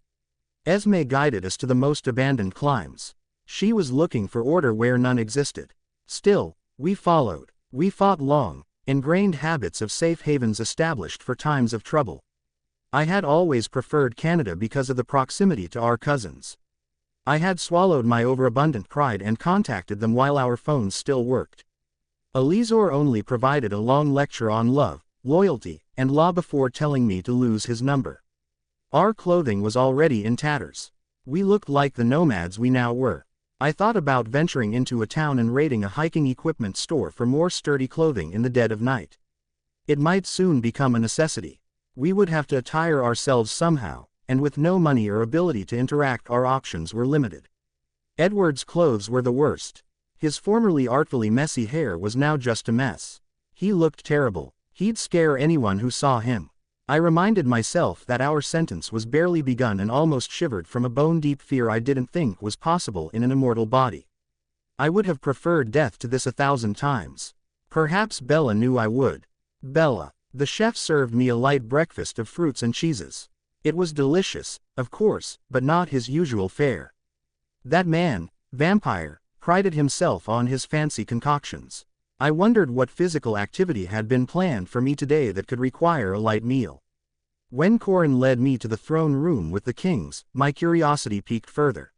Esme guided us to the most abandoned climes. She was looking for order where none existed. Still, we followed. We fought long, ingrained habits of safe havens established for times of trouble. I had always preferred Canada because of the proximity to our cousins. I had swallowed my overabundant pride and contacted them while our phones still worked. Elizor only provided a long lecture on love, loyalty, and law before telling me to lose his number. Our clothing was already in tatters. We looked like the nomads we now were. I thought about venturing into a town and raiding a hiking equipment store for more sturdy clothing in the dead of night. It might soon become a necessity. We would have to attire ourselves somehow, and with no money or ability to interact, our options were limited. Edward's clothes were the worst. His formerly artfully messy hair was now just a mess. He looked terrible. He'd scare anyone who saw him. I reminded myself that our sentence was barely begun and almost shivered from a bone-deep fear I didn't think was possible in an immortal body. I would have preferred death to this 1,000 times. Perhaps Bella knew I would. Bella. The chef served me a light breakfast of fruits and cheeses. It was delicious, of course, but not his usual fare. That man, vampire, prided himself on his fancy concoctions. I wondered what physical activity had been planned for me today that could require a light meal. When Corin led me to the throne room with the kings, my curiosity piqued further.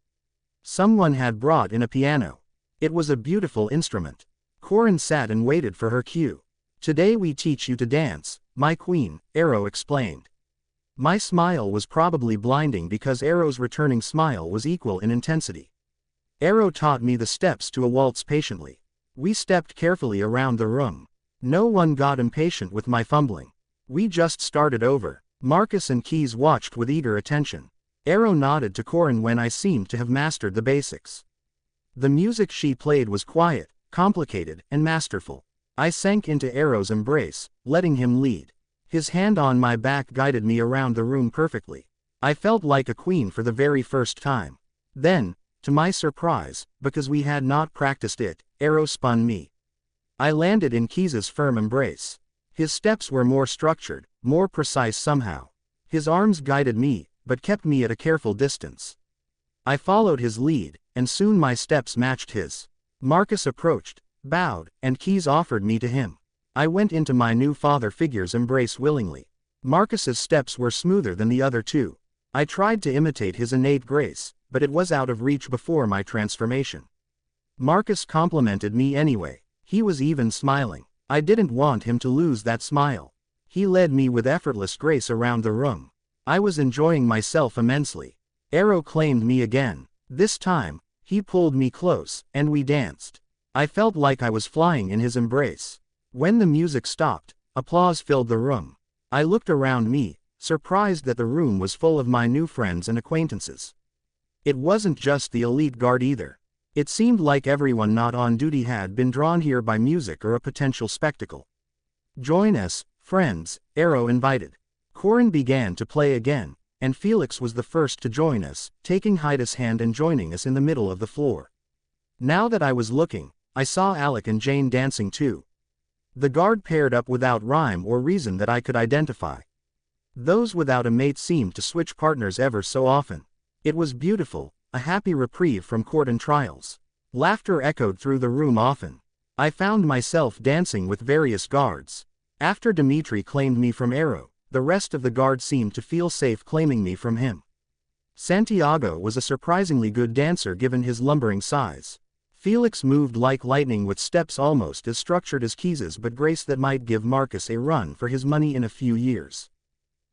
Someone had brought in a piano. It was a beautiful instrument. Corin sat and waited for her cue. "Today we teach you to dance, my queen," Aro explained. My smile was probably blinding because Aro's returning smile was equal in intensity. Aro taught me the steps to a waltz patiently. We stepped carefully around the room. No one got impatient with my fumbling. We just started over. Marcus and Keys watched with eager attention. Aro nodded to Corin when I seemed to have mastered the basics. The music she played was quiet, complicated, and masterful. I sank into Aro's embrace, letting him lead. His hand on my back guided me around the room perfectly. I felt like a queen for the very first time. Then, to my surprise, because we had not practiced it, Aro spun me. I landed in Keys's firm embrace. His steps were more structured, more precise somehow. His arms guided me, but kept me at a careful distance. I followed his lead, and soon my steps matched his. Marcus approached, bowed, and Keys offered me to him. I went into my new father figure's embrace willingly. Marcus's steps were smoother than the other two. I tried to imitate his innate grace, but it was out of reach before my transformation. Marcus complimented me anyway. He was even smiling. I didn't want him to lose that smile. He led me with effortless grace around the room. I was enjoying myself immensely. Aro claimed me again. This time, he pulled me close, and we danced. I felt like I was flying in his embrace. When the music stopped, applause filled the room. I looked around me, surprised that the room was full of my new friends and acquaintances. It wasn't just the elite guard either. It seemed like everyone not on duty had been drawn here by music or a potential spectacle. "Join us, friends," Aro invited. Corin began to play again, and Felix was the first to join us, taking Hyda's hand and joining us in the middle of the floor. Now that I was looking, I saw Alec and Jane dancing too. The guard paired up without rhyme or reason that I could identify. Those without a mate seemed to switch partners ever so often. It was beautiful, a happy reprieve from court and trials. Laughter echoed through the room often. I found myself dancing with various guards. After Dimitri claimed me from Aro, the rest of the guard seemed to feel safe claiming me from him. Santiago was a surprisingly good dancer given his lumbering size. Felix moved like lightning with steps almost as structured as Keys's but grace that might give Marcus a run for his money in a few years.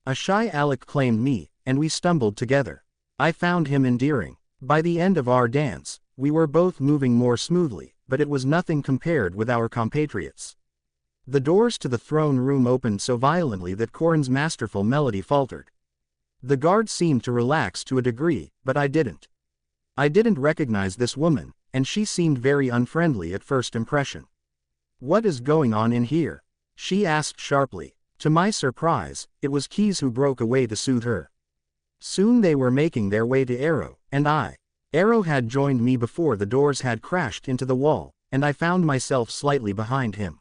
A shy Alec claimed me, and we stumbled together. I found him endearing. By the end of our dance, we were both moving more smoothly, but it was nothing compared with our compatriots. The doors to the throne room opened so violently that Corin's masterful melody faltered. The guard seemed to relax to a degree, but I didn't. I didn't recognize this woman, and she seemed very unfriendly at first impression. "What is going on in here?" she asked sharply. To my surprise, it was Keys who broke away to soothe her. Soon they were making their way to Aro, and I. Aro had joined me before the doors had crashed into the wall, and I found myself slightly behind him.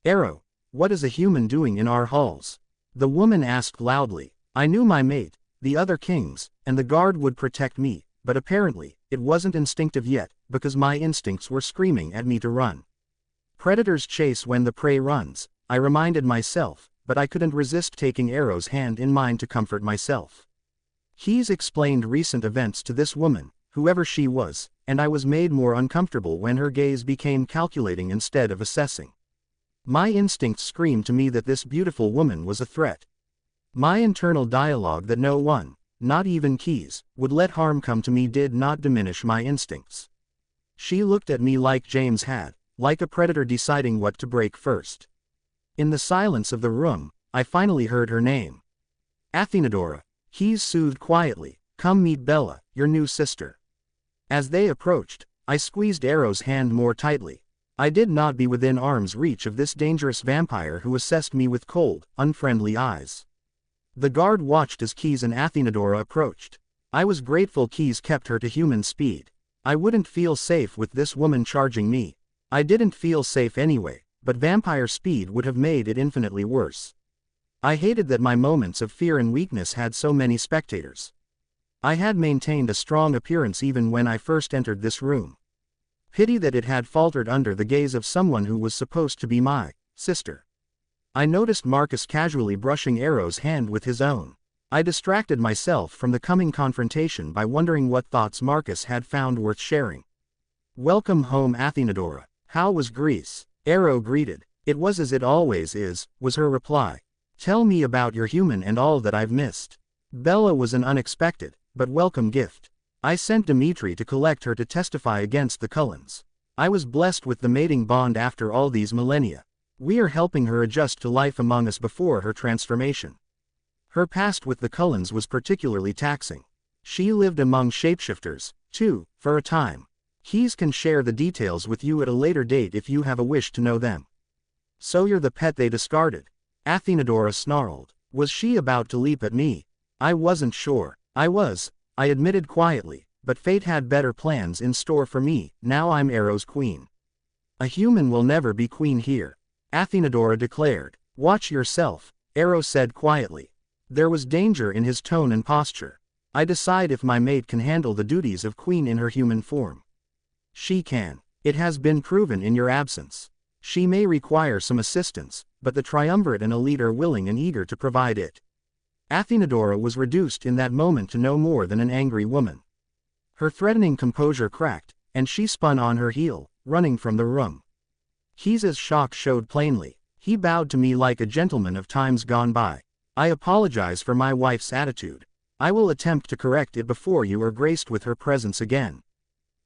"Aro, what is a human doing in our halls?" the woman asked loudly. I knew my mate, the other kings, and the guard would protect me, but apparently, it wasn't instinctive yet, because my instincts were screaming at me to run. Predators chase when the prey runs, I reminded myself, but I couldn't resist taking Aro's hand in mine to comfort myself. Keys explained recent events to this woman, whoever she was, and I was made more uncomfortable when her gaze became calculating instead of assessing. My instincts screamed to me that this beautiful woman was a threat. My internal dialogue that no one, not even Keys, would let harm come to me did not diminish my instincts. She looked at me like James had, like a predator deciding what to break first. In the silence of the room, I finally heard her name. Athenadora. Keyes soothed quietly. Come meet Bella, your new sister. As they approached, I squeezed Aro'S hand more tightly. I did not be within arm's reach of this dangerous vampire who assessed me with cold, unfriendly eyes. The guard watched as Keyes and Athenadora approached. I was grateful Keyes kept her to human speed. I wouldn't feel safe with this woman charging me. I didn't feel safe anyway, but vampire speed would have made it infinitely worse. I hated that my moments of fear and weakness had so many spectators. I had maintained a strong appearance even when I first entered this room. Pity that it had faltered under the gaze of someone who was supposed to be my sister. I noticed Marcus casually brushing Aro'S hand with his own. I distracted myself from the coming confrontation by wondering what thoughts Marcus had found worth sharing. Welcome home, Athenadora. How was Greece? Aro'S greeted. It was as it always is, was her reply. Tell me about your human and all that I've missed. Bella was an unexpected, but welcome gift. I sent Dimitri to collect her to testify against the Cullens. I was blessed with the mating bond after all these millennia. We are helping her adjust to life among us before her transformation. Her past with the Cullens was particularly taxing. She lived among shapeshifters, too, for a time. Keyes can share the details with you at a later date if you have a wish to know them. So you're the pet they discarded? Athenadora snarled. Was she about to leap at me? I wasn't sure. I admitted quietly, but fate had better plans in store for me. Now I'm Aro'S queen. A human will never be queen here, Athenadora declared. Watch yourself, Aro said quietly. There was danger in his tone and posture. I decide if my mate can handle the duties of queen in her human form. She can. It has been proven in your absence. She may require some assistance, but the triumvirate and elite are willing and eager to provide it. Athenadora was reduced in that moment to no more than an angry woman. Her threatening composure cracked, and she spun on her heel, running from the room. Keyes' shock showed plainly. He bowed to me like a gentleman of times gone by. I apologize for my wife's attitude. I will attempt to correct it before you are graced with her presence again.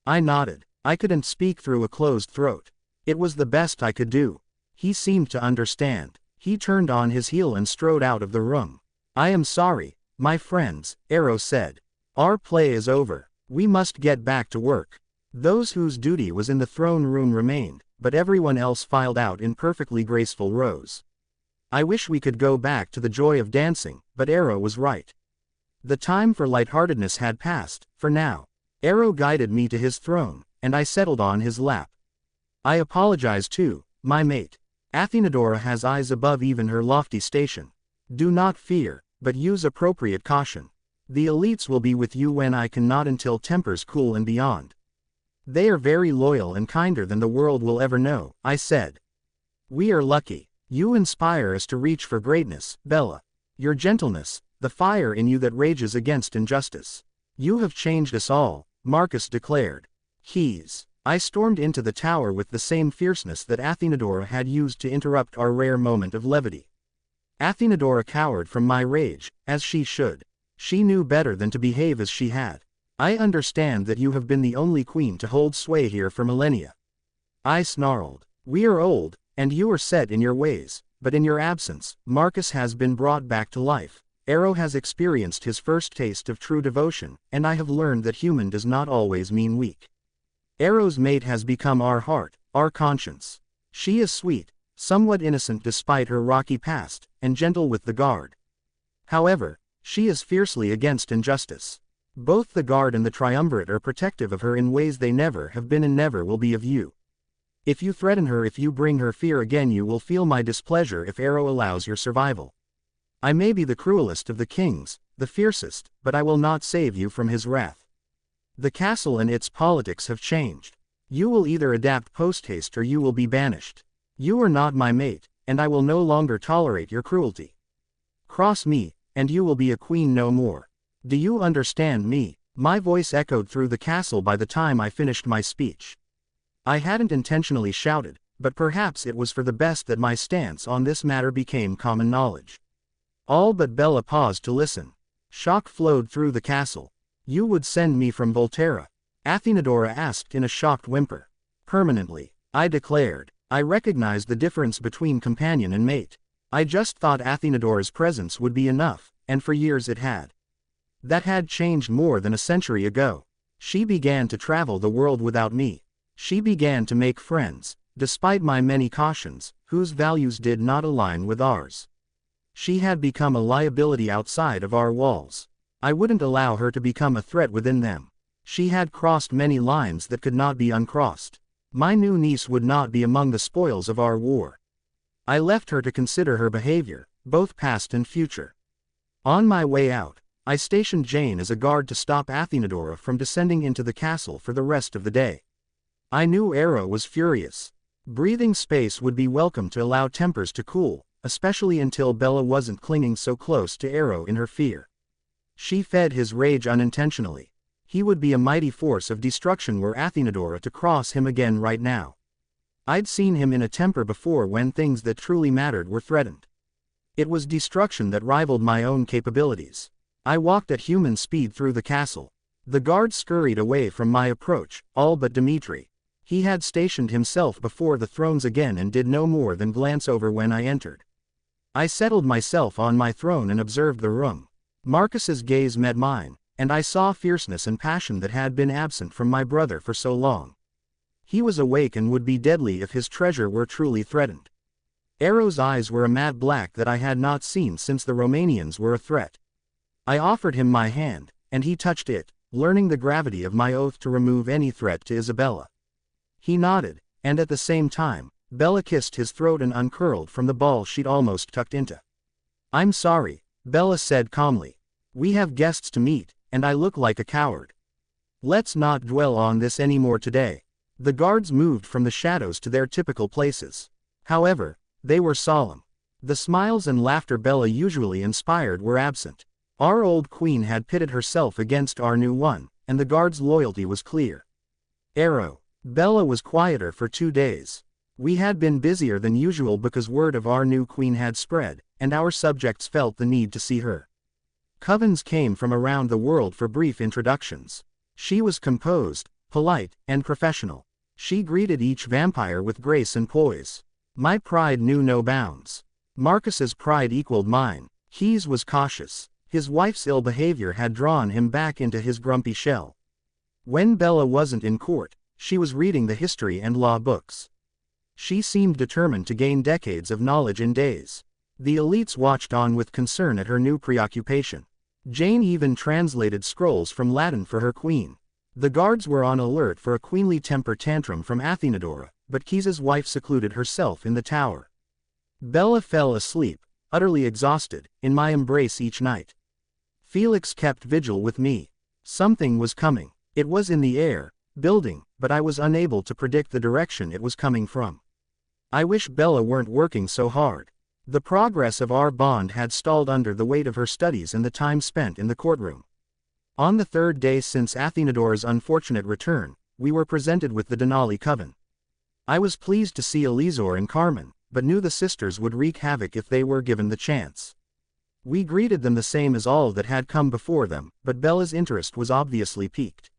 I nodded. I couldn't speak through a closed throat. It was the best I could do. He seemed to understand. He turned on his heel and strode out of the room. I am sorry, my friends, Aro said. Our play is over. We must get back to work. Those whose duty was in the throne room remained, but everyone else filed out in perfectly graceful rows. I wish we could go back to the joy of dancing, but Aro was right. The time for lightheartedness had passed, for now. Aro guided me to his throne, and I settled on his lap. I apologize too, my mate. Athenadora has eyes above even her lofty station. Do not fear, but use appropriate caution. The elites will be with you when I cannot until tempers cool and beyond. They are very loyal and kinder than the world will ever know, I said. We are lucky. You inspire us to reach for greatness, Bella. Your gentleness, the fire in you that rages against injustice. You have changed us all, Marcus declared. Keyes. I stormed into the tower with the same fierceness that Athenadora had used to interrupt our rare moment of levity. Athenadora cowered from my rage, as she should. She knew better than to behave as she had. I understand that you have been the only queen to hold sway here for millennia. I snarled. We are old, and you are set in your ways, but in your absence, Marcus has been brought back to life. Aro has experienced his first taste of true devotion, and I have learned that human does not always mean weak. Aro's mate has become our heart, our conscience. She is sweet, somewhat innocent despite her rocky past, and gentle with the guard. However, she is fiercely against injustice. Both the guard and the triumvirate are protective of her in ways they never have been and never will be of you. If you threaten her, if you bring her fear again, you will feel my displeasure if Aro allows your survival. I may be the cruelest of the kings, the fiercest, but I will not save you from his wrath. The castle and its politics have changed. You will either adapt post-haste or you will be banished. You are not my mate, and I will no longer tolerate your cruelty. Cross me, and you will be a queen no more. Do you understand me? My voice echoed through the castle by the time I finished my speech. I hadn't intentionally shouted, but perhaps it was for the best that my stance on this matter became common knowledge. All but Bella paused to listen. Shock flowed through the castle. You would send me from Volterra? Athenadora asked in a shocked whimper. Permanently, I declared. I recognized the difference between companion and mate. I just thought Athenadora's presence would be enough, and for years it had. That had changed more than a century ago. She began to travel the world without me. She began to make friends, despite my many cautions, whose values did not align with ours. She had become a liability outside of our walls. I wouldn't allow her to become a threat within them. She had crossed many lines that could not be uncrossed. My new niece would not be among the spoils of our war. I left her to consider her behavior, both past and future. On my way out, I stationed Jane as a guard to stop Athenadora from descending into the castle for the rest of the day. I knew Aro'S was furious. Breathing space would be welcome to allow tempers to cool, especially until Bella wasn't clinging so close to Aro'S in her fear. She fed his rage unintentionally. He would be a mighty force of destruction were Athenadora to cross him again right now. I'd seen him in a temper before when things that truly mattered were threatened. It was destruction that rivaled my own capabilities. I walked at human speed through the castle. The guards scurried away from my approach, all but Dimitri. He had stationed himself before the thrones again and did no more than glance over when I entered. I settled myself on my throne and observed the room. Marcus's gaze met mine, and I saw fierceness and passion that had been absent from my brother for so long. He was awake and would be deadly if his treasure were truly threatened. Aro'S eyes were a matte black that I had not seen since the Romanians were a threat. I offered him my hand, and he touched it, learning the gravity of my oath to remove any threat to Isabella. He nodded, and at the same time, Bella kissed his throat and uncurled from the ball she'd almost tucked into. I'm sorry, Bella said calmly. We have guests to meet, and I look like a coward. Let's not dwell on this anymore today. The guards moved from the shadows to their typical places. However, they were solemn. The smiles and laughter Bella usually inspired were absent. Our old queen had pitted herself against our new one, and the guards' loyalty was clear. Aro'S. Bella was quieter for 2 days. We had been busier than usual because word of our new queen had spread, and our subjects felt the need to see her. Covens came from around the world for brief introductions. She was composed, polite, and professional. She greeted each vampire with grace and poise. My pride knew no bounds. Marcus's pride equaled mine. His was cautious. His wife's ill behavior had drawn him back into his grumpy shell. When Bella wasn't in court, she was reading the history and law books. She seemed determined to gain decades of knowledge in days. The elites watched on with concern at her new preoccupation. Jane even translated scrolls from Latin for her queen. The guards were on alert for a queenly temper tantrum from Athenadora, but Kisa's wife secluded herself in the tower. Bella fell asleep, utterly exhausted, in my embrace each night. Felix kept vigil with me. Something was coming. It was in the air, building, but I was unable to predict the direction it was coming from. I wish Bella weren't working so hard. The progress of our bond had stalled under the weight of her studies and the time spent in the courtroom. On the 3rd day since Athenadora's unfortunate return, we were presented with the Denali Coven. I was pleased to see Elizor and Carmen, but knew the sisters would wreak havoc if they were given the chance. We greeted them the same as all that had come before them, but Bella's interest was obviously piqued.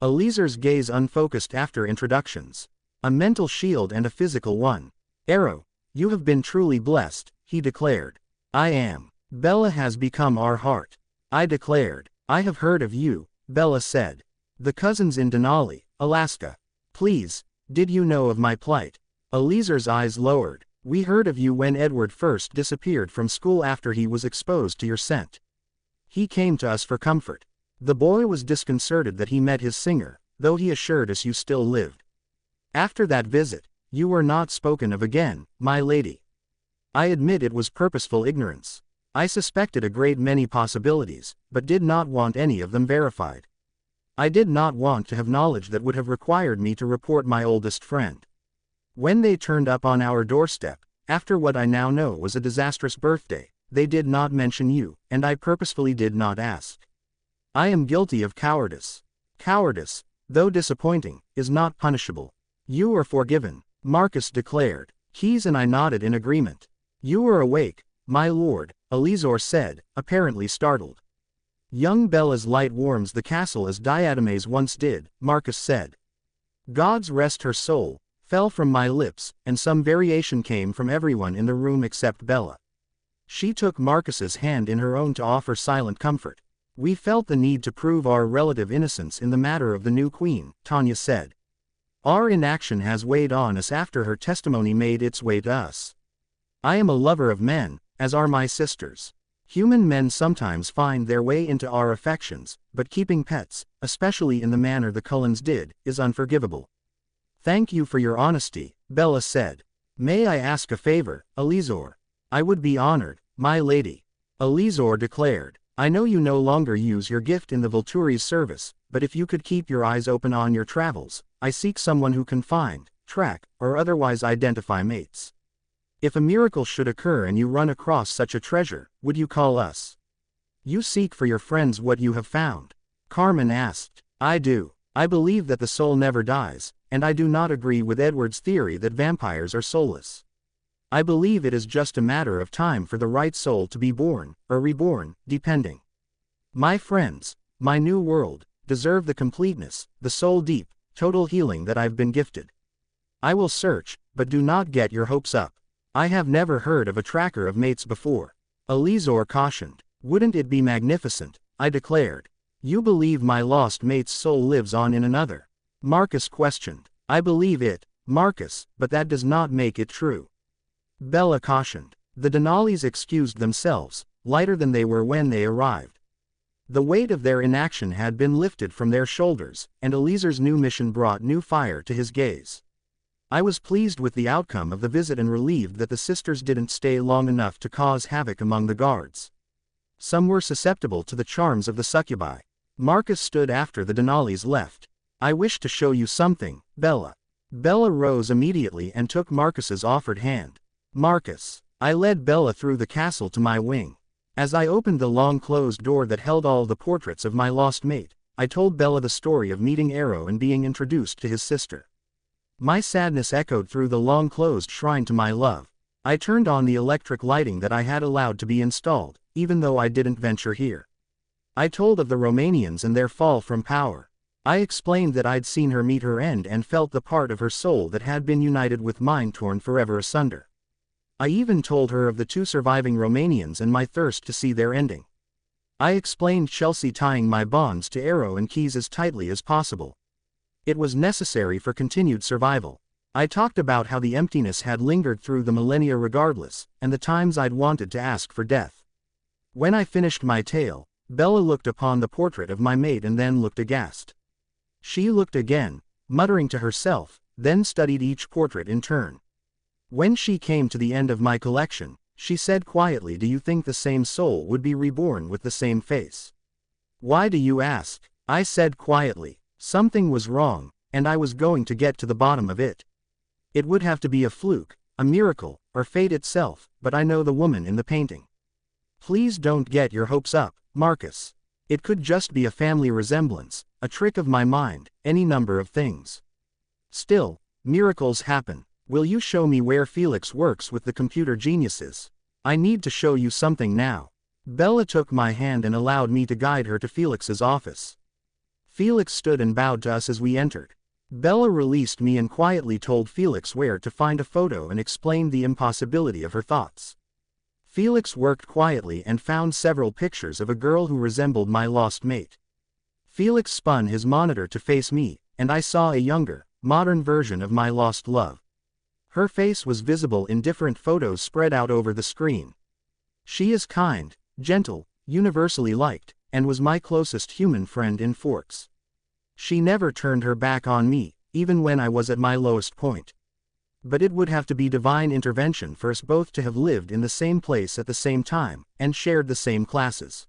Elizor's gaze unfocused after introductions. A mental shield and a physical one. Aro'S, you have been truly blessed, he declared. I am. Bella has become our heart. I declared. I have heard of you, Bella said. The cousins in Denali, Alaska. Please, did you know of my plight? Elizor's eyes lowered. We heard of you when Edward first disappeared from school after he was exposed to your scent. He came to us for comfort. The boy was disconcerted that he met his singer, though he assured us you still lived. After that visit, you were not spoken of again, my lady. I admit it was purposeful ignorance. I suspected a great many possibilities, but did not want any of them verified. I did not want to have knowledge that would have required me to report my oldest friend. When they turned up on our doorstep, after what I now know was a disastrous birthday, they did not mention you, and I purposefully did not ask. I am guilty of cowardice. Cowardice, though disappointing, is not punishable. You are forgiven, Marcus declared. Keyes and I nodded in agreement. You are awake, my lord, Elizor said, apparently startled. Young Bella's light warms the castle as Diodame's once did, Marcus said. Gods rest her soul, fell from my lips, and some variation came from everyone in the room except Bella. She took Marcus's hand in her own to offer silent comfort. We felt the need to prove our relative innocence in the matter of the new queen, Tanya said. Our inaction has weighed on us after her testimony made its way to us. I am a lover of men, as are my sisters. Human men sometimes find their way into our affections, but keeping pets, especially in the manner the Cullens did, is unforgivable. Thank you for your honesty, Bella said. May I ask a favor, Elizor? I would be honored, my lady. Elizor declared. I know you no longer use your gift in the Volturi's service, but if you could keep your eyes open on your travels, I seek someone who can find, track, or otherwise identify mates. If a miracle should occur and you run across such a treasure, would you call us? You seek for your friends what you have found? Carmen asked. I do. I believe that the soul never dies, and I do not agree with Edward's theory that vampires are soulless. I believe it is just a matter of time for the right soul to be born, or reborn, depending. My friends, my new world, deserve the completeness, the soul-deep, total healing that I've been gifted. I will search, but do not get your hopes up. I have never heard of a tracker of mates before. Elizor cautioned. Wouldn't it be magnificent? I declared. You believe my lost mate's soul lives on in another? Marcus questioned. I believe it, Marcus, but that does not make it true. Bella cautioned. The Denalis excused themselves, lighter than they were when they arrived. The weight of their inaction had been lifted from their shoulders, and Elizor's new mission brought new fire to his gaze. I was pleased with the outcome of the visit and relieved that the sisters didn't stay long enough to cause havoc among the guards. Some were susceptible to the charms of the succubi. Marcus stood after the Denalis left. I wish to show you something, Bella. Bella rose immediately and took Marcus's offered hand. Marcus. I led Bella through the castle to my wing. As I opened the long closed door that held all the portraits of my lost mate, I told Bella the story of meeting Aro and being introduced to his sister. My sadness echoed through the long-closed shrine to my love. I turned on the electric lighting that I had allowed to be installed, even though I didn't venture here. I told of the Romanians and their fall from power. I explained that I'd seen her meet her end and felt the part of her soul that had been united with mine torn forever asunder. I even told her of the 2 surviving Romanians and my thirst to see their ending. I explained Chelsea tying my bonds to Aro and Keys as tightly as possible. It was necessary for continued survival. I talked about how the emptiness had lingered through the millennia regardless, and the times I'd wanted to ask for death. When I finished my tale, Bella looked upon the portrait of my mate and then looked aghast. She looked again, muttering to herself, then studied each portrait in turn. When she came to the end of my collection, she said quietly, do you think the same soul would be reborn with the same face? Why do you ask? I said quietly. Something was wrong, and I was going to get to the bottom of it. It would have to be a fluke, a miracle, or fate itself, but I know the woman in the painting. Please don't get your hopes up, Marcus. It could just be a family resemblance, a trick of my mind, any number of things. Still, miracles happen. Will you show me where Felix works with the computer geniuses? I need to show you something now. Bella took my hand and allowed me to guide her to Felix's office. Felix stood and bowed to us as we entered. Bella released me and quietly told Felix where to find a photo and explained the impossibility of her thoughts. Felix worked quietly and found several pictures of a girl who resembled my lost mate. Felix spun his monitor to face me, and I saw a younger, modern version of my lost love. Her face was visible in different photos spread out over the screen. She is kind, gentle, universally liked, and was my closest human friend in Forks. She never turned her back on me, even when I was at my lowest point. But it would have to be divine intervention for us both to have lived in the same place at the same time, and shared the same classes.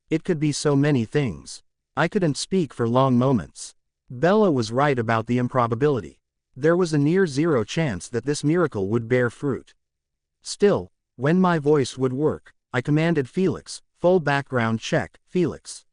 It could be so many things. I couldn't speak for long moments. Bella was right about the improbability. There was a near zero chance that this miracle would bear fruit. Still, when my voice would work, I commanded Felix, full background check, Felix.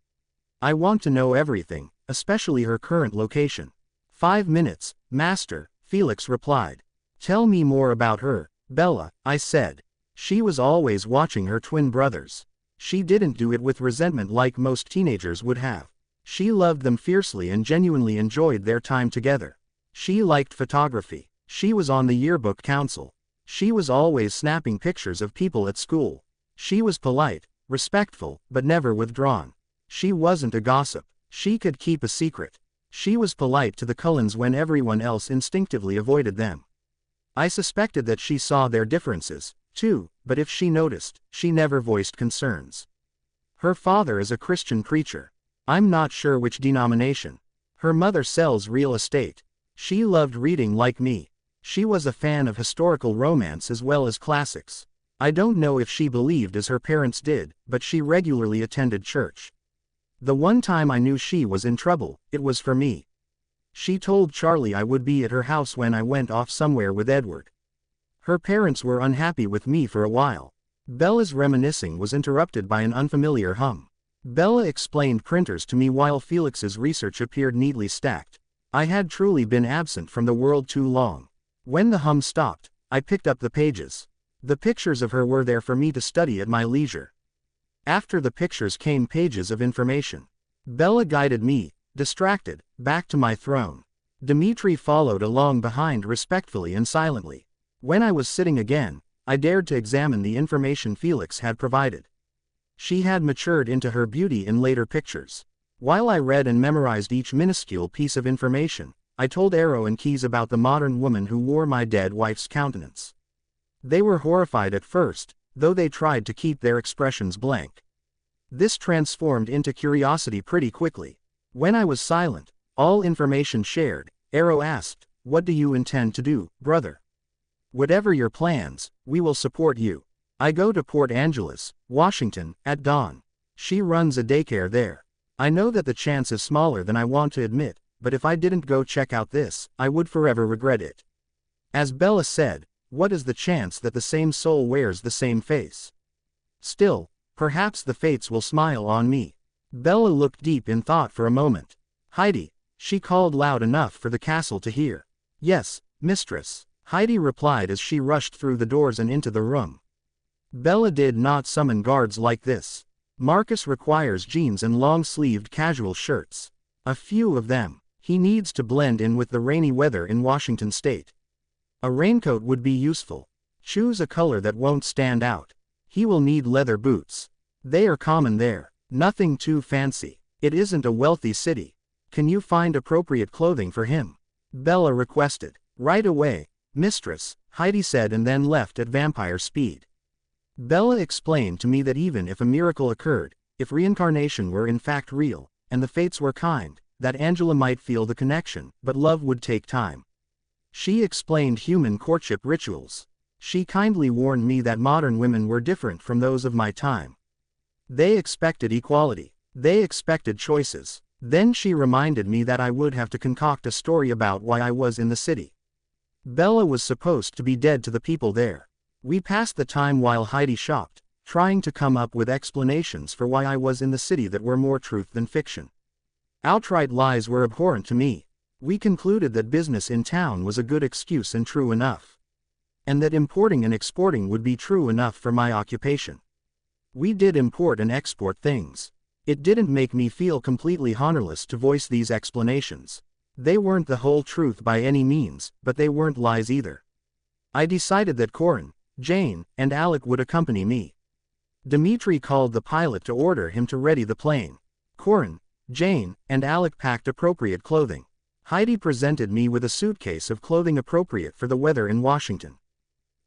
I want to know everything, especially her current location. 5 minutes, Master, Felix replied. Tell me more about her, Bella, I said. She was always watching her twin brothers. She didn't do it with resentment like most teenagers would have. She loved them fiercely and genuinely enjoyed their time together. She liked photography. She was on the yearbook council. She was always snapping pictures of people at school. She was polite, respectful, but never withdrawn. She wasn't a gossip. She could keep a secret. She was polite to the Cullens when everyone else instinctively avoided them. I suspected that she saw their differences, too, but if she noticed, she never voiced concerns. Her father is a Christian preacher. I'm not sure which denomination. Her mother sells real estate. She loved reading like me. She was a fan of historical romance as well as classics. I don't know if she believed as her parents did, but she regularly attended church. The one time I knew she was in trouble, it was for me. She told Charlie I would be at her house when I went off somewhere with Edward. Her parents were unhappy with me for a while. Bella's reminiscing was interrupted by an unfamiliar hum. Bella explained printers to me while Felix's research appeared neatly stacked. I had truly been absent from the world too long. When the hum stopped, I picked up the pages. The pictures of her were there for me to study at my leisure. After the pictures came pages of information. Bella guided me, distracted, back to my throne. Dmitri followed along behind respectfully and silently. When I was sitting again, I dared to examine the information Felix had provided. She had matured into her beauty in later pictures. While I read and memorized each minuscule piece of information, I told Aro'S and Keys about the modern woman who wore my dead wife's countenance. They were horrified at first, though they tried to keep their expressions blank. This transformed into curiosity pretty quickly. When I was silent, all information shared, Aro'S asked, "What do you intend to do, brother?" "Whatever your plans, we will support you. I go to Port Angeles, Washington, at dawn. She runs a daycare there. I know that the chance is smaller than I want to admit, but if I didn't go check out this, I would forever regret it." As Bella said, what is the chance that the same soul wears the same face? Still, perhaps the fates will smile on me. Bella looked deep in thought for a moment. "Heidi," she called loud enough for the castle to hear. "Yes, mistress," Heidi replied as she rushed through the doors and into the room. Bella did not summon guards like this. Marcus requires jeans and long-sleeved casual shirts. A few of them. He needs to blend in with the rainy weather in Washington state. A raincoat would be useful. Choose a color that won't stand out. He will need leather boots. They are common there. Nothing too fancy. It isn't a wealthy city. Can you find appropriate clothing for him?" Bella requested. "Right away, mistress," Heidi said and then left at vampire speed. Bella explained to me that even if a miracle occurred, if reincarnation were in fact real, and the fates were kind, that Angela might feel the connection, but love would take time. She explained human courtship rituals. She kindly warned me that modern women were different from those of my time. They expected equality. They expected choices. Then she reminded me that I would have to concoct a story about why I was in the city. Bella was supposed to be dead to the people there. We passed the time while Heidi shopped, trying to come up with explanations for why I was in the city that were more truth than fiction. Outright lies were abhorrent to me. We concluded that business in town was a good excuse and true enough. And that importing and exporting would be true enough for my occupation. We did import and export things. It didn't make me feel completely honorless to voice these explanations. They weren't the whole truth by any means, but they weren't lies either. I decided that Corin, Jane, and Alec would accompany me. Dmitri called the pilot to order him to ready the plane. Corin, Jane, and Alec packed appropriate clothing. Heidi presented me with a suitcase of clothing appropriate for the weather in Washington.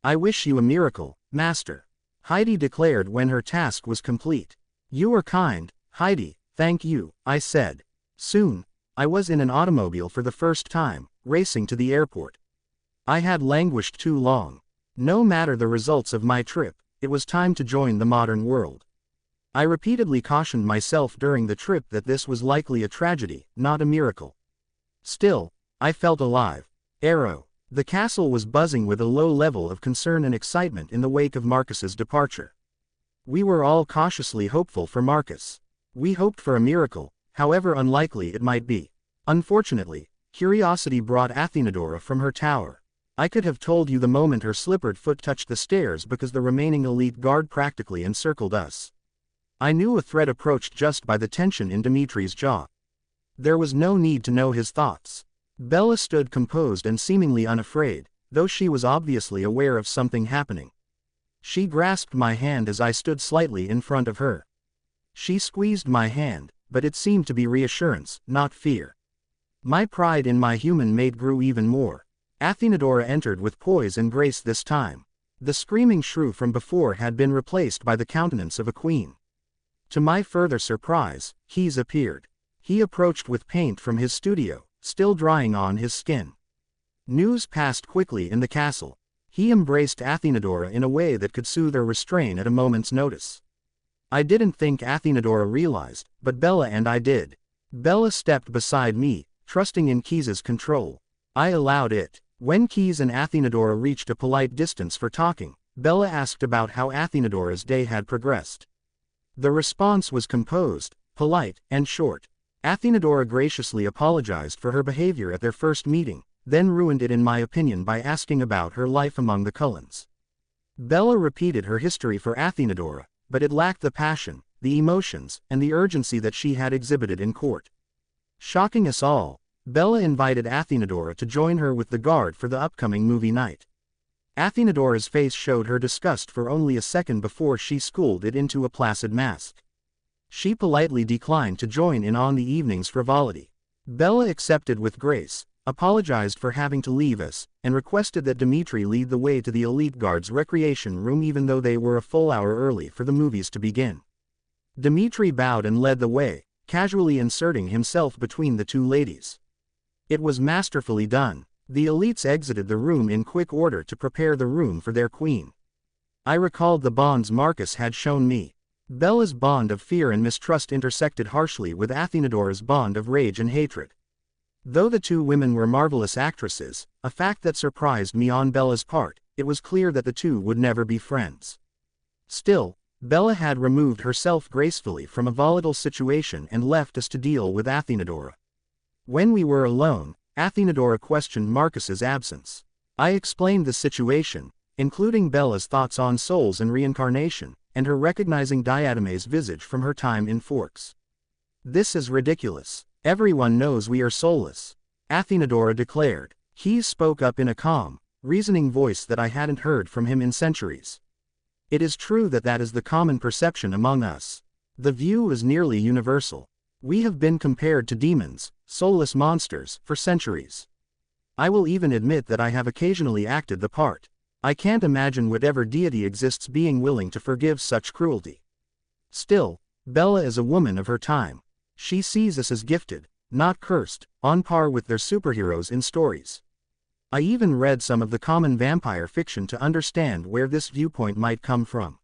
"I wish you a miracle, master," Heidi declared when her task was complete. "You are kind, Heidi, thank you," I said. Soon, I was in an automobile for the first time, racing to the airport. I had languished too long. No matter the results of my trip, it was time to join the modern world. I repeatedly cautioned myself during the trip that this was likely a tragedy, not a miracle. Still, I felt alive. Aro'S. The castle was buzzing with a low level of concern and excitement in the wake of Marcus's departure. We were all cautiously hopeful for Marcus. We hoped for a miracle, however unlikely it might be. Unfortunately, curiosity brought Athenadora from her tower. I could have told you the moment her slippered foot touched the stairs because the remaining elite guard practically encircled us. I knew a threat approached just by the tension in Dimitri's jaw. There was no need to know his thoughts. Bella stood composed and seemingly unafraid, though she was obviously aware of something happening. She grasped my hand as I stood slightly in front of her. She squeezed my hand, but it seemed to be reassurance, not fear. My pride in my human mate grew even more. Athenadora entered with poise and grace this time. The screaming shrew from before had been replaced by the countenance of a queen. To my further surprise, Keys appeared. He approached with paint from his studio, still drying on his skin. News passed quickly in the castle. He embraced Athenadora in a way that could soothe or restrain at a moment's notice. I didn't think Athenadora realized, but Bella and I did. Bella stepped beside me, trusting in Keys's control. I allowed it. When Keys and Athenadora reached a polite distance for talking, Bella asked about how Athenadora's day had progressed. The response was composed, polite, and short. Athenadora graciously apologized for her behavior at their first meeting, then ruined it in my opinion by asking about her life among the Cullens. Bella repeated her history for Athenadora, but it lacked the passion, the emotions, and the urgency that she had exhibited in court. Shocking us all, Bella invited Athenadora to join her with the guard for the upcoming movie night. Athenadora's face showed her disgust for only a second before she schooled it into a placid mask. She politely declined to join in on the evening's frivolity. Bella accepted with grace, apologized for having to leave us, and requested that Dimitri lead the way to the elite guard's recreation room even though they were a full hour early for the movies to begin. Dimitri bowed and led the way, casually inserting himself between the two ladies. It was masterfully done. The elites exited the room in quick order to prepare the room for their queen. I recalled the bonds Marcus had shown me. Bella's bond of fear and mistrust intersected harshly with Athenadora's bond of rage and hatred. Though the two women were marvelous actresses, a fact that surprised me on Bella's part, it was clear that the two would never be friends. Still, Bella had removed herself gracefully from a volatile situation and left us to deal with Athenadora. When we were alone, Athenadora questioned Marcus's absence. I explained the situation, including Bella's thoughts on souls and reincarnation, and her recognizing Diademe's visage from her time in Forks. "This is ridiculous. Everyone knows we are soulless," Athenadora declared. He spoke up in a calm, reasoning voice that I hadn't heard from him in centuries. "It is true that is the common perception among us. The view is nearly universal. We have been compared to demons, soulless monsters, for centuries. I will even admit that I have occasionally acted the part. I can't imagine whatever deity exists being willing to forgive such cruelty. Still, Bella is a woman of her time. She sees us as gifted, not cursed, on par with their superheroes in stories. I even read some of the common vampire fiction to understand where this viewpoint might come from.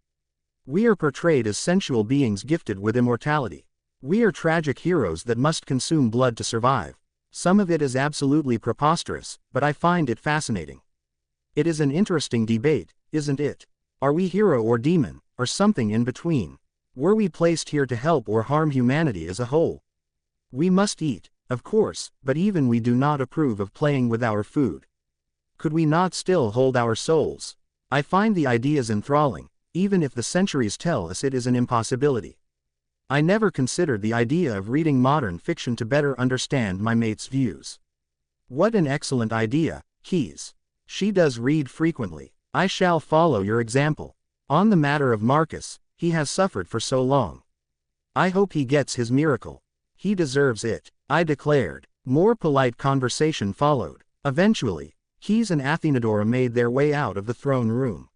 We are portrayed as sensual beings gifted with immortality. We are tragic heroes that must consume blood to survive. Some of it is absolutely preposterous, but I find it fascinating. It is an interesting debate, isn't it? Are we hero or demon, or something in between? Were we placed here to help or harm humanity as a whole? We must eat, of course, but even we do not approve of playing with our food. Could we not still hold our souls? I find the ideas enthralling, even if the centuries tell us it is an impossibility. I never considered the idea of reading modern fiction to better understand my mate's views. What an excellent idea, Keys. She does read frequently. I shall follow your example. On the matter of Marcus, he has suffered for so long. I hope he gets his miracle. He deserves it, I declared. More polite conversation followed. Eventually, Keys and Athenadora made their way out of the throne room.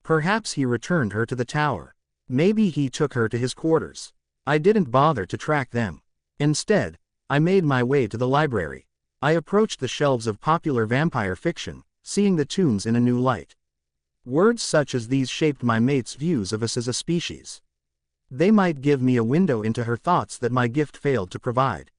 Perhaps he returned her to the tower. Maybe he took her to his quarters. I didn't bother to track them. Instead, I made my way to the library. I approached the shelves of popular vampire fiction, seeing the tombs in a new light. Words such as these shaped my mate's views of us as a species. They might give me a window into her thoughts that my gift failed to provide.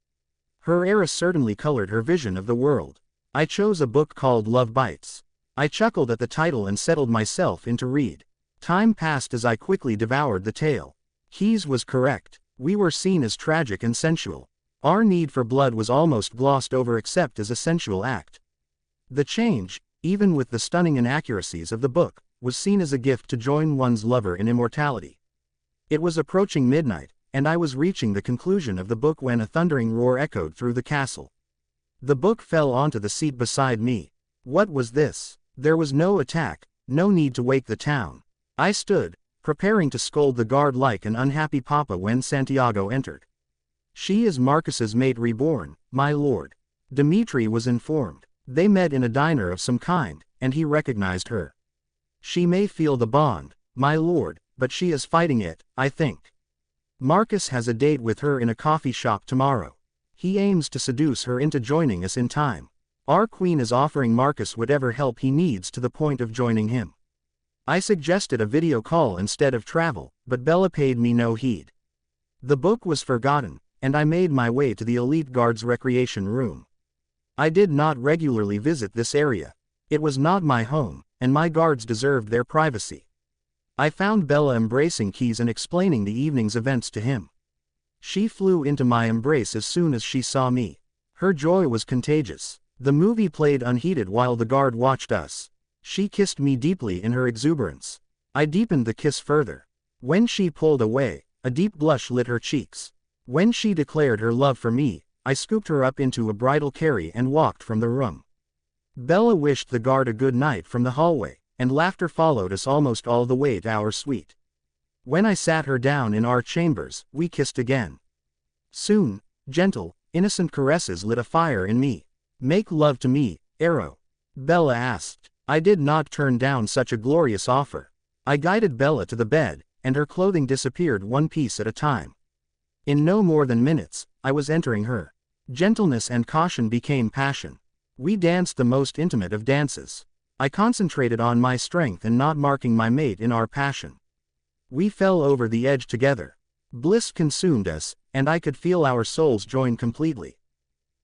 Her era certainly colored her vision of the world. I chose a book called Love Bites. I chuckled at the title and settled myself in to read. Time passed as I quickly devoured the tale. Keys was correct. We were seen as tragic and sensual. Our need for blood was almost glossed over except as a sensual act. The change, even with the stunning inaccuracies of the book, was seen as a gift to join one's lover in immortality. It was approaching midnight, and I was reaching the conclusion of the book when a thundering roar echoed through the castle. The book fell onto the seat beside me. What was this? There was no attack, no need to wake the town. I stood, preparing to scold the guard like an unhappy papa when Santiago entered. She is Marcus's mate reborn, my lord. Dimitri was informed. They met in a diner of some kind, and he recognized her. She may feel the bond, my lord, but she is fighting it, I think. Marcus has a date with her in a coffee shop tomorrow. He aims to seduce her into joining us in time. Our queen is offering Marcus whatever help he needs to the point of joining him. I suggested a video call instead of travel, but Bella paid me no heed. The book was forgotten, and I made my way to the elite guard's recreation room. I did not regularly visit this area. It was not my home, and my guards deserved their privacy. I found Bella embracing Keys and explaining the evening's events to him. She flew into my embrace as soon as she saw me. Her joy was contagious. The movie played unheeded while the guard watched us. She kissed me deeply in her exuberance. I deepened the kiss further. When she pulled away, a deep blush lit her cheeks. When she declared her love for me, I scooped her up into a bridal carry and walked from the room. Bella wished the guard a good night from the hallway, and laughter followed us almost all the way to our suite. When I sat her down in our chambers, we kissed again. Soon, gentle, innocent caresses lit a fire in me. "Make love to me, Aro?" Bella asked. I did not turn down such a glorious offer. I guided Bella to the bed, and her clothing disappeared one piece at a time. In no more than minutes, I was entering her. Gentleness and caution became passion. We danced the most intimate of dances. I concentrated on my strength and not marking my mate in our passion. We fell over the edge together. Bliss consumed us, and I could feel our souls join completely.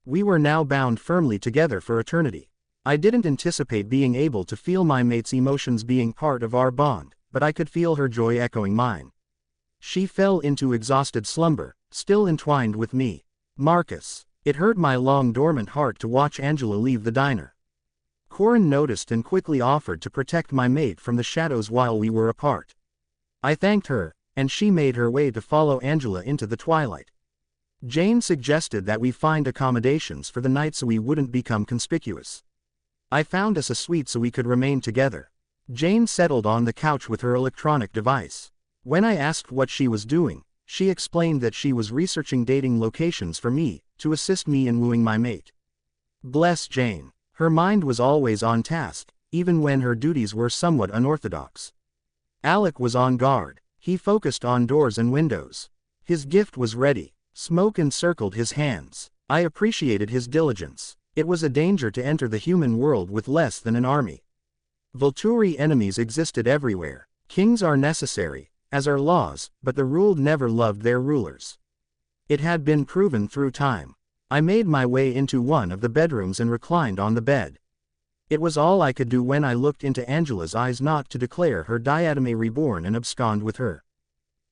We were now bound firmly together for eternity. I didn't anticipate being able to feel my mate's emotions being part of our bond, but I could feel her joy echoing mine. She fell into exhausted slumber, still entwined with me. Marcus. It hurt my long dormant heart to watch Angela leave the diner. Corin noticed and quickly offered to protect my mate from the shadows while we were apart. I thanked her, and she made her way to follow Angela into the twilight. Jane suggested that we find accommodations for the night so we wouldn't become conspicuous. I found us a suite so we could remain together. Jane settled on the couch with her electronic device. When I asked what she was doing, she explained that she was researching dating locations for me, to assist me in wooing my mate. Bless Jane. Her mind was always on task, even when her duties were somewhat unorthodox. Alec was on guard. He focused on doors and windows. His gift was ready. Smoke encircled his hands. I appreciated his diligence. It was a danger to enter the human world with less than an army. Volturi enemies existed everywhere. Kings are necessary, as are laws, but the ruled never loved their rulers. It had been proven through time. I made my way into one of the bedrooms and reclined on the bed. It was all I could do when I looked into Angela's eyes not to declare her diadem reborn and abscond with her.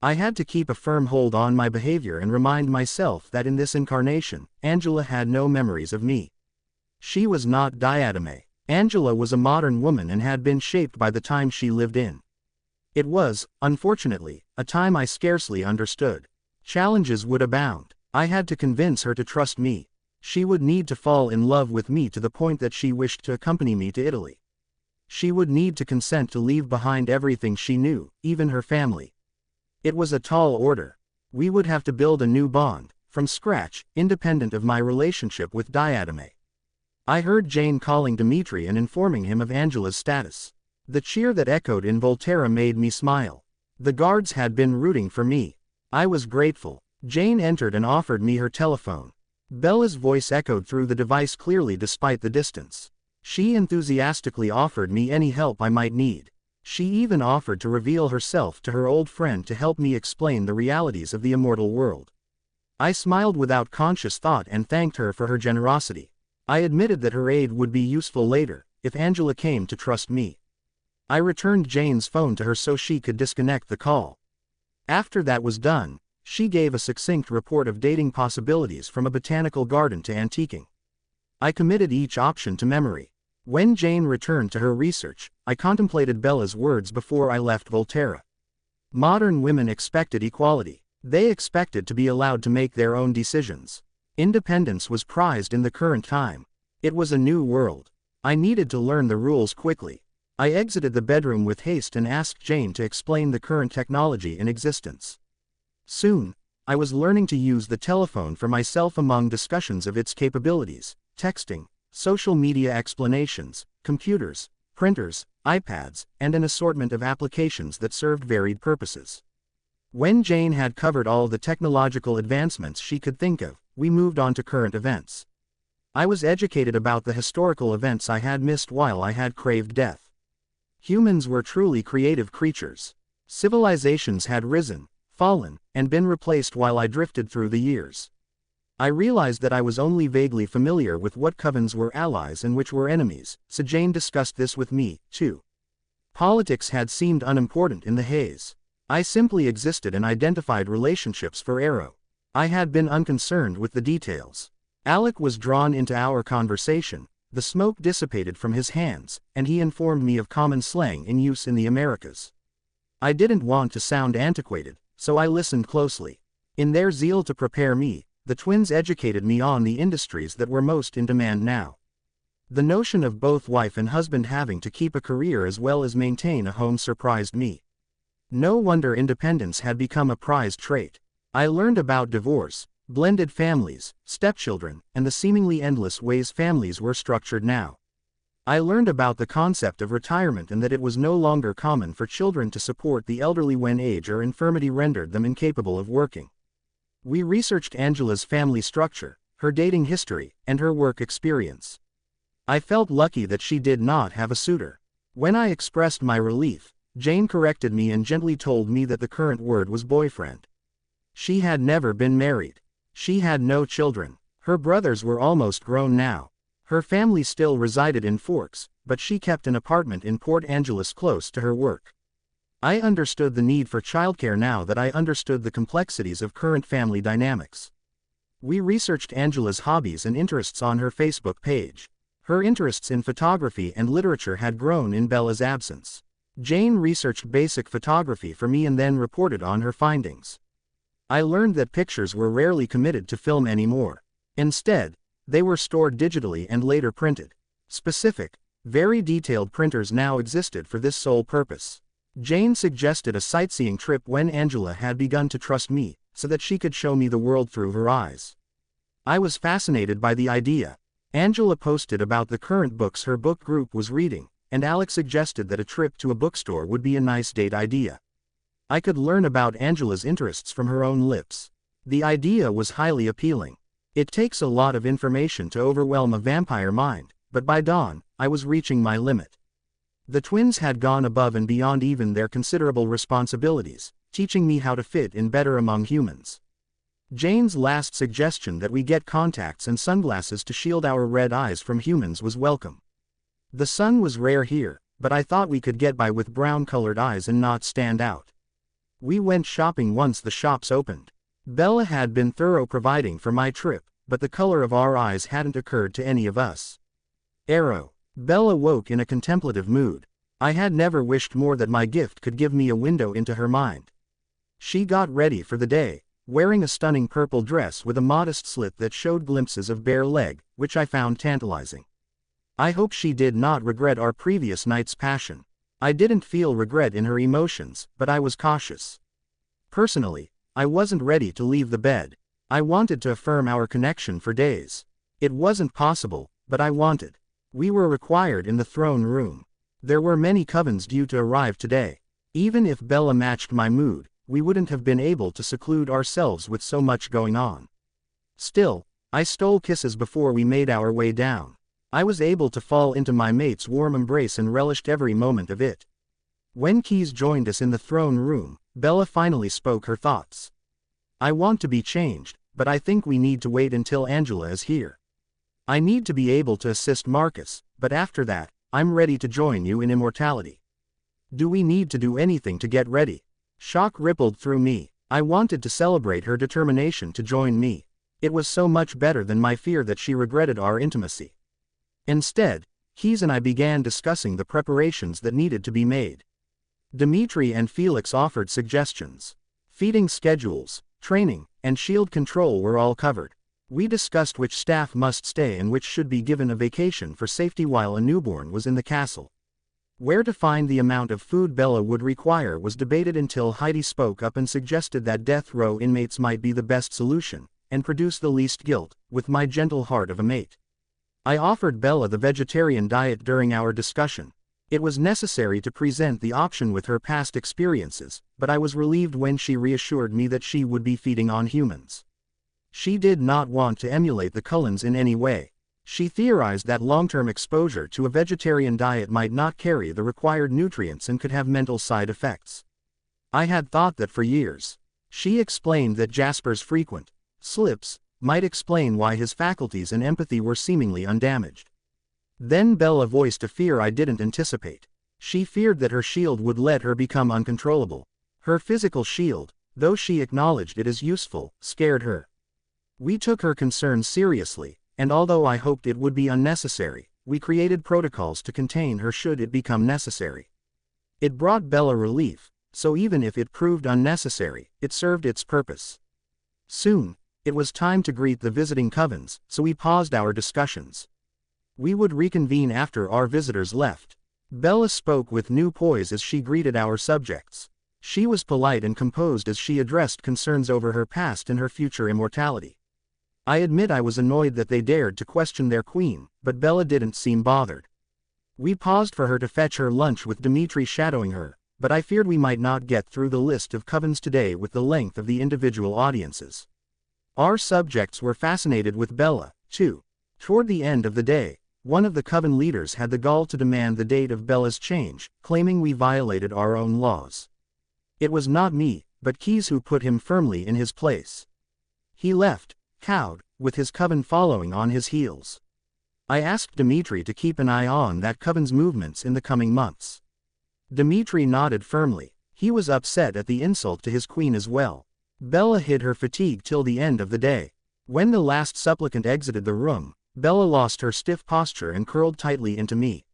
I had to keep a firm hold on my behavior and remind myself that in this incarnation, Angela had no memories of me. She was not diadem. Angela was a modern woman and had been shaped by the time she lived in. It was, unfortunately, a time I scarcely understood. Challenges would abound. I had to convince her to trust me. She would need to fall in love with me to the point that she wished to accompany me to Italy. She would need to consent to leave behind everything she knew, even her family. It was a tall order. We would have to build a new bond, from scratch, independent of my relationship with diadem. I heard Jane calling Dimitri and informing him of Angela's status. The cheer that echoed in Volterra made me smile. The guards had been rooting for me. I was grateful. Jane entered and offered me her telephone. Bella's voice echoed through the device clearly despite the distance. She enthusiastically offered me any help I might need. She even offered to reveal herself to her old friend to help me explain the realities of the immortal world. I smiled without conscious thought and thanked her for her generosity. I admitted that her aid would be useful later, if Angela came to trust me. I returned Jane's phone to her so she could disconnect the call. After that was done, she gave a succinct report of dating possibilities from a botanical garden to antiquing. I committed each option to memory. When Jane returned to her research, I contemplated Bella's words before I left Volterra. Modern women expected equality. They expected to be allowed to make their own decisions. Independence was prized in the current time. It was a new world. I needed to learn the rules quickly. I exited the bedroom with haste and asked Jane to explain the current technology in existence. Soon, I was learning to use the telephone for myself among discussions of its capabilities, texting, social media explanations, computers, printers, iPads, and an assortment of applications that served varied purposes. When Jane had covered all the technological advancements she could think of, we moved on to current events. I was educated about the historical events I had missed while I had craved death. Humans were truly creative creatures. Civilizations had risen, fallen, and been replaced while I drifted through the years. I realized that I was only vaguely familiar with what covens were allies and which were enemies, so Jane discussed this with me, too. Politics had seemed unimportant in the haze. I simply existed and identified relationships for Aro. I had been unconcerned with the details. Alec was drawn into our conversation, the smoke dissipated from his hands, and he informed me of common slang in use in the Americas. I didn't want to sound antiquated, so I listened closely. In their zeal to prepare me, the twins educated me on the industries that were most in demand now. The notion of both wife and husband having to keep a career as well as maintain a home surprised me. No wonder independence had become a prized trait. I learned about divorce, blended families, stepchildren, and the seemingly endless ways families were structured now. I learned about the concept of retirement and that it was no longer common for children to support the elderly when age or infirmity rendered them incapable of working. We researched Angela's family structure, her dating history, and her work experience. I felt lucky that she did not have a suitor. When I expressed my relief, Jane corrected me and gently told me that the current word was boyfriend. She had never been married. She had no children. Her brothers were almost grown now. Her family still resided in Forks, but she kept an apartment in Port Angeles close to her work. I understood the need for childcare now that I understood the complexities of current family dynamics. We researched Angela's hobbies and interests on her Facebook page. Her interests in photography and literature had grown in Bella's absence. Jane researched basic photography for me and then reported on her findings. I learned that pictures were rarely committed to film anymore. Instead, they were stored digitally and later printed. Specific, very detailed printers now existed for this sole purpose. Jane suggested a sightseeing trip when Angela had begun to trust me, so that she could show me the world through her eyes. I was fascinated by the idea. Angela posted about the current books her book group was reading, and Alex suggested that a trip to a bookstore would be a nice date idea. I could learn about Angela's interests from her own lips. The idea was highly appealing. It takes a lot of information to overwhelm a vampire mind, but by dawn, I was reaching my limit. The twins had gone above and beyond even their considerable responsibilities, teaching me how to fit in better among humans. Jane's last suggestion that we get contacts and sunglasses to shield our red eyes from humans was welcome. The sun was rare here, but I thought we could get by with brown-colored eyes and not stand out. We went shopping once the shops opened. Bella had been thorough providing for my trip, but the color of our eyes hadn't occurred to any of us. Aro. Bella woke in a contemplative mood. I had never wished more that my gift could give me a window into her mind. She got ready for the day, wearing a stunning purple dress with a modest slit that showed glimpses of bare leg, which I found tantalizing. I hope she did not regret our previous night's passion. I didn't feel regret in her emotions, but I was cautious. Personally, I wasn't ready to leave the bed. I wanted to affirm our connection for days. It wasn't possible, but I wanted. We were required in the throne room. There were many covens due to arrive today. Even if Bella matched my mood, we wouldn't have been able to seclude ourselves with so much going on. Still, I stole kisses before we made our way down. I was able to fall into my mate's warm embrace and relished every moment of it. When Keys joined us in the throne room, Bella finally spoke her thoughts. I want to be changed, but I think we need to wait until Angela is here. I need to be able to assist Marcus, but after that, I'm ready to join you in immortality. Do we need to do anything to get ready? Shock rippled through me. I wanted to celebrate her determination to join me. It was so much better than my fear that she regretted our intimacy. Instead, Keys and I began discussing the preparations that needed to be made. Dimitri and Felix offered suggestions. Feeding schedules, training, and shield control were all covered. We discussed which staff must stay and which should be given a vacation for safety while a newborn was in the castle. Where to find the amount of food Bella would require was debated until Heidi spoke up and suggested that death row inmates might be the best solution, and produce the least guilt, with my gentle heart of a mate. I offered Bella the vegetarian diet during our discussion. It was necessary to present the option with her past experiences, but I was relieved when she reassured me that she would be feeding on humans. She did not want to emulate the Cullens in any way. She theorized that long-term exposure to a vegetarian diet might not carry the required nutrients and could have mental side effects. I had thought that for years. She explained that Jasper's frequent slips might explain why his faculties and empathy were seemingly undamaged. Then Bella voiced a fear I didn't anticipate. She feared that her shield would let her become uncontrollable. Her physical shield, though she acknowledged it as useful, scared her. We took her concerns seriously, and although I hoped it would be unnecessary, we created protocols to contain her should it become necessary. It brought Bella relief, so even if it proved unnecessary, it served its purpose. Soon, it was time to greet the visiting covens, so we paused our discussions. We would reconvene after our visitors left. Bella spoke with new poise as she greeted our subjects. She was polite and composed as she addressed concerns over her past and her future immortality. I admit I was annoyed that they dared to question their queen, but Bella didn't seem bothered. We paused for her to fetch her lunch with Dimitri shadowing her, but I feared we might not get through the list of covens today with the length of the individual audiences. Our subjects were fascinated with Bella, too. Toward the end of the day, one of the coven leaders had the gall to demand the date of Bella's change, claiming we violated our own laws. It was not me, but Keys who put him firmly in his place. He left, cowed, with his coven following on his heels. I asked Dimitri to keep an eye on that coven's movements in the coming months. Dimitri nodded firmly. He was upset at the insult to his queen as well. Bella hid her fatigue till the end of the day. When the last supplicant exited the room, Bella lost her stiff posture and curled tightly into me.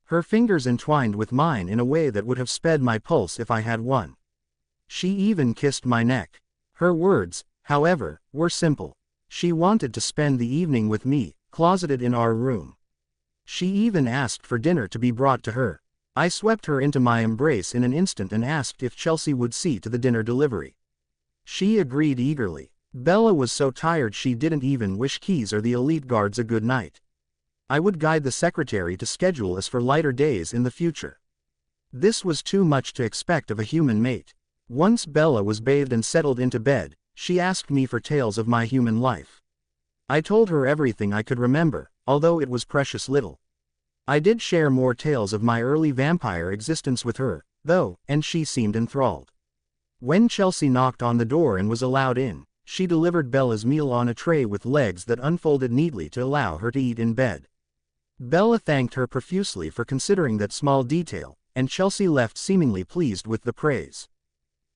Her fingers entwined with mine in a way that would have sped my pulse if I had one. She even kissed my neck. Her words, however, were simple. She wanted to spend the evening with me, closeted in our room. She even asked for dinner to be brought to her. I swept her into my embrace in an instant and asked if Chelsea would see to the dinner delivery. She agreed eagerly. Bella was so tired she didn't even wish Keys or the elite guards a good night. I would guide the secretary to schedule us for lighter days in the future. This was too much to expect of a human mate. Once Bella was bathed and settled into bed, she asked me for tales of my human life. I told her everything I could remember, although it was precious little. I did share more tales of my early vampire existence with her, though, and she seemed enthralled. When Chelsea knocked on the door and was allowed in, she delivered Bella's meal on a tray with legs that unfolded neatly to allow her to eat in bed. Bella thanked her profusely for considering that small detail, and Chelsea left seemingly pleased with the praise.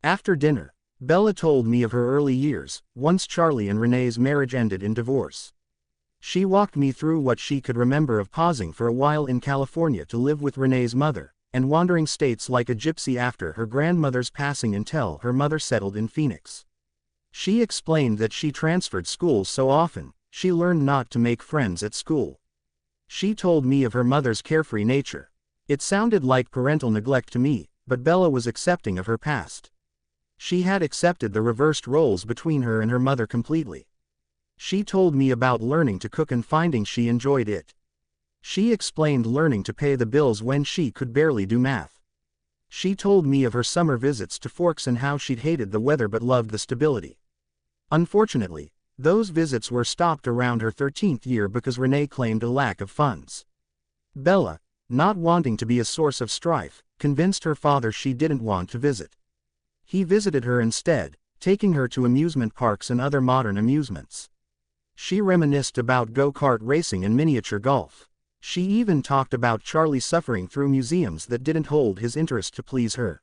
After dinner, Bella told me of her early years, once Charlie and Renee's marriage ended in divorce. She walked me through what she could remember of pausing for a while in California to live with Renee's mother, and wandering states like a gypsy after her grandmother's passing until her mother settled in Phoenix. She explained that she transferred schools so often, she learned not to make friends at school. She told me of her mother's carefree nature. It sounded like parental neglect to me, but Bella was accepting of her past. She had accepted the reversed roles between her and her mother completely. She told me about learning to cook and finding she enjoyed it. She explained learning to pay the bills when she could barely do math. She told me of her summer visits to Forks and how she'd hated the weather but loved the stability. Unfortunately, those visits were stopped around her 13th year because Renee claimed a lack of funds. Bella, not wanting to be a source of strife, convinced her father she didn't want to visit. He visited her instead, taking her to amusement parks and other modern amusements. She reminisced about go-kart racing and miniature golf. She even talked about Charlie suffering through museums that didn't hold his interest to please her.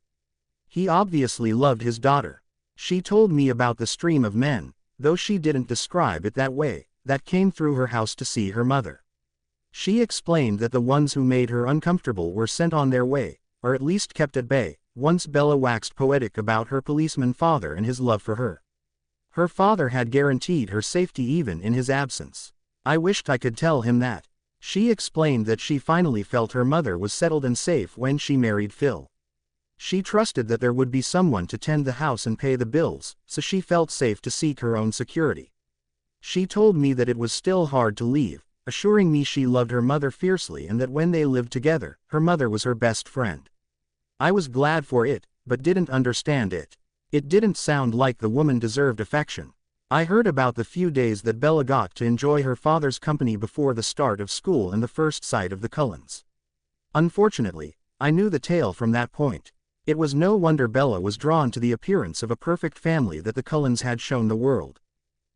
He obviously loved his daughter. She told me about the stream of men, though she didn't describe it that way, that came through her house to see her mother. She explained that the ones who made her uncomfortable were sent on their way, or at least kept at bay, Once Bella waxed poetic about her policeman father and his love for her. Her father had guaranteed her safety even in his absence. I wished I could tell him that. She explained that she finally felt her mother was settled and safe when she married Phil. She trusted that there would be someone to tend the house and pay the bills, so she felt safe to seek her own security. She told me that it was still hard to leave, assuring me she loved her mother fiercely and that when they lived together, her mother was her best friend. I was glad for it, but didn't understand it. It didn't sound like the woman deserved affection. I heard about the few days that Bella got to enjoy her father's company before the start of school and the first sight of the Cullens. Unfortunately, I knew the tale from that point. It was no wonder Bella was drawn to the appearance of a perfect family that the Cullens had shown the world.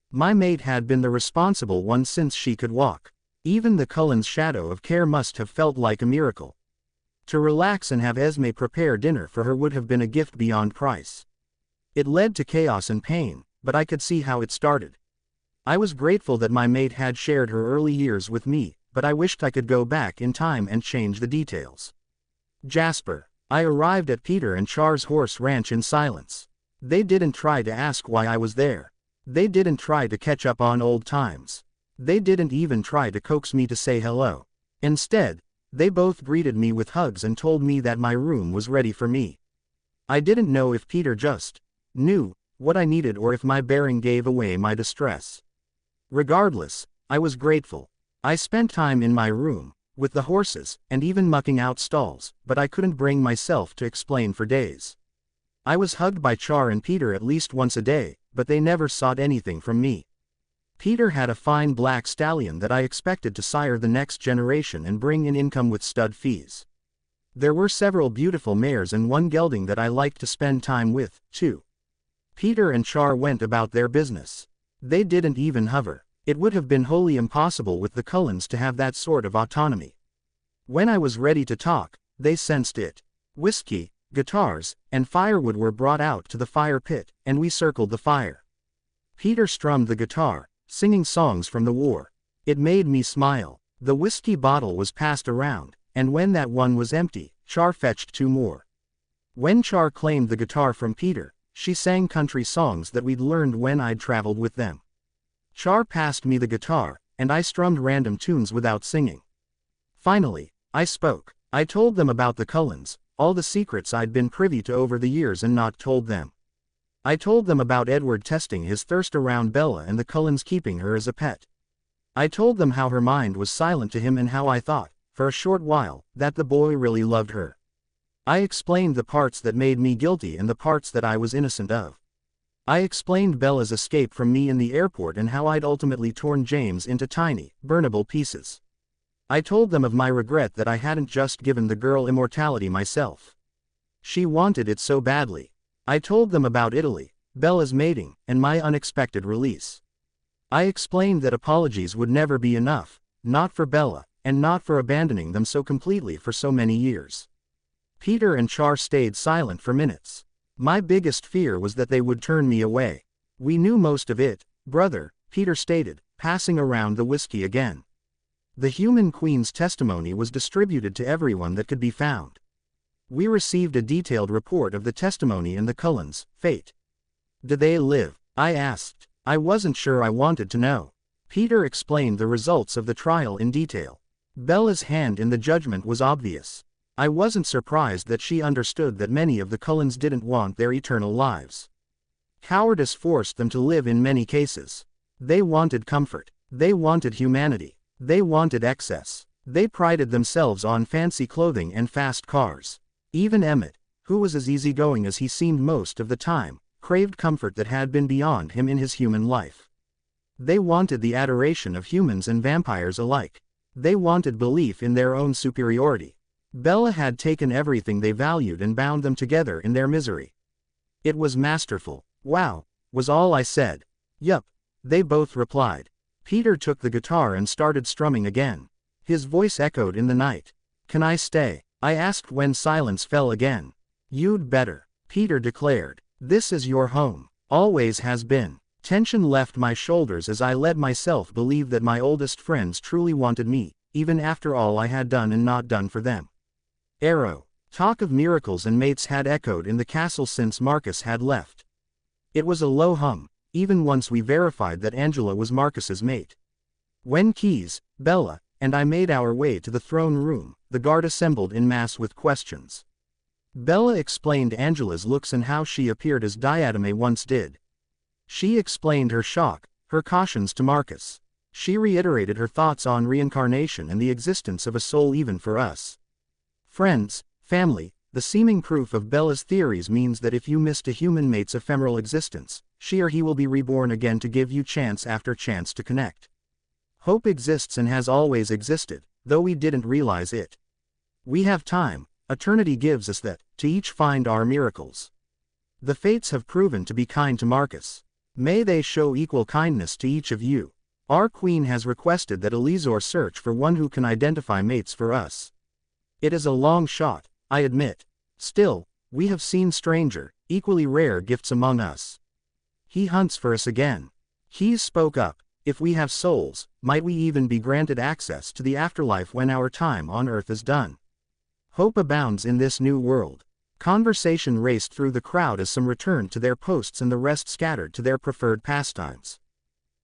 My mate had been the responsible one since she could walk. Even the Cullens' shadow of care must have felt like a miracle. To relax and have Esme prepare dinner for her would have been a gift beyond price. It led to chaos and pain, but I could see how it started. I was grateful that my mate had shared her early years with me, but I wished I could go back in time and change the details. Jasper. I arrived at Peter and Char's horse ranch in silence. They didn't try to ask why I was there. They didn't try to catch up on old times. They didn't even try to coax me to say hello. Instead, they both greeted me with hugs and told me that my room was ready for me. I didn't know if Peter just knew what I needed or if my bearing gave away my distress. Regardless, I was grateful. I spent time in my room, with the horses, and even mucking out stalls, but I couldn't bring myself to explain for days. I was hugged by Char and Peter at least once a day, but they never sought anything from me. Peter had a fine black stallion that I expected to sire the next generation and bring in income with stud fees. There were several beautiful mares and one gelding that I liked to spend time with, too. Peter and Char went about their business. They didn't even hover. It would have been wholly impossible with the Cullens to have that sort of autonomy. When I was ready to talk, they sensed it. Whiskey, guitars, and firewood were brought out to the fire pit, and we circled the fire. Peter strummed the guitar, singing songs from the war. It made me smile. The whiskey bottle was passed around, and when that one was empty, Char fetched 2 more. When Char claimed the guitar from Peter, she sang country songs that we'd learned when I'd traveled with them. Char passed me the guitar, and I strummed random tunes without singing. Finally, I spoke. I told them about the Cullens, all the secrets I'd been privy to over the years and not told them. I told them about Edward testing his thirst around Bella and the Cullens keeping her as a pet. I told them how her mind was silent to him and how I thought, for a short while, that the boy really loved her. I explained the parts that made me guilty and the parts that I was innocent of. I explained Bella's escape from me in the airport and how I'd ultimately torn James into tiny, burnable pieces. I told them of my regret that I hadn't just given the girl immortality myself. She wanted it so badly. I told them about Italy, Bella's mating, and my unexpected release. I explained that apologies would never be enough, not for Bella, and not for abandoning them so completely for so many years. Peter and Char stayed silent for minutes. My biggest fear was that they would turn me away. We knew most of it, brother, Peter stated, passing around the whiskey again. The human queen's testimony was distributed to everyone that could be found. We received a detailed report of the testimony and the Cullens' fate. Do they live? I asked. I wasn't sure I wanted to know. Peter explained the results of the trial in detail. Bella's hand in the judgment was obvious. I wasn't surprised that she understood that many of the Cullens didn't want their eternal lives. Cowardice forced them to live in many cases. They wanted comfort. They wanted humanity. They wanted excess. They prided themselves on fancy clothing and fast cars. Even Emmett, who was as easygoing as he seemed most of the time, craved comfort that had been beyond him in his human life. They wanted the adoration of humans and vampires alike. They wanted belief in their own superiority. Bella had taken everything they valued and bound them together in their misery. It was masterful. Wow, was all I said. Yup, they both replied. Peter took the guitar and started strumming again. His voice echoed in the night. Can I stay? I asked when silence fell again. You'd better, Peter declared. This is your home. Always has been. Tension left my shoulders as I let myself believe that my oldest friends truly wanted me, even after all I had done and not done for them. Arrow. Talk of miracles and mates had echoed in the castle since Marcus had left. It was a low hum, even once we verified that Angela was Marcus's mate. When Keys, Bella, and I made our way to the throne room, the guard assembled in mass with questions. Bella explained Angela's looks and how she appeared as Diademe once did. She explained her shock, her cautions to Marcus. She reiterated her thoughts on reincarnation and the existence of a soul even for us. Friends, family, the seeming proof of Bella's theories means that if you missed a human mate's ephemeral existence, she or he will be reborn again to give you chance after chance to connect. Hope exists and has always existed, though we didn't realize it. We have time, eternity gives us that, to each find our miracles. The fates have proven to be kind to Marcus. May they show equal kindness to each of you. Our queen has requested that Elizor search for one who can identify mates for us. It is a long shot, I admit. Still, we have seen stranger, equally rare gifts among us. He hunts for us again. Keys spoke up. If we have souls, might we even be granted access to the afterlife when our time on earth is done? Hope abounds in this new world. Conversation raced through the crowd as some returned to their posts and the rest scattered to their preferred pastimes.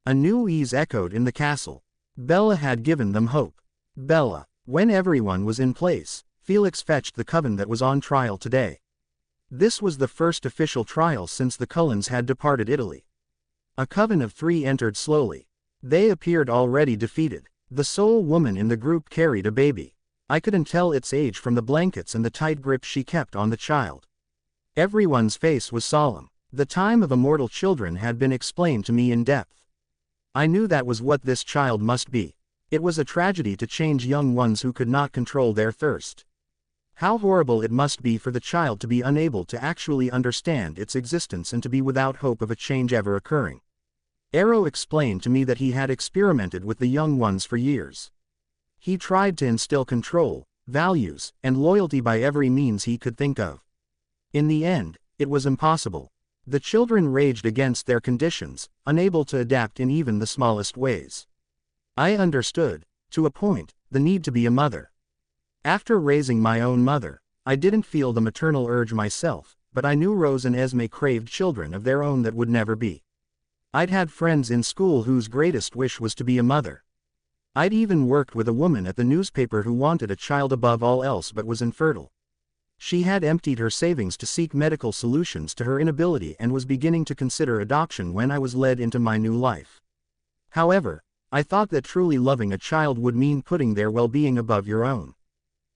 A new ease echoed in the castle. Bella had given them hope. Bella, when everyone was in place, Felix fetched the coven that was on trial today. This was the first official trial since the Cullens had departed Italy. A coven of 3 entered slowly. They appeared already defeated. The sole woman in the group carried a baby. I couldn't tell its age from the blankets and the tight grip she kept on the child. Everyone's face was solemn. The time of immortal children had been explained to me in depth. I knew that was what this child must be. It was a tragedy to change young ones who could not control their thirst. How horrible it must be for the child to be unable to actually understand its existence and to be without hope of a change ever occurring. Aro explained to me that he had experimented with the young ones for years. He tried to instill control, values, and loyalty by every means he could think of. In the end, it was impossible. The children raged against their conditions, unable to adapt in even the smallest ways. I understood, to a point, the need to be a mother. After raising my own mother, I didn't feel the maternal urge myself, but I knew Rose and Esme craved children of their own that would never be. I'd had friends in school whose greatest wish was to be a mother. I'd even worked with a woman at the newspaper who wanted a child above all else but was infertile. She had emptied her savings to seek medical solutions to her inability and was beginning to consider adoption when I was led into my new life. However, I thought that truly loving a child would mean putting their well-being above your own.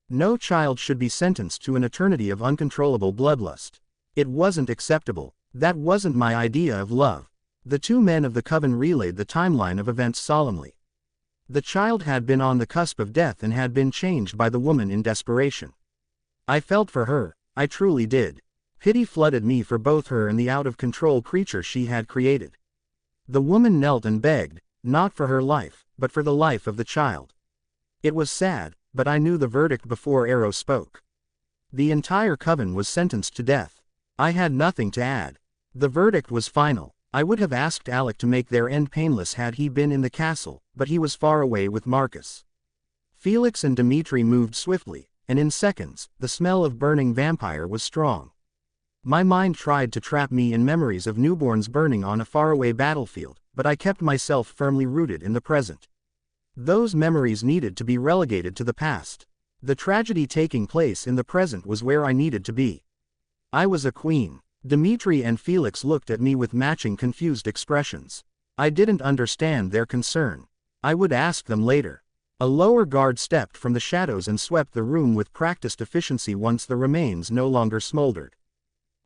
No child should be sentenced to an eternity of uncontrollable bloodlust. It wasn't acceptable. That wasn't my idea of love. The 2 men of the coven relayed the timeline of events solemnly. The child had been on the cusp of death and had been changed by the woman in desperation. I felt for her, I truly did. Pity flooded me for both her and the out-of-control creature she had created. The woman knelt and begged, not for her life, but for the life of the child. It was sad, but I knew the verdict before Aro spoke. The entire coven was sentenced to death. I had nothing to add. The verdict was final. I would have asked Alec to make their end painless had he been in the castle, but he was far away with Marcus. Felix and Dimitri moved swiftly, and in seconds, the smell of burning vampire was strong. My mind tried to trap me in memories of newborns burning on a faraway battlefield, but I kept myself firmly rooted in the present. Those memories needed to be relegated to the past. The tragedy taking place in the present was where I needed to be. I was a queen. Dimitri and Felix looked at me with matching confused expressions. I didn't understand their concern. I would ask them later. A lower guard stepped from the shadows and swept the room with practiced efficiency once the remains no longer smoldered.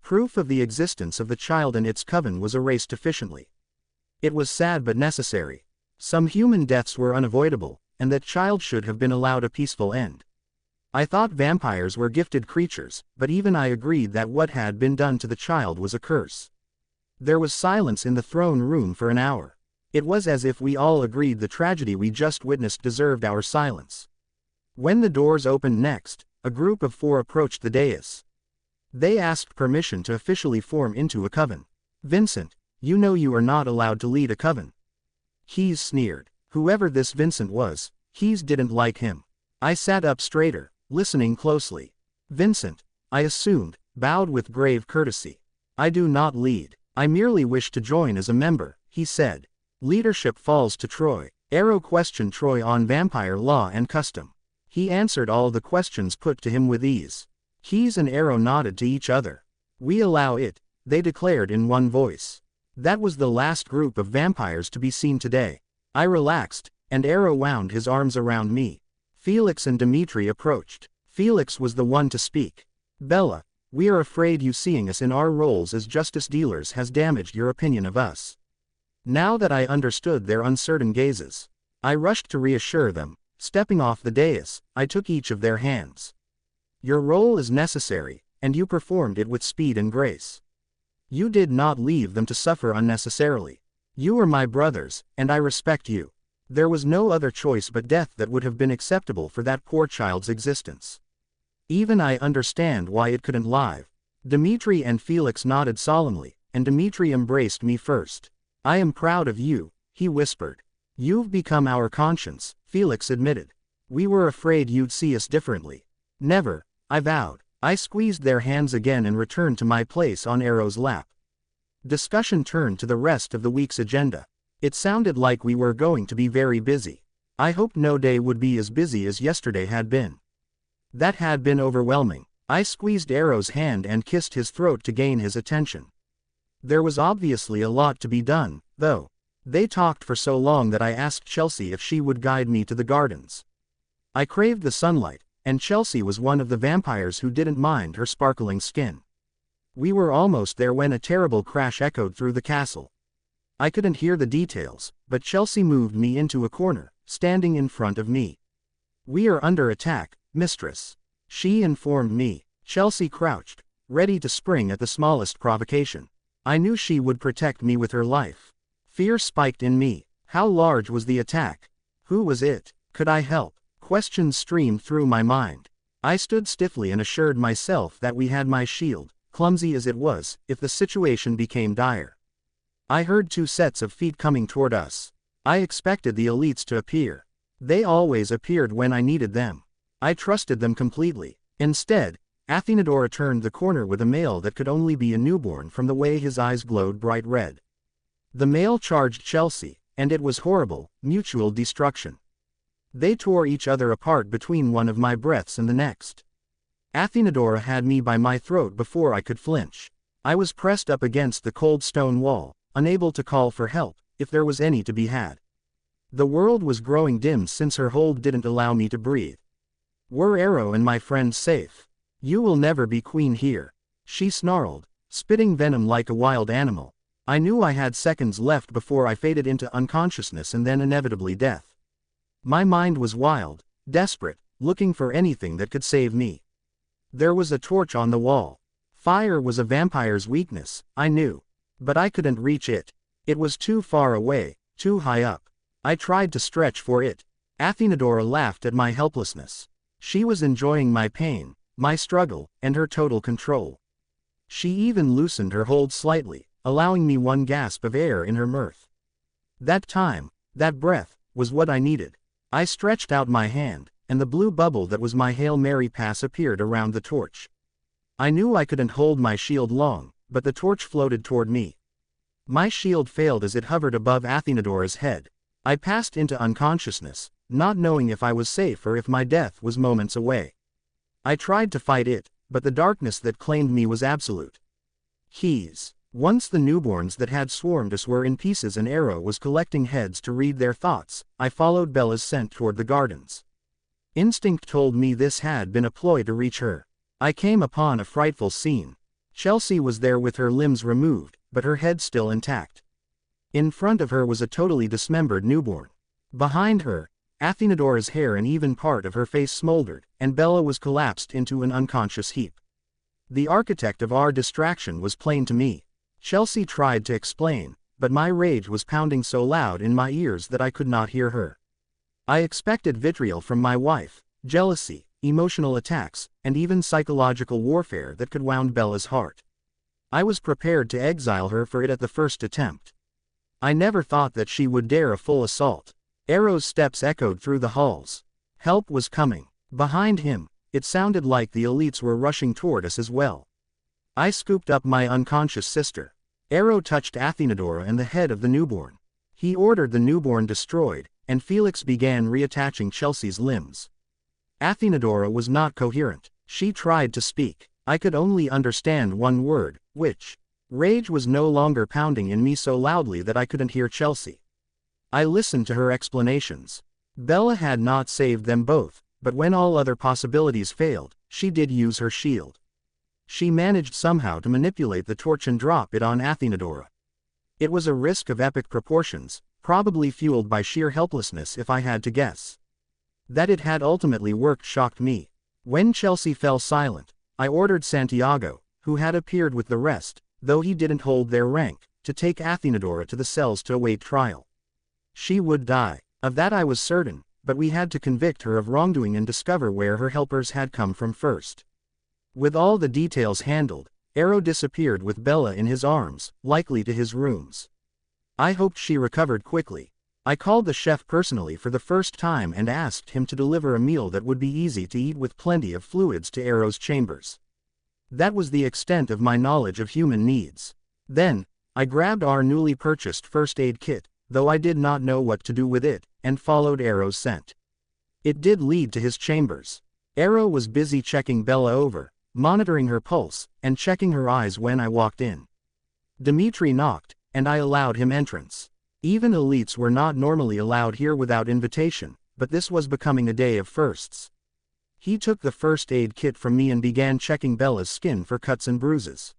Proof of the existence of the child and its coven was erased efficiently. It was sad but necessary. Some human deaths were unavoidable, and that child should have been allowed a peaceful end. I thought vampires were gifted creatures, but even I agreed that what had been done to the child was a curse. There was silence in the throne room for an hour. It was as if we all agreed the tragedy we just witnessed deserved our silence. When the doors opened next, a group of 4 approached the dais. They asked permission to officially form into a coven. Vincent, you know you are not allowed to lead a coven. Keys sneered. Whoever this Vincent was, Keys didn't like him. I sat up straighter, listening closely. Vincent, I assumed, bowed with grave courtesy. I do not lead. I merely wish to join as a member, he said. Leadership falls to Troy. Aro questioned Troy on vampire law and custom. He answered all the questions put to him with ease. Keys and Aro nodded to each other. We allow it, they declared in one voice. That was the last group of vampires to be seen today. I relaxed, and Aro wound his arms around me. Felix and Dimitri approached. Felix was the one to speak. Bella, we are afraid you seeing us in our roles as justice dealers has damaged your opinion of us. Now that I understood their uncertain gazes, I rushed to reassure them. Stepping off the dais, I took each of their hands. Your role is necessary, and you performed it with speed and grace. You did not leave them to suffer unnecessarily. You are my brothers, and I respect you. There was no other choice but death that would have been acceptable for that poor child's existence. Even I understand why it couldn't live. Dimitri and Felix nodded solemnly, and Dimitri embraced me first. I am proud of you, he whispered. You've become our conscience, Felix admitted. We were afraid you'd see us differently. Never, I vowed. I squeezed their hands again and returned to my place on Aro's lap. Discussion turned to the rest of the week's agenda. It sounded like we were going to be very busy. I hoped no day would be as busy as yesterday had been. That had been overwhelming. I squeezed Aro's hand and kissed his throat to gain his attention. There was obviously a lot to be done, though. They talked for so long that I asked Chelsea if she would guide me to the gardens. I craved the sunlight, and Chelsea was one of the vampires who didn't mind her sparkling skin. We were almost there when a terrible crash echoed through the castle. I couldn't hear the details, but Chelsea moved me into a corner, standing in front of me. We are under attack, mistress, she informed me. Chelsea crouched, ready to spring at the smallest provocation. I knew she would protect me with her life. Fear spiked in me. How large was the attack? Who was it? Could I help? Questions streamed through my mind. I stood stiffly and assured myself that we had my shield, clumsy as it was, if the situation became dire. I heard 2 sets of feet coming toward us. I expected the elites to appear. They always appeared when I needed them. I trusted them completely. Instead, Athenadora turned the corner with a male that could only be a newborn from the way his eyes glowed bright red. The male charged Chelsea, and it was horrible, mutual destruction. They tore each other apart between one of my breaths and the next. Athenadora had me by my throat before I could flinch. I was pressed up against the cold stone wall, unable to call for help, if there was any to be had. The world was growing dim since her hold didn't allow me to breathe. Were Aro and my friends safe? You will never be queen here, she snarled, spitting venom like a wild animal. I knew I had seconds left before I faded into unconsciousness and then inevitably death. My mind was wild, desperate, looking for anything that could save me. There was a torch on the wall. Fire was a vampire's weakness, I knew. But I couldn't reach it. It was too far away, too high up. I tried to stretch for it. Athenadora laughed at my helplessness. She was enjoying my pain, my struggle, and her total control. She even loosened her hold slightly, allowing me one gasp of air in her mirth. That time, that breath, was what I needed. I stretched out my hand, and the blue bubble that was my Hail Mary pass appeared around the torch. I knew I couldn't hold my shield long, but the torch floated toward me. My shield failed as it hovered above Athenadora's head. I passed into unconsciousness, not knowing if I was safe or if my death was moments away. I tried to fight it, but the darkness that claimed me was absolute. Keys. Once the newborns that had swarmed us were in pieces and Aro was collecting heads to read their thoughts, I followed Bella's scent toward the gardens. Instinct told me this had been a ploy to reach her. I came upon a frightful scene. Chelsea was there with her limbs removed, but her head still intact. In front of her was a totally dismembered newborn. Behind her, Athenadora's hair and even part of her face smoldered, and Bella was collapsed into an unconscious heap. The architect of our distraction was plain to me. Chelsea tried to explain, but my rage was pounding so loud in my ears that I could not hear her. I expected vitriol from my wife, jealousy, emotional attacks, and even psychological warfare that could wound Bella's heart. I was prepared to exile her for it at the first attempt. I never thought that she would dare a full assault. Aro's steps echoed through the halls. Help was coming. Behind him, It sounded like the elites were rushing toward us as well. I scooped up my unconscious sister. Aro touched Athenadora and the head of the newborn. He ordered the newborn destroyed, and Felix began reattaching Chelsea's limbs. Athenadora was not coherent. She tried to speak. I could only understand one word, which. Rage was no longer pounding in me so loudly that I couldn't hear Chelsea. I listened to her explanations. Bella had not saved them both, but when all other possibilities failed, she did use her shield. She managed somehow to manipulate the torch and drop it on Athenadora. It was a risk of epic proportions, probably fueled by sheer helplessness if I had to guess. That it had ultimately worked shocked me. When Chelsea fell silent, I ordered Santiago, who had appeared with the rest, though he didn't hold their rank, to take Athenadora to the cells to await trial. She would die. Of that I was certain, but we had to convict her of wrongdoing and discover where her helpers had come from first. With all the details handled, Aro disappeared with Bella in his arms, likely to his rooms. I hoped she recovered quickly. I called the chef personally for the first time and asked him to deliver a meal that would be easy to eat with plenty of fluids to Aro's chambers. That was the extent of my knowledge of human needs. Then, I grabbed our newly purchased first aid kit, though I did not know what to do with it, and followed Aro's scent. It did lead to his chambers. Aro was busy checking Bella over, monitoring her pulse, and checking her eyes when I walked in. Dimitri knocked, and I allowed him entrance. Even elites were not normally allowed here without invitation, but this was becoming a day of firsts. He took the first aid kit from me and began checking Bella's skin for cuts and bruises.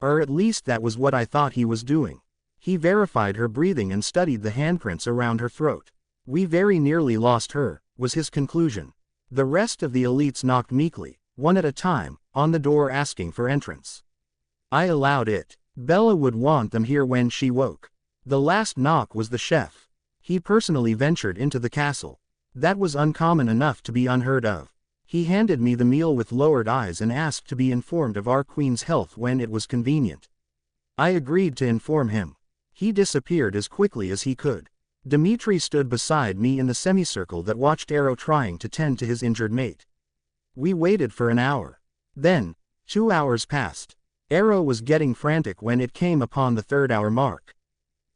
Or at least that was what I thought he was doing. He verified her breathing and studied the handprints around her throat. We very nearly lost her, was his conclusion. The rest of the elites knocked meekly, one at a time, on the door asking for entrance. I allowed it. Bella would want them here when she woke. The last knock was the chef. He personally ventured into the castle. That was uncommon enough to be unheard of. He handed me the meal with lowered eyes and asked to be informed of our queen's health when it was convenient. I agreed to inform him. He disappeared as quickly as he could. Dimitri stood beside me in the semicircle that watched Aro trying to tend to his injured mate. We waited for an hour. Then, 2 hours passed. Aro was getting frantic when it came upon the 3rd-hour mark.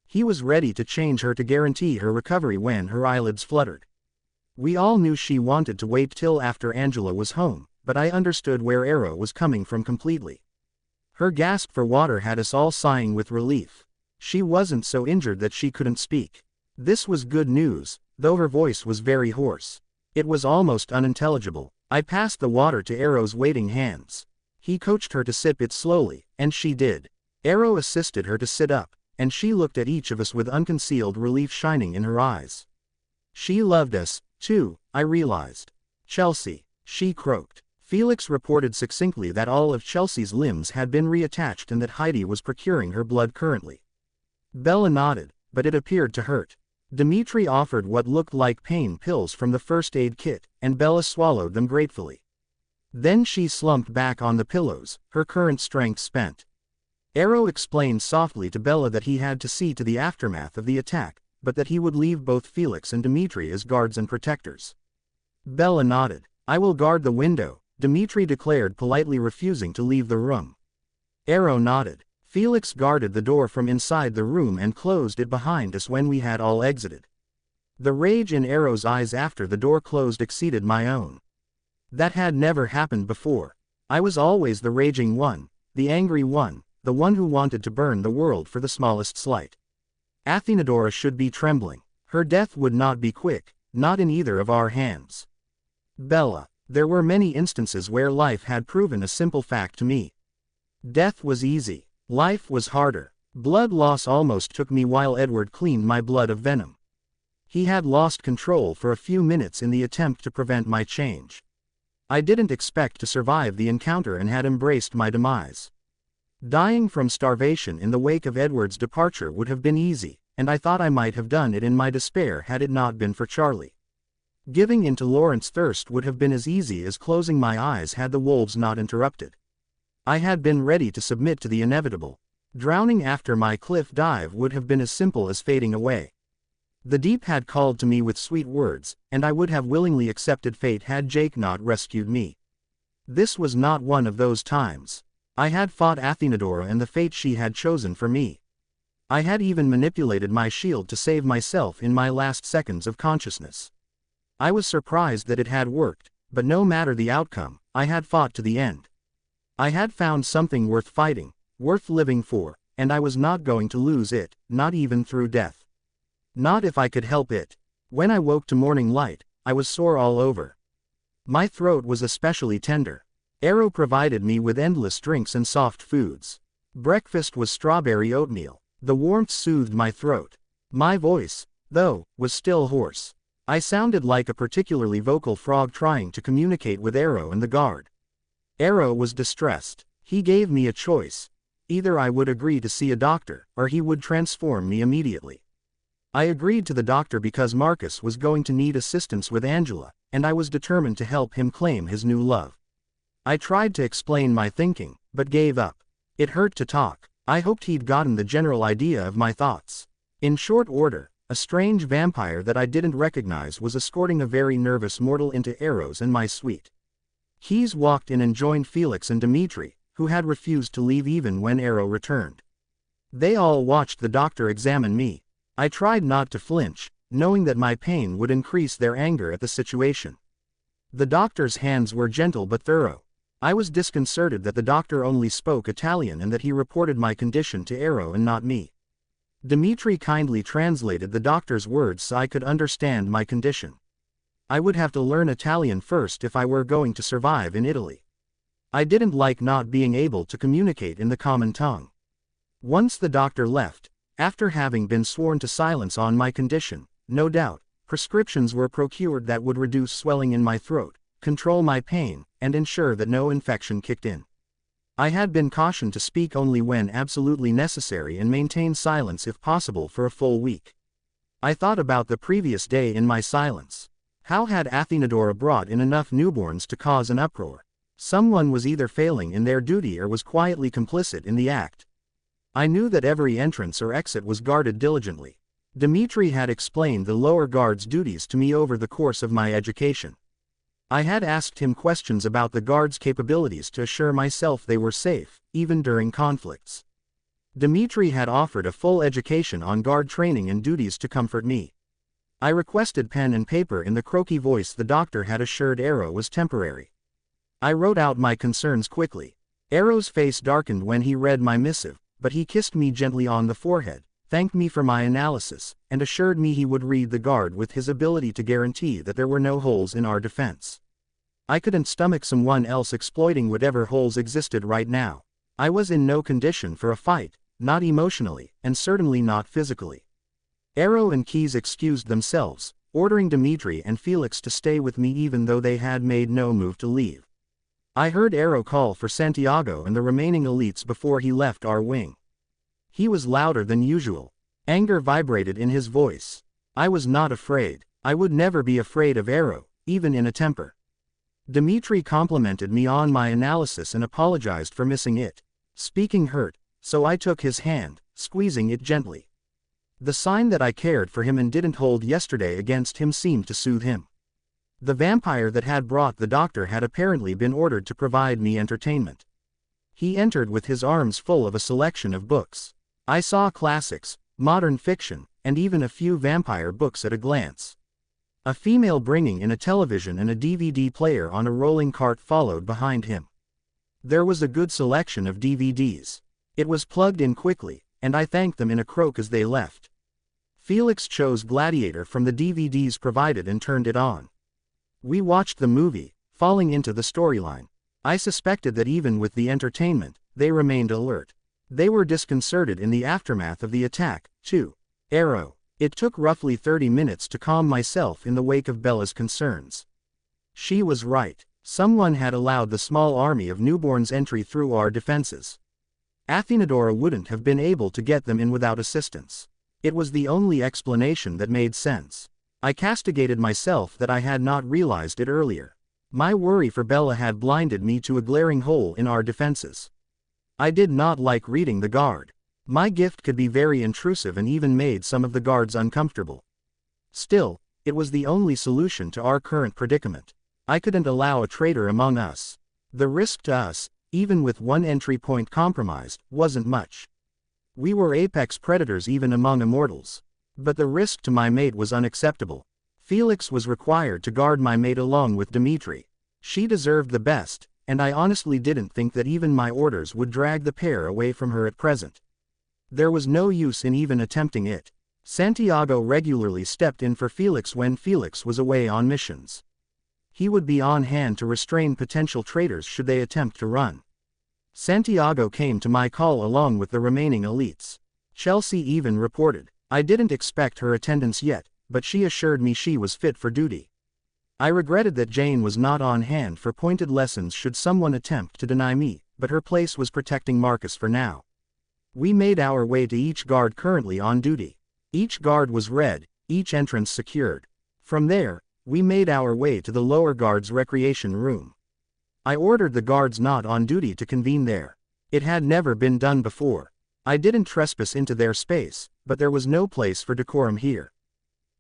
He was ready to change her to guarantee her recovery when her eyelids fluttered. We all knew she wanted to wait till after Angela was home, but I understood where Aro was coming from completely. Her gasp for water had us all sighing with relief. She wasn't so injured that she couldn't speak. This was good news, though her voice was very hoarse. It was almost unintelligible. I passed the water to Aro's waiting hands. He coached her to sip it slowly, and she did. Aro assisted her to sit up, and she looked at each of us with unconcealed relief shining in her eyes. She loved us, too, I realized. Chelsea, she croaked. Felix reported succinctly that all of Chelsea's limbs had been reattached and that Heidi was procuring her blood currently. Bella nodded, but it appeared to hurt. Dimitri offered what looked like pain pills from the first aid kit, and Bella swallowed them gratefully. Then she slumped back on the pillows, her current strength spent. Aro explained softly to Bella that he had to see to the aftermath of the attack, but that he would leave both Felix and Dimitri as guards and protectors. Bella nodded. I will guard the window, Dimitri declared, politely refusing to leave the room. Aro nodded. Felix guarded the door from inside the room and closed it behind us when we had all exited. The rage in Aro's eyes after the door closed exceeded my own. That had never happened before. I was always the raging one, the angry one, the one who wanted to burn the world for the smallest slight. Athenadora should be trembling. Her death would not be quick, not in either of our hands. Bella, there were many instances where life had proven a simple fact to me. Death was easy. Life was harder. Blood loss almost took me while Edward cleaned my blood of venom. He had lost control for a few minutes in the attempt to prevent my change. I didn't expect to survive the encounter and had embraced my demise. Dying from starvation in the wake of Edward's departure would have been easy, and I thought I might have done it in my despair had it not been for Charlie. Giving in to Lawrence's thirst would have been as easy as closing my eyes had the wolves not interrupted. I had been ready to submit to the inevitable. Drowning after my cliff dive would have been as simple as fading away. The deep had called to me with sweet words, and I would have willingly accepted fate had Jake not rescued me. This was not one of those times. I had fought Athenadora and the fate she had chosen for me. I had even manipulated my shield to save myself in my last seconds of consciousness. I was surprised that it had worked, but no matter the outcome, I had fought to the end. I had found something worth fighting, worth living for, and I was not going to lose it, not even through death. Not if I could help it. When I woke to morning light, I was sore all over. My throat was especially tender. Aro provided me with endless drinks and soft foods. Breakfast was strawberry oatmeal. The warmth soothed my throat. My voice, though, was still hoarse. I sounded like a particularly vocal frog trying to communicate with Aro and the guard. Aro was distressed. He gave me a choice. Either I would agree to see a doctor, or he would transform me immediately. I agreed to the doctor because Marcus was going to need assistance with Angela, and I was determined to help him claim his new love. I tried to explain my thinking, but gave up. It hurt to talk. I hoped he'd gotten the general idea of my thoughts. In short order, a strange vampire that I didn't recognize was escorting a very nervous mortal into Aro'S and my suite. Keys walked in and joined Felix and Dimitri, who had refused to leave even when Aro returned. They all watched the doctor examine me. I tried not to flinch, knowing that my pain would increase their anger at the situation. The doctor's hands were gentle but thorough. I was disconcerted that the doctor only spoke Italian and that he reported my condition to Aro and not me. Dimitri kindly translated the doctor's words so I could understand my condition. I would have to learn Italian first if I were going to survive in Italy. I didn't like not being able to communicate in the common tongue. Once the doctor left, after having been sworn to silence on my condition, no doubt, prescriptions were procured that would reduce swelling in my throat, control my pain, and ensure that no infection kicked in. I had been cautioned to speak only when absolutely necessary and maintain silence if possible for a full week. I thought about the previous day in my silence. How had Athenadora brought in enough newborns to cause an uproar? Someone was either failing in their duty or was quietly complicit in the act. I knew that every entrance or exit was guarded diligently. Dimitri had explained the lower guard's duties to me over the course of my education. I had asked him questions about the guard's capabilities to assure myself they were safe, even during conflicts. Dimitri had offered a full education on guard training and duties to comfort me. I requested pen and paper in the croaky voice the doctor had assured Aro was temporary. I wrote out my concerns quickly. Aro's face darkened when he read my missive, but he kissed me gently on the forehead, thanked me for my analysis, and assured me he would read the guard with his ability to guarantee that there were no holes in our defense. I couldn't stomach someone else exploiting whatever holes existed right now. I was in no condition for a fight, not emotionally, and certainly not physically. Aro and Keys excused themselves, ordering Dimitri and Felix to stay with me even though they had made no move to leave. I heard Aro call for Santiago and the remaining elites before he left our wing. He was louder than usual. Anger vibrated in his voice. I was not afraid. I would never be afraid of Aro, even in a temper. Dimitri complimented me on my analysis and apologized for missing it. Speaking hurt, so I took his hand, squeezing it gently. The sign that I cared for him and didn't hold yesterday against him seemed to soothe him. The vampire that had brought the doctor had apparently been ordered to provide me entertainment. He entered with his arms full of a selection of books. I saw classics, modern fiction, and even a few vampire books at a glance. A female bringing in a television and a DVD player on a rolling cart followed behind him. There was a good selection of DVDs. It was plugged in quickly, and I thanked them in a croak as they left. Felix chose Gladiator from the DVDs provided and turned it on. We watched the movie, falling into the storyline. I suspected that even with the entertainment, they remained alert. They were disconcerted in the aftermath of the attack, too. Aro. It took roughly 30 minutes to calm myself in the wake of Bella's concerns. She was right. Someone had allowed the small army of newborns entry through our defenses. Athenadora wouldn't have been able to get them in without assistance. It was the only explanation that made sense. I castigated myself that I had not realized it earlier. My worry for Bella had blinded me to a glaring hole in our defenses. I did not like reading the guard. My gift could be very intrusive and even made some of the guards uncomfortable. Still, it was the only solution to our current predicament. I couldn't allow a traitor among us. The risk to us, even with one entry point compromised, wasn't much. We were apex predators even among immortals. But the risk to my mate was unacceptable. Felix was required to guard my mate along with Dimitri. She deserved the best, and I honestly didn't think that even my orders would drag the pair away from her at present. There was no use in even attempting it. Santiago regularly stepped in for Felix when Felix was away on missions. He would be on hand to restrain potential traitors should they attempt to run. Santiago came to my call along with the remaining elites. Chelsea even reported. I didn't expect her attendance yet, but she assured me she was fit for duty. I regretted that Jane was not on hand for pointed lessons should someone attempt to deny me, but her place was protecting Marcus for now. We made our way to each guard currently on duty. Each guard was read, each entrance secured. From there, we made our way to the lower guards' recreation room. I ordered the guards not on duty to convene there. It had never been done before. I didn't trespass into their space, but there was no place for decorum here.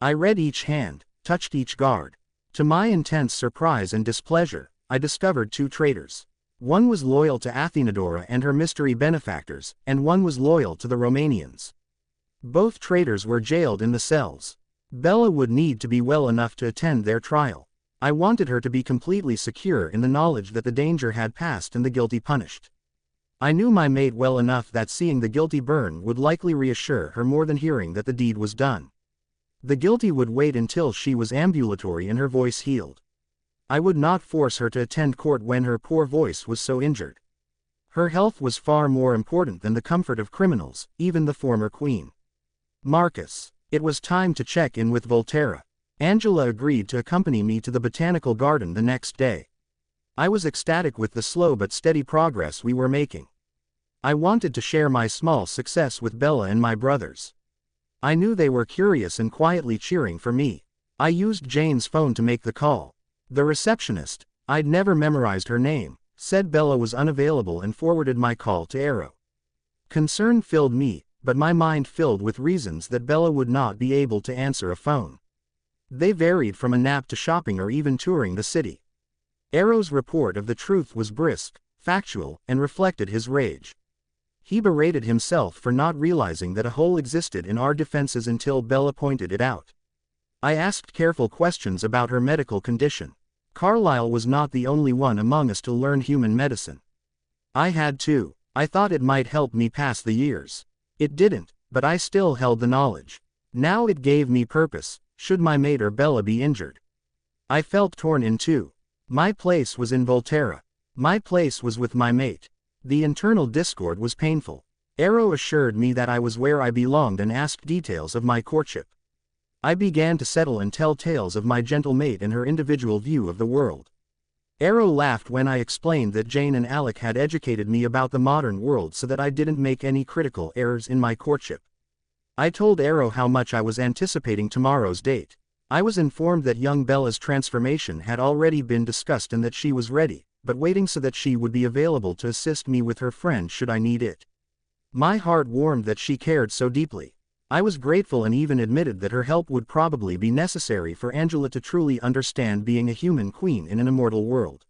I read each hand, touched each guard. To my intense surprise and displeasure, I discovered two traitors. One was loyal to Athenadora and her mystery benefactors, and one was loyal to the Romanians. Both traitors were jailed in the cells. Bella would need to be well enough to attend their trial. I wanted her to be completely secure in the knowledge that the danger had passed and the guilty punished. I knew my mate well enough that seeing the guilty burn would likely reassure her more than hearing that the deed was done. The guilty would wait until she was ambulatory and her voice healed. I would not force her to attend court when her poor voice was so injured. Her health was far more important than the comfort of criminals, even the former queen. Marcus. It was time to check in with Volterra. Angela agreed to accompany me to the botanical garden the next day. I was ecstatic with the slow but steady progress we were making. I wanted to share my small success with Bella and my brothers. I knew they were curious and quietly cheering for me. I used Jane's phone to make the call. The receptionist, I'd never memorized her name, said Bella was unavailable and forwarded my call to Aero. Concern filled me, but my mind filled with reasons that Bella would not be able to answer a phone. They varied from a nap to shopping or even touring the city. Aro's report of the truth was brisk, factual, and reflected his rage. He berated himself for not realizing that a hole existed in our defenses until Bella pointed it out. I asked careful questions about her medical condition. Carlyle was not the only one among us to learn human medicine. I had too. I thought it might help me pass the years. It didn't, but I still held the knowledge. Now it gave me purpose, should my mate or Bella be injured. I felt torn in two. My place was in Volterra. My place was with my mate. The internal discord was painful. Aro assured me that I was where I belonged and asked details of my courtship. I began to settle and tell tales of my gentle mate and her individual view of the world. Aro laughed when I explained that Jane and Alec had educated me about the modern world so that I didn't make any critical errors in my courtship. I told Aro how much I was anticipating tomorrow's date. I was informed that young Bella's transformation had already been discussed and that she was ready, but waiting so that she would be available to assist me with her friend should I need it. My heart warmed that she cared so deeply. I was grateful and even admitted that her help would probably be necessary for Angela to truly understand being a human queen in an immortal world.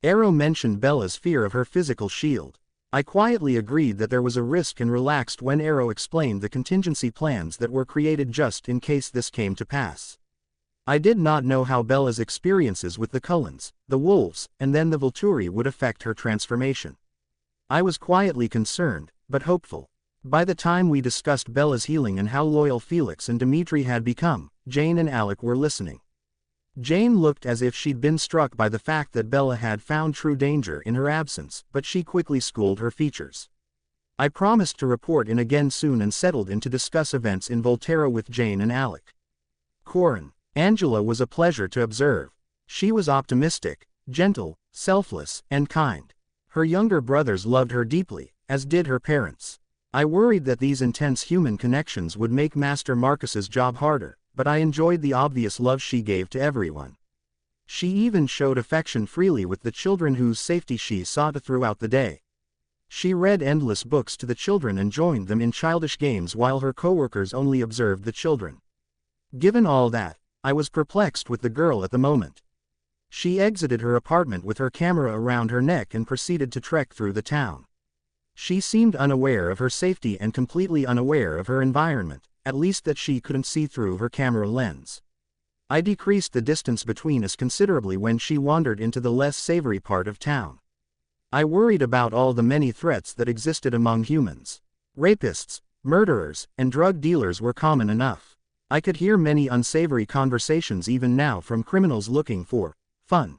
Aro mentioned Bella's fear of her physical shield. I quietly agreed that there was a risk and relaxed when Aro explained the contingency plans that were created just in case this came to pass. I did not know how Bella's experiences with the Cullens, the wolves, and then the Volturi would affect her transformation. I was quietly concerned, but hopeful. By the time we discussed Bella's healing and how loyal Felix and Dimitri had become, Jane and Alec were listening. Jane looked as if she'd been struck by the fact that Bella had found true danger in her absence, but she quickly schooled her features. I promised to report in again soon and settled in to discuss events in Volterra with Jane and Alec. Corin. Angela was a pleasure to observe. She was optimistic, gentle, selfless, and kind. Her younger brothers loved her deeply, as did her parents. I worried that these intense human connections would make Master Marcus's job harder, but I enjoyed the obvious love she gave to everyone. She even showed affection freely with the children whose safety she sought throughout the day. She read endless books to the children and joined them in childish games while her coworkers only observed the children. Given all that, I was perplexed with the girl at the moment. She exited her apartment with her camera around her neck and proceeded to trek through the town. She seemed unaware of her safety and completely unaware of her environment, at least that she couldn't see through her camera lens. I decreased the distance between us considerably when she wandered into the less savory part of town. I worried about all the many threats that existed among humans. Rapists, murderers, and drug dealers were common enough. I could hear many unsavory conversations even now from criminals looking for fun.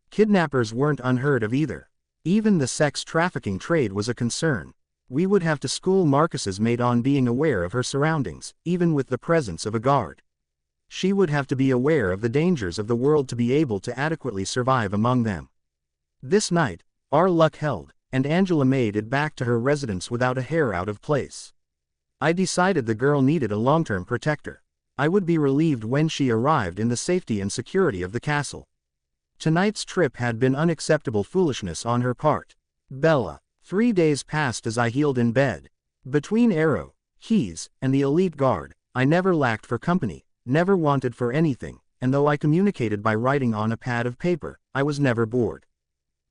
Kidnappers weren't unheard of either. Even the sex trafficking trade was a concern. We would have to school Marcus's maid on being aware of her surroundings, even with the presence of a guard. She would have to be aware of the dangers of the world to be able to adequately survive among them. This night, our luck held, and Angela made it back to her residence without a hair out of place. I decided the girl needed a long-term protector. I would be relieved when she arrived in the safety and security of the castle. Tonight's trip had been unacceptable foolishness on her part. Bella. 3 days passed as I healed in bed. Between Aro, Keys, and the elite guard, I never lacked for company, never wanted for anything, and though I communicated by writing on a pad of paper, I was never bored.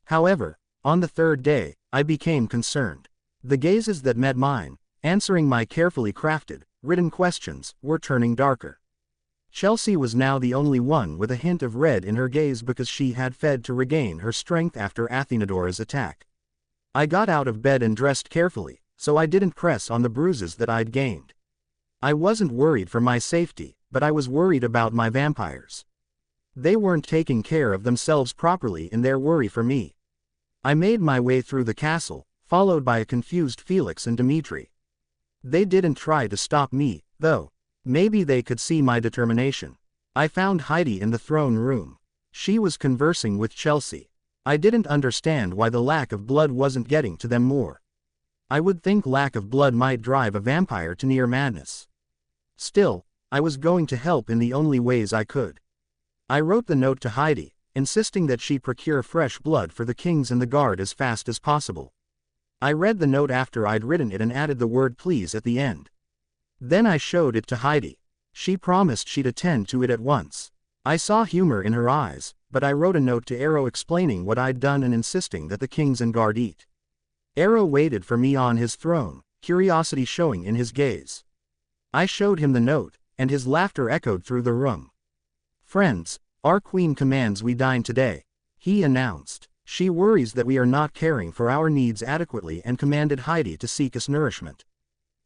However, on the 3rd day, I became concerned. The gazes that met mine, answering my carefully crafted, written questions, were turning darker. Chelsea was now the only one with a hint of red in her gaze because she had fed to regain her strength after Athenadora's attack. I got out of bed and dressed carefully, so I didn't press on the bruises that I'd gained. I wasn't worried for my safety, but I was worried about my vampires. They weren't taking care of themselves properly in their worry for me. I made my way through the castle, followed by a confused Felix and Dimitri. They didn't try to stop me, though. Maybe they could see my determination. I found Heidi in the throne room. She was conversing with Chelsea. I didn't understand why the lack of blood wasn't getting to them more. I would think lack of blood might drive a vampire to near madness. Still, I was going to help in the only ways I could. I wrote the note to Heidi, insisting that she procure fresh blood for the kings and the guard as fast as possible. I read the note after I'd written it and added the word please at the end. Then I showed it to Heidi. She promised she'd attend to it at once. I saw humor in her eyes, but I wrote a note to Aro explaining what I'd done and insisting that the kings and guard eat. Aro waited for me on his throne, curiosity showing in his gaze. I showed him the note, and his laughter echoed through the room. "Friends, our queen commands we dine today," he announced. "She worries that we are not caring for our needs adequately and commanded Heidi to seek us nourishment.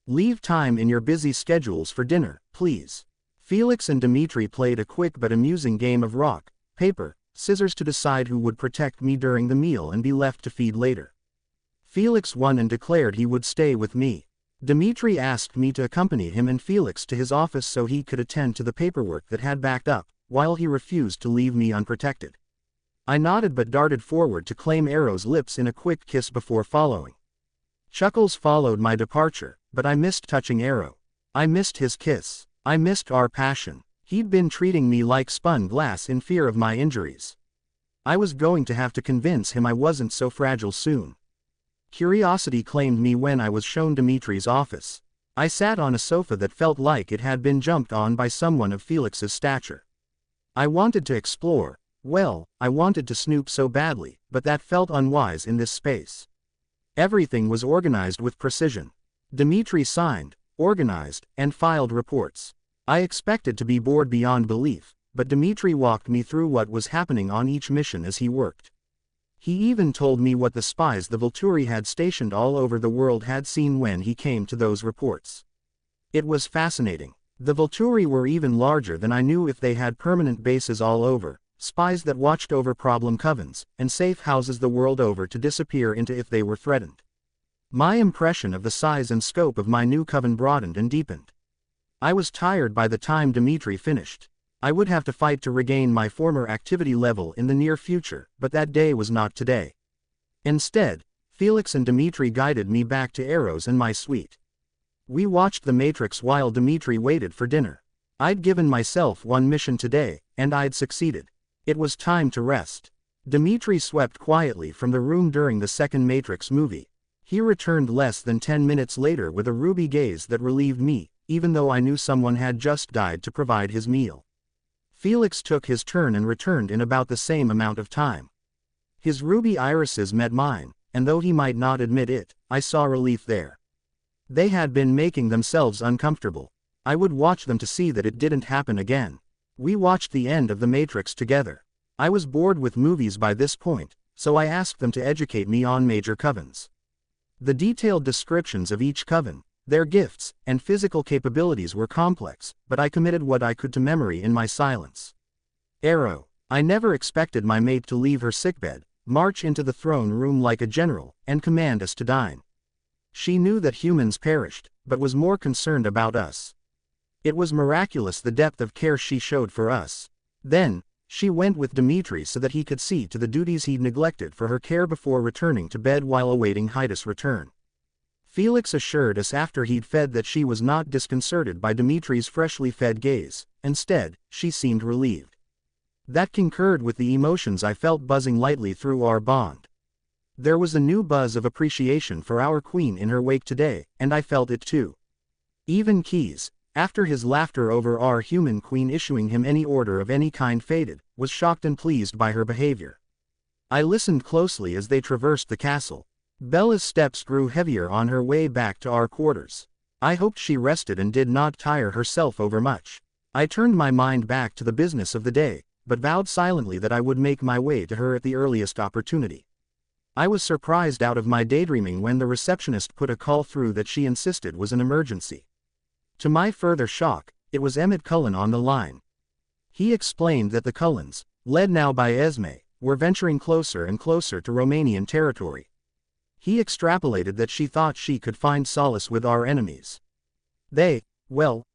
Leave time in your busy schedules for dinner, please." Felix and Dimitri played a quick but amusing game of rock, paper, scissors to decide who would protect me during the meal and be left to feed later. Felix won and declared he would stay with me. Dimitri asked me to accompany him and Felix to his office so he could attend to the paperwork that had backed up, while he refused to leave me unprotected. I nodded but darted forward to claim Aro's lips in a quick kiss before following. Chuckles followed my departure, but I missed touching Aro. I missed his kiss. I missed our passion. He'd been treating me like spun glass in fear of my injuries. I was going to have to convince him I wasn't so fragile soon. Curiosity claimed me when I was shown Dimitri's office. I sat on a sofa that felt like it had been jumped on by someone of Felix's stature. I wanted to explore. Well, I wanted to snoop so badly, but that felt unwise in this space. Everything was organized with precision. Dimitri signed, organized, and filed reports. I expected to be bored beyond belief, but Dimitri walked me through what was happening on each mission as he worked. He even told me what the spies the Volturi had stationed all over the world had seen when he came to those reports. It was fascinating. The Volturi were even larger than I knew if they had permanent bases all over, spies that watched over problem covens, and safe houses the world over to disappear into if they were threatened. My impression of the size and scope of my new coven broadened and deepened. I was tired by the time Dimitri finished. I would have to fight to regain my former activity level in the near future, but that day was not today. Instead, Felix and Dimitri guided me back to Aro'S and my suite. We watched The Matrix while Dimitri waited for dinner. I'd given myself one mission today, and I'd succeeded. It was time to rest. Dimitri swept quietly from the room during the second Matrix movie. He returned less than 10 minutes later with a ruby gaze that relieved me, even though I knew someone had just died to provide his meal. Felix took his turn and returned in about the same amount of time. His ruby irises met mine, and though he might not admit it, I saw relief there. They had been making themselves uncomfortable. I would watch them to see that it didn't happen again. We watched the end of The Matrix together. I was bored with movies by this point, so I asked them to educate me on major covens. The detailed descriptions of each coven, their gifts, and physical capabilities were complex, but I committed what I could to memory in my silence. Aro. I never expected my mate to leave her sickbed, march into the throne room like a general, and command us to dine. She knew that humans perished, but was more concerned about us. It was miraculous the depth of care she showed for us. Then, she went with Dmitri so that he could see to the duties he'd neglected for her care before returning to bed while awaiting Haida's return. Felix assured us after he'd fed that she was not disconcerted by Dmitri's freshly fed gaze. Instead, she seemed relieved. That concurred with the emotions I felt buzzing lightly through our bond. There was a new buzz of appreciation for our queen in her wake today, and I felt it too. Even Keyes, after his laughter over our human queen issuing him any order of any kind faded, was shocked and pleased by her behavior. I listened closely as they traversed the castle. Bella's steps grew heavier on her way back to our quarters. I hoped she rested and did not tire herself overmuch. I turned my mind back to the business of the day, but vowed silently that I would make my way to her at the earliest opportunity. I was surprised out of my daydreaming when the receptionist put a call through that she insisted was an emergency. To my further shock, it was Emmett Cullen on the line. He explained that the Cullens, led now by Esme, were venturing closer and closer to Romanian territory. He extrapolated that she thought she could find solace with our enemies.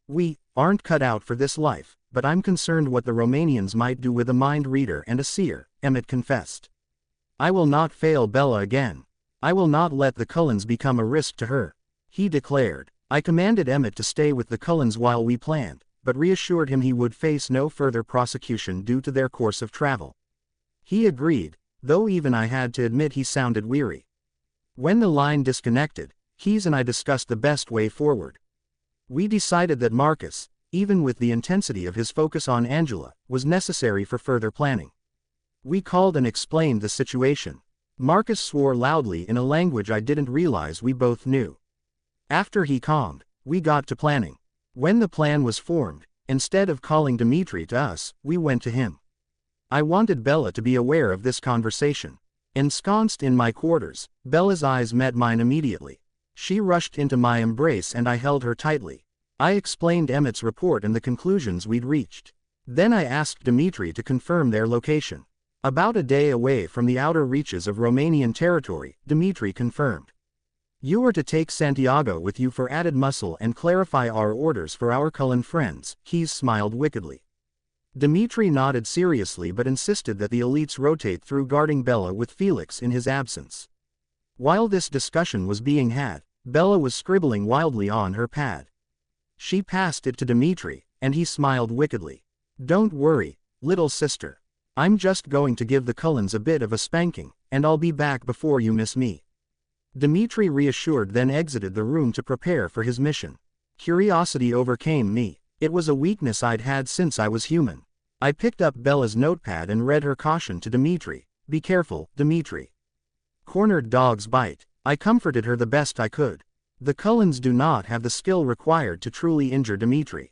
We aren't cut out for this life, but I'm concerned what the Romanians might do with a mind reader and a seer, Emmett confessed. I will not fail Bella again. I will not let the Cullens become a risk to her, he declared. I commanded Emmett to stay with the Cullens while we planned, but reassured him he would face no further prosecution due to their course of travel. He agreed, though even I had to admit he sounded weary. When the line disconnected, Keyes and I discussed the best way forward. We decided that Marcus, even with the intensity of his focus on Angela, was necessary for further planning. We called and explained the situation. Marcus swore loudly in a language I didn't realize we both knew. After he calmed, we got to planning. When the plan was formed, instead of calling Dmitri to us, we went to him. I wanted Bella to be aware of this conversation. Ensconced in my quarters, Bella's eyes met mine immediately. She rushed into my embrace and I held her tightly. I explained Emmett's report and the conclusions we'd reached. Then I asked Dmitri to confirm their location. About a day away from the outer reaches of Romanian territory, Dmitri confirmed. You are to take Santiago with you for added muscle and clarify our orders for our Cullen friends, Keyes smiled wickedly. Dmitri nodded seriously but insisted that the elites rotate through guarding Bella with Felix in his absence. While this discussion was being had, Bella was scribbling wildly on her pad. She passed it to Dmitri, and he smiled wickedly. Don't worry, little sister. I'm just going to give the Cullens a bit of a spanking, and I'll be back before you miss me. Dmitri reassured then exited the room to prepare for his mission. Curiosity overcame me. It was a weakness I'd had since I was human. I picked up Bella's notepad and read her caution to Dmitri. Be careful, Dmitri. Cornered dogs bite. I comforted her the best I could. The Cullens do not have the skill required to truly injure Dmitri.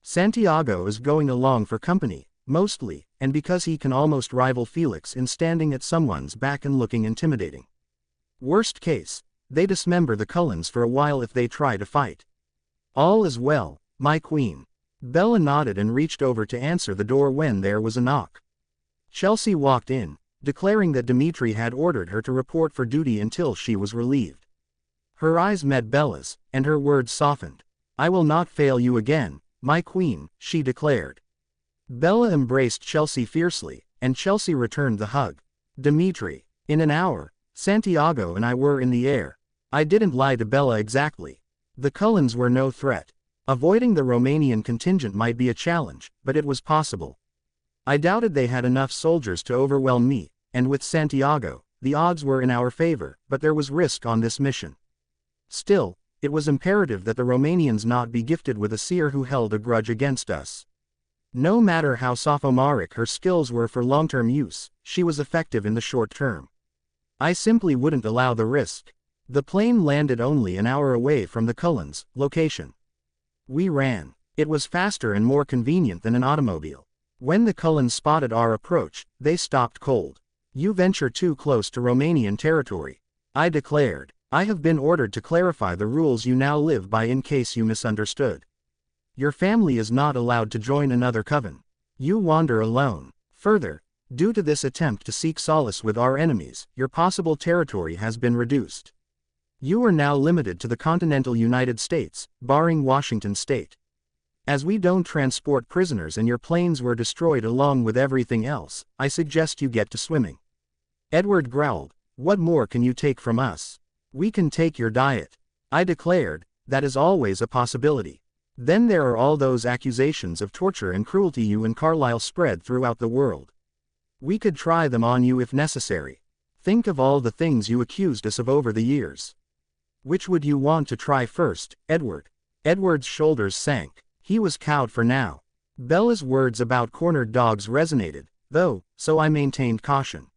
Santiago is going along for company, mostly, and because he can almost rival Felix in standing at someone's back and looking intimidating. Worst case, they dismember the Cullens for a while if they try to fight. All is well, my queen. Bella nodded and reached over to answer the door when there was a knock. Chelsea walked in, declaring that Dmitri had ordered her to report for duty until she was relieved. Her eyes met Bella's, and her words softened. I will not fail you again, my queen, she declared. Bella embraced Chelsea fiercely, and Chelsea returned the hug. Dmitri. In an hour, Santiago and I were in the air. I didn't lie to Bella exactly. The Cullens were no threat. Avoiding the Romanian contingent might be a challenge, but it was possible. I doubted they had enough soldiers to overwhelm me, and with Santiago, the odds were in our favor, but there was risk on this mission. Still, it was imperative that the Romanians not be gifted with a seer who held a grudge against us. No matter how sophomoric her skills were for long-term use, she was effective in the short term. I simply wouldn't allow the risk. The plane landed only an hour away from the Cullens' location. We ran. It was faster and more convenient than an automobile. When the Cullens spotted our approach, they stopped cold. You venture too close to Romanian territory, I declared. I have been ordered to clarify the rules you now live by in case you misunderstood. Your family is not allowed to join another coven. You wander alone. Further, due to this attempt to seek solace with our enemies, your possible territory has been reduced. You are now limited to the continental United States, barring Washington state. As we don't transport prisoners and your planes were destroyed along with everything else, I suggest you get to swimming. Edward growled. What more can you take from us? We can take your diet. I declared. That is always a possibility. Then there are all those accusations of torture and cruelty you and Carlyle spread throughout the world. We could try them on you if necessary. Think of all the things you accused us of over the years. Which would you want to try first, Edward? Edward's shoulders sank. He was cowed for now. Bella's words about cornered dogs resonated, though, so I maintained caution.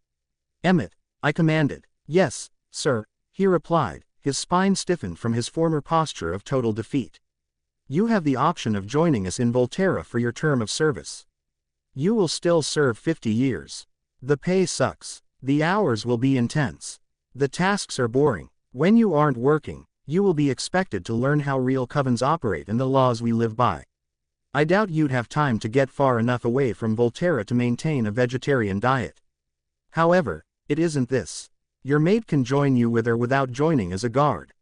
Emmett, I commanded. Yes, sir, he replied, his spine stiffened from his former posture of total defeat. You have the option of joining us in Volterra for your term of service. You will still serve 50 years. The pay sucks. The hours will be intense. The tasks are boring. When you aren't working, you will be expected to learn how real covens operate and the laws we live by. I doubt you'd have time to get far enough away from Volterra to maintain a vegetarian diet. However, it isn't this. Your mate can join you with or without joining as a guard.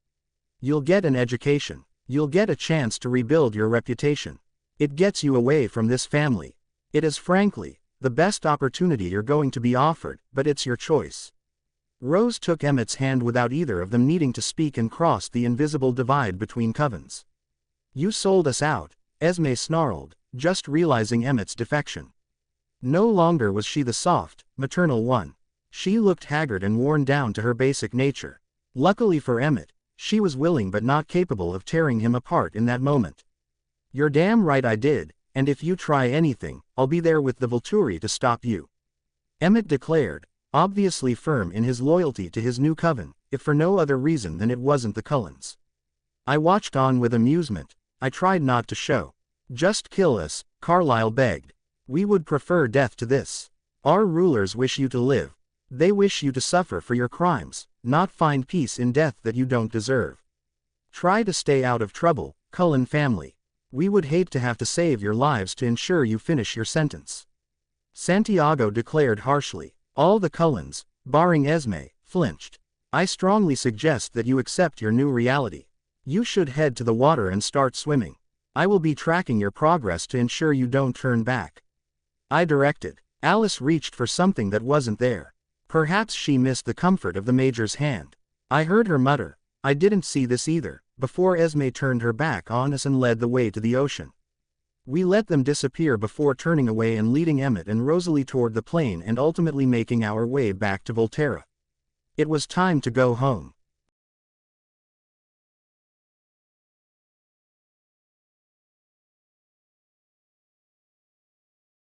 You'll get an education. You'll get a chance to rebuild your reputation. It gets you away from this family. It is frankly, the best opportunity you're going to be offered, but it's your choice. Rose took Emmett's hand without either of them needing to speak and crossed the invisible divide between covens. You sold us out, Esme snarled, just realizing Emmett's defection. No longer was she the soft, maternal one. She looked haggard and worn down to her basic nature. Luckily for Emmett, she was willing but not capable of tearing him apart in that moment. You're damn right I did, and if you try anything, I'll be there with the Volturi to stop you. Emmett declared, obviously firm in his loyalty to his new coven, if for no other reason than it wasn't the Cullens. I watched on with amusement. I tried not to show. Just kill us, Carlyle begged. We would prefer death to this. Our rulers wish you to live. They wish you to suffer for your crimes, not find peace in death that you don't deserve. Try to stay out of trouble, Cullen family. We would hate to have to save your lives to ensure you finish your sentence. Santiago declared harshly. All the Cullens, barring Esme, flinched. I strongly suggest that you accept your new reality. You should head to the water and start swimming. I will be tracking your progress to ensure you don't turn back. I directed. Alice reached for something that wasn't there. Perhaps she missed the comfort of the Major's hand. I heard her mutter, I didn't see this either, before Esme turned her back on us and led the way to the ocean. We let them disappear before turning away and leading Emmett and Rosalie toward the plane and ultimately making our way back to Volterra. It was time to go home.